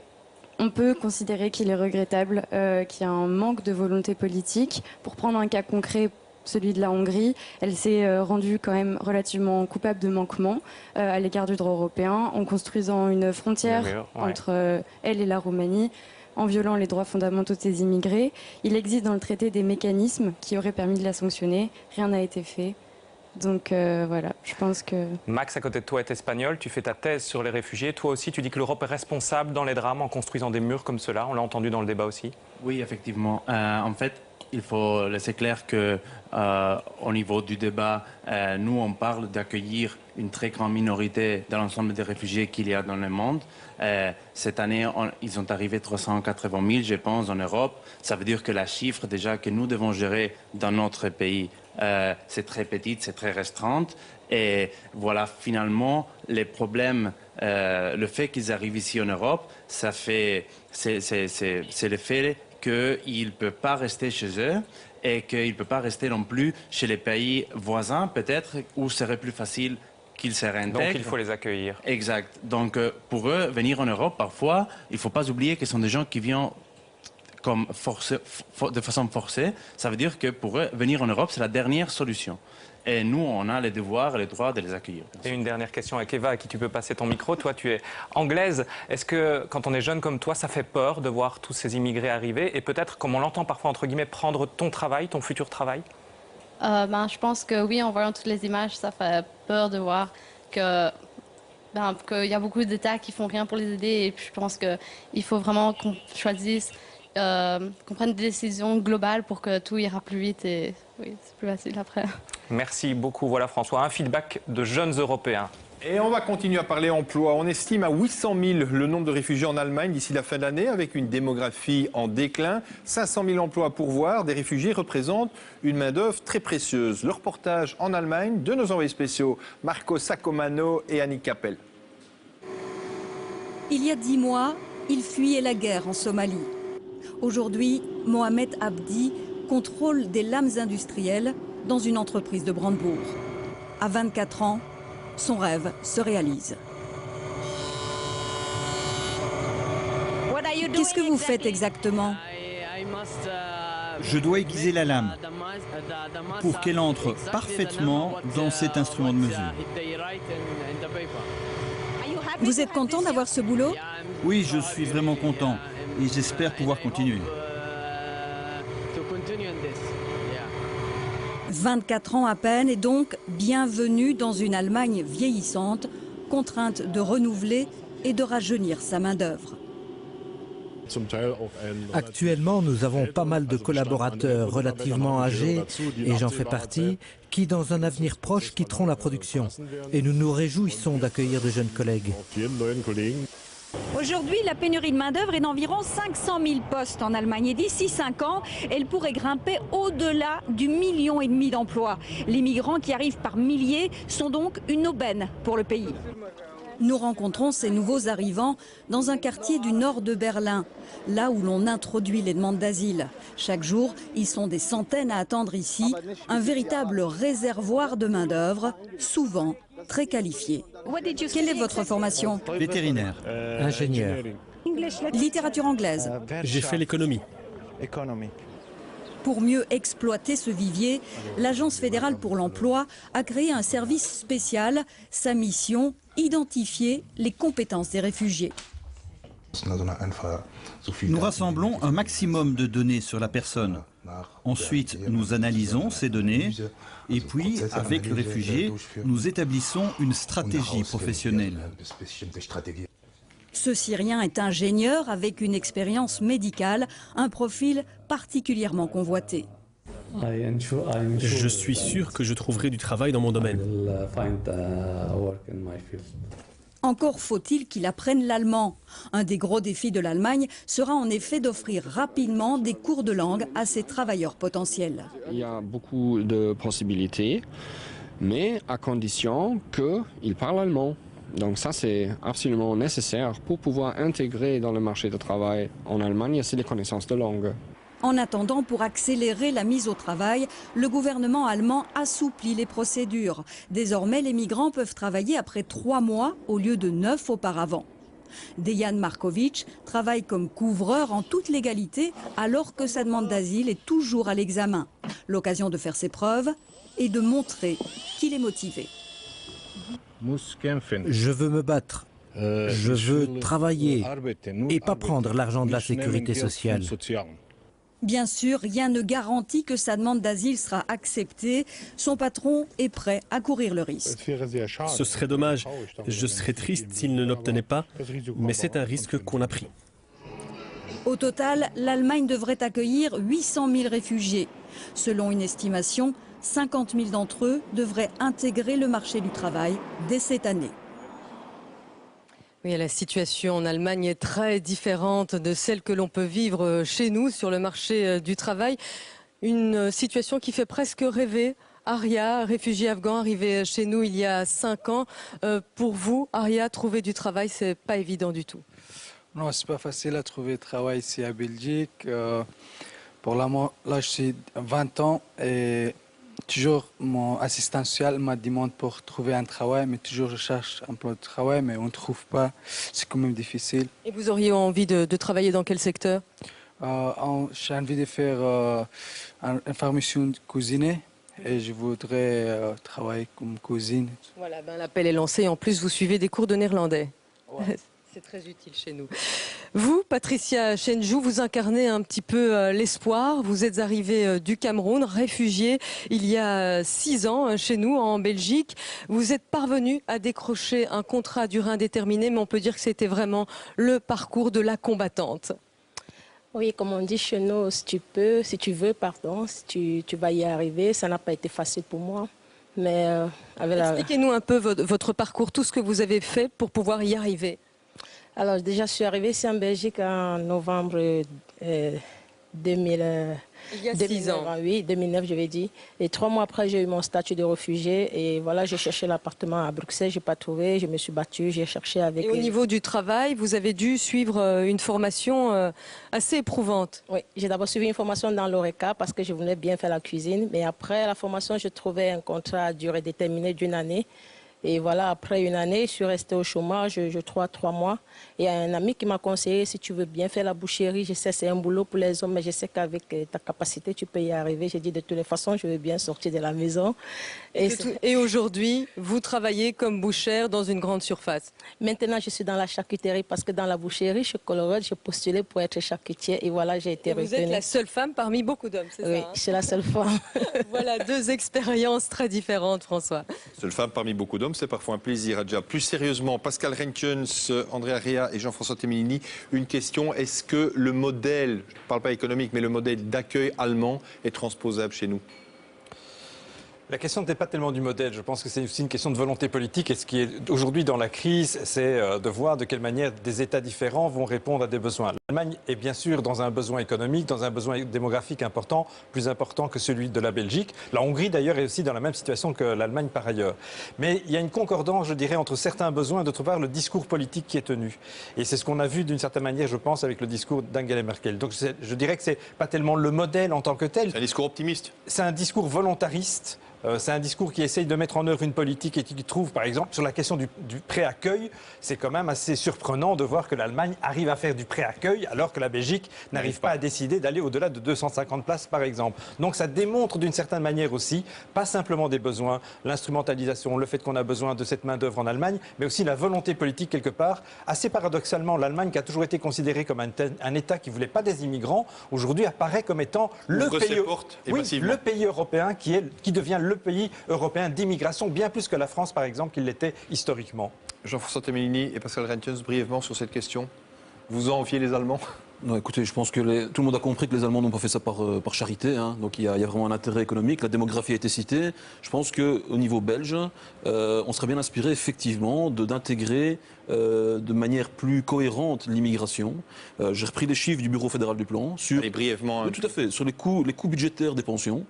on peut considérer qu'il est regrettable qu'il y a un manque de volonté politique. Pour prendre un cas concret, celui de la Hongrie, elle s'est rendue quand même relativement coupable de manquements à l'égard du droit européen en construisant une frontière entre elle et la Roumanie, en violant les droits fondamentaux de ces immigrés. Il existe dans le traité des mécanismes qui auraient permis de la sanctionner. Rien n'a été fait. Donc voilà, je pense que... Max, à côté de toi, est espagnol. Tu fais ta thèse sur les réfugiés. Toi aussi, tu dis que l'Europe est responsable dans les drames en construisant des murs comme cela. On l'a entendu dans le débat aussi. Oui, effectivement. En fait, il faut laisser clair que au niveau du débat, nous on parle d'accueillir une très grande minorité dans l'ensemble des réfugiés qu'il y a dans le monde. Cette année, ils sont arrivés 380 000, je pense, en Europe. Ça veut dire que la chiffre déjà que nous devons gérer dans notre pays, c'est très petite, c'est très restreinte. Et voilà, finalement, les problèmes, le fait qu'ils arrivent ici en Europe, c'est le fait qu'ils ne peuvent pas rester chez eux et qu'ils ne peuvent pas rester non plus chez les pays voisins, peut-être, où ce serait plus facile qu'ils se réintègrent. Donc il faut les accueillir. Exact. Donc pour eux, venir en Europe, parfois, il ne faut pas oublier que ce sont des gens qui viennent comme de façon forcée. Ça veut dire que pour eux, venir en Europe, c'est la dernière solution. Et nous, on a les devoirs et les droits de les accueillir. Et une dernière question avec Eva, à qui tu peux passer ton micro. Toi, tu es anglaise. Est-ce que, quand on est jeune comme toi, ça fait peur de voir tous ces immigrés arriver et peut-être, comme on l'entend parfois, entre guillemets, prendre ton travail, ton futur travail? Je pense que oui, en voyant toutes les images, ça fait peur de voir que... qu'il y a beaucoup d'États qui font rien pour les aider. Et puis, je pense qu'il faut vraiment qu'on choisisse, qu'on prenne des décisions globales pour que tout ira plus vite. Et oui, c'est plus facile après. Merci beaucoup. Voilà François, un feedback de jeunes Européens. Et on va continuer à parler emploi. On estime à 800 000 le nombre de réfugiés en Allemagne d'ici la fin de l'année, avec une démographie en déclin. 500 000 emplois à pourvoir. Des réfugiés représentent une main-d'œuvre très précieuse. Le reportage en Allemagne de nos envoyés spéciaux Marco Sacomano et Annick Capel. Il y a 10 mois, il fuyait la guerre en Somalie. Aujourd'hui, Mohamed Abdi contrôle des lames industrielles dans une entreprise de Brandebourg. À 24 ans, son rêve se réalise. Qu'est-ce que vous faites exactement? Je dois aiguiser la lame pour qu'elle entre parfaitement dans cet instrument de mesure. Vous êtes content d'avoir ce boulot? Oui, je suis vraiment content et j'espère pouvoir continuer. 24 ans à peine et donc bienvenue dans une Allemagne vieillissante, contrainte de renouveler et de rajeunir sa main-d'œuvre. Actuellement, nous avons pas mal de collaborateurs relativement âgés, et j'en fais partie, qui dans un avenir proche quitteront la production. Et nous nous réjouissons d'accueillir de jeunes collègues. Aujourd'hui, la pénurie de main-d'œuvre est d'environ 500 000 postes en Allemagne. Et d'ici 5 ans, elle pourrait grimper au-delà du 1,5 million d'emplois. Les migrants qui arrivent par milliers sont donc une aubaine pour le pays. Nous rencontrons ces nouveaux arrivants dans un quartier du nord de Berlin, là où l'on introduit les demandes d'asile. Chaque jour, ils sont des centaines à attendre ici, un véritable réservoir de main-d'œuvre, souvent très qualifiée. Quelle est votre formation? Vétérinaire. Ingénieur. Littérature anglaise. J'ai fait l'économie. Pour mieux exploiter ce vivier, l'Agence fédérale pour l'emploi a créé un service spécial. Sa mission, identifier les compétences des réfugiés. Nous rassemblons un maximum de données sur la personne. Ensuite, nous analysons ces données et puis, avec le réfugié, nous établissons une stratégie professionnelle. Ce Syrien est ingénieur avec une expérience médicale, un profil particulièrement convoité. Je suis sûr que je trouverai du travail dans mon domaine. Encore faut-il qu'il apprenne l'allemand. Un des gros défis de l'Allemagne sera en effet d'offrir rapidement des cours de langue à ses travailleurs potentiels. Il y a beaucoup de possibilités, mais à condition qu'ils parlent allemand. Donc ça, c'est absolument nécessaire pour pouvoir intégrer dans le marché du travail en Allemagne, c'est les connaissances de langue. En attendant, pour accélérer la mise au travail, le gouvernement allemand assouplit les procédures. Désormais, les migrants peuvent travailler après 3 mois au lieu de 9 auparavant. Dejan Markovic travaille comme couvreur en toute légalité alors que sa demande d'asile est toujours à l'examen. L'occasion de faire ses preuves et de montrer qu'il est motivé. Je veux me battre, je veux travailler et pas prendre l'argent de la sécurité sociale. Bien sûr, rien ne garantit que sa demande d'asile sera acceptée. Son patron est prêt à courir le risque. Ce serait dommage. Je serais triste s'il ne l'obtenait pas, mais c'est un risque qu'on a pris. Au total, l'Allemagne devrait accueillir 800 000 réfugiés. Selon une estimation, 50 000 d'entre eux devraient intégrer le marché du travail dès cette année. Oui, la situation en Allemagne est très différente de celle que l'on peut vivre chez nous sur le marché du travail. Une situation qui fait presque rêver. Aria, réfugié afghan arrivé chez nous il y a 5 ans. Pour vous, Aria, trouver du travail, c'est pas évident du tout. Non, c'est pas facile à trouver du travail ici à Belgique. Pour là, je suis 20 ans et toujours mon assistant social m'a demandé pour trouver un travail, mais toujours je cherche un emploi de travail, mais on ne trouve pas. C'est quand même difficile. Et vous auriez envie de travailler dans quel secteur? J'ai envie de faire une formation de cuisine et je voudrais travailler comme cuisine. Voilà, l'appel est lancé. En plus, vous suivez des cours de néerlandais. Ouais. C'est très utile chez nous. Vous, Patricia Chenjou, vous incarnez un petit peu l'espoir. Vous êtes arrivée du Cameroun, réfugiée il y a 6 ans chez nous en Belgique. Vous êtes parvenue à décrocher un contrat à durée indéterminée, mais on peut dire que c'était vraiment le parcours de la combattante. Oui, comme on dit chez nous, si tu veux, si tu vas y arriver. Ça n'a pas été facile pour moi. Mais expliquez-nous un peu votre parcours, tout ce que vous avez fait pour pouvoir y arriver. Alors déjà, je suis arrivée ici en Belgique en novembre 2000. Il y a 6 ans. Oui, 2009, je vais dire. Et 3 mois après, j'ai eu mon statut de réfugié. Et voilà, j'ai cherché l'appartement à Bruxelles, je n'ai pas trouvé. Je me suis battue, j'ai cherché avec... Et au niveau du travail, vous avez dû suivre une formation assez éprouvante. Oui, j'ai d'abord suivi une formation dans l'ORECA parce que je voulais bien faire la cuisine. Mais après la formation, je trouvais un contrat à durée déterminée d'1 année. Et voilà, après 1 année, je suis restée au chômage, je crois 3 mois. Et il y a un ami qui m'a conseillé, si tu veux bien faire la boucherie, je sais c'est un boulot pour les hommes, mais je sais qu'avec ta capacité, tu peux y arriver. J'ai dit de toutes les façons, je veux bien sortir de la maison. Et aujourd'hui, vous travaillez comme bouchère dans une grande surface? Maintenant, je suis dans la charcuterie parce que dans la boucherie, chez Colorado, j'ai postulé pour être charcutière et voilà, j'ai été retenue. Vous êtes la seule femme parmi beaucoup d'hommes, c'est ça? Oui, je suis la seule femme. Voilà, 2 expériences très différentes, François. Seule femme parmi beaucoup d'hommes, c'est parfois un plaisir, Adja. Plus sérieusement, Pascal Renkens, André Aria et Jean-François Temilini, une question. Est-ce que le modèle, je ne parle pas économique, mais le modèle d'accueil allemand est transposable chez nous? La question n'était pas tellement du modèle, je pense que c'est aussi une question de volonté politique. Et ce qui est aujourd'hui dans la crise, c'est de voir de quelle manière des États différents vont répondre à des besoins. L'Allemagne est bien sûr dans un besoin économique, dans un besoin démographique important, plus important que celui de la Belgique. La Hongrie d'ailleurs est aussi dans la même situation que l'Allemagne par ailleurs. Mais il y a une concordance, je dirais, entre certains besoins et d'autre part le discours politique qui est tenu. Et c'est ce qu'on a vu d'une certaine manière, je pense, avec le discours d'Angela Merkel. Donc je dirais que ce n'est pas tellement le modèle en tant que tel. C'est un discours optimiste. C'est un discours volontariste. C'est un discours qui essaye de mettre en œuvre une politique et qui trouve, par exemple, sur la question du pré-accueil, c'est quand même assez surprenant de voir que l'Allemagne arrive à faire du pré-accueil alors que la Belgique n'arrive pas à décider d'aller au-delà de 250 places, par exemple. Donc ça démontre d'une certaine manière aussi, pas simplement des besoins, l'instrumentalisation, le fait qu'on a besoin de cette main-d'œuvre en Allemagne, mais aussi la volonté politique quelque part. Assez paradoxalement, l'Allemagne, qui a toujours été considérée comme un État qui ne voulait pas des immigrants, aujourd'hui apparaît comme étant le pays européen qui devient le pays européen d'immigration, bien plus que la France, par exemple, qui l'était historiquement. Jean-François Temelini et Pascal Rentjens, brièvement sur cette question. Vous enviez les Allemands? Non, écoutez, je pense que tout le monde a compris que les Allemands n'ont pas fait ça par charité. Hein. Donc il y a vraiment un intérêt économique. La démographie a été citée. Je pense qu'au niveau belge, on serait bien inspiré effectivement d'intégrer de manière plus cohérente l'immigration. J'ai repris les chiffres du Bureau fédéral du plan sur... Allez, brièvement. Oui, tout à fait. Sur les coûts budgétaires des pensions.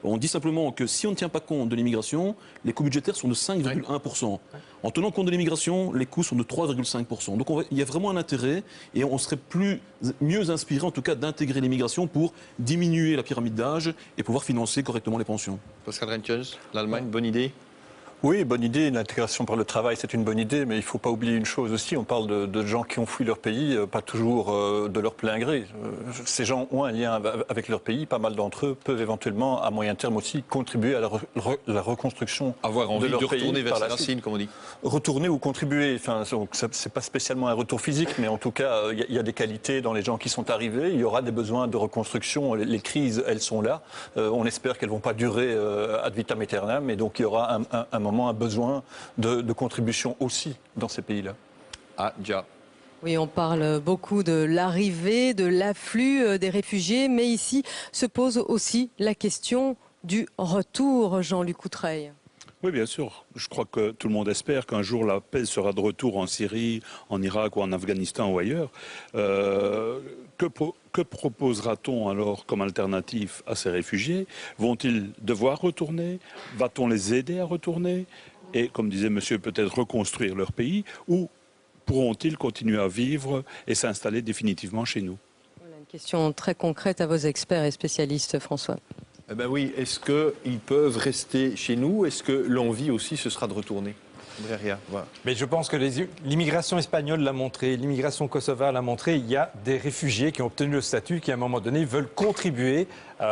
On dit simplement que si on ne tient pas compte de l'immigration, les coûts budgétaires sont de 5,1%. En tenant compte de l'immigration, les coûts sont de 3,5%. Donc il y a vraiment un intérêt et on serait mieux inspiré en tout cas d'intégrer l'immigration pour diminuer la pyramide d'âge et pouvoir financer correctement les pensions. Pascal Rentjens, l'Allemagne, bonne idée? Oui, bonne idée. L'intégration par le travail, c'est une bonne idée, mais il ne faut pas oublier une chose aussi. On parle de gens qui ont fui leur pays, pas toujours de leur plein gré. Ces gens ont un lien avec leur pays. Pas mal d'entre eux peuvent éventuellement, à moyen terme aussi, contribuer à la reconstruction avoir envie de leur de pays. Retourner vers ses racines, comme on dit. Retourner ou contribuer. Enfin, c'est pas spécialement un retour physique, mais en tout cas, il y a des qualités dans les gens qui sont arrivés. Il y aura des besoins de reconstruction. Les crises, elles sont là. On espère qu'elles ne vont pas durer ad vitam aeternam, et donc il y aura un moment un besoin de contribution aussi dans ces pays-là. Ah, déjà. Oui, on parle beaucoup de l'arrivée, de l'afflux des réfugiés, mais ici se pose aussi la question du retour, Jean-Luc Coutreil. Oui, bien sûr. Je crois que tout le monde espère qu'un jour la paix sera de retour en Syrie, en Irak ou en Afghanistan ou ailleurs. Que proposera-t-on alors comme alternative à ces réfugiés? Vont-ils devoir retourner? Va-t-on les aider à retourner? Et, comme disait monsieur, peut-être reconstruire leur pays? Ou pourront-ils continuer à vivre et s'installer définitivement chez nous? Voilà une question très concrète à vos experts et spécialistes, François. Eh ben oui, est-ce qu'ils peuvent rester chez nous? Est-ce que l'envie aussi, ce sera de retourner? Voilà. Mais je pense que l'immigration espagnole l'a montré, l'immigration kosovare l'a montré, il y a des réfugiés qui ont obtenu le statut, qui à un moment donné veulent contribuer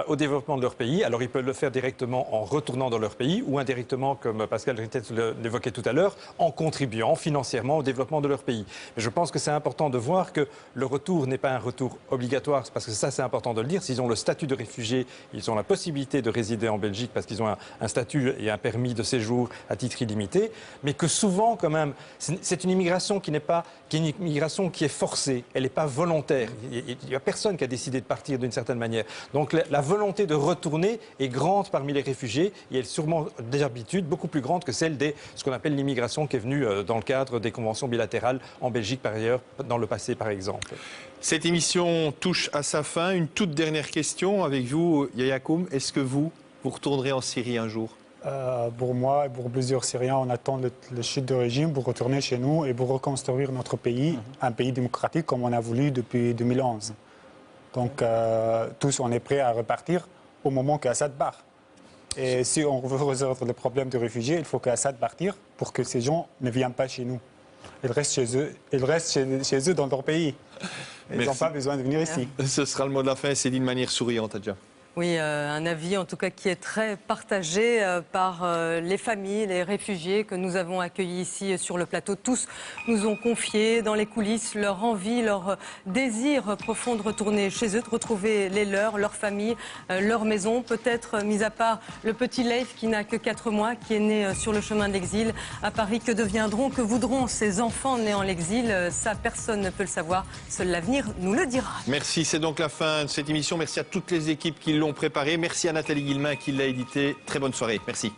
au développement de leur pays. Alors ils peuvent le faire directement en retournant dans leur pays ou indirectement, comme Pascal Rentjens l'évoquait tout à l'heure, en contribuant financièrement au développement de leur pays. Mais je pense que c'est important de voir que le retour n'est pas un retour obligatoire, parce que ça c'est important de le dire. S'ils ont le statut de réfugié, ils ont la possibilité de résider en Belgique parce qu'ils ont un statut et un permis de séjour à titre illimité. Mais que souvent, quand même, c'est une immigration qui est une immigration qui est forcée, elle n'est pas volontaire. Il n'y a personne qui a décidé de partir d'une certaine manière. Donc la volonté de retourner est grande parmi les réfugiés et elle est sûrement d'habitude beaucoup plus grande que celle de ce qu'on appelle l'immigration qui est venue dans le cadre des conventions bilatérales en Belgique par ailleurs, dans le passé par exemple. Cette émission touche à sa fin. Une toute dernière question avec vous, Yaya Koum. Est-ce que vous retournerez en Syrie un jour? Pour moi et pour plusieurs Syriens, on attend le chute de régime pour retourner chez nous et pour reconstruire notre pays, un pays démocratique comme on a voulu depuis 2011. Donc tous, on est prêts à repartir au moment qu'Assad part. Et si on veut résoudre le problème des réfugiés, il faut qu'Assad parte pour que ces gens ne viennent pas chez nous. Ils restent chez eux, chez eux dans leur pays. Ils n'ont pas besoin de venir ici. Ce sera le mot de la fin, c'est d'une manière souriante, Adja. Oui, un avis en tout cas qui est très partagé par les familles, les réfugiés que nous avons accueillis ici sur le plateau. Tous nous ont confié dans les coulisses leur envie, leur désir profond de retourner chez eux, de retrouver les leurs, leur famille, leur maison. Peut-être, mis à part le petit Leif qui n'a que 4 mois, qui est né sur le chemin de l'exil à Paris. Que deviendront, que voudront ces enfants nés en l'exil? Ça, personne ne peut le savoir. Seul l'avenir nous le dira. Merci, c'est donc la fin de cette émission. Merci à toutes les équipes qui l'ont préparée. Merci à Nathalie Guillemin qui l'a édité. Très bonne soirée. Merci.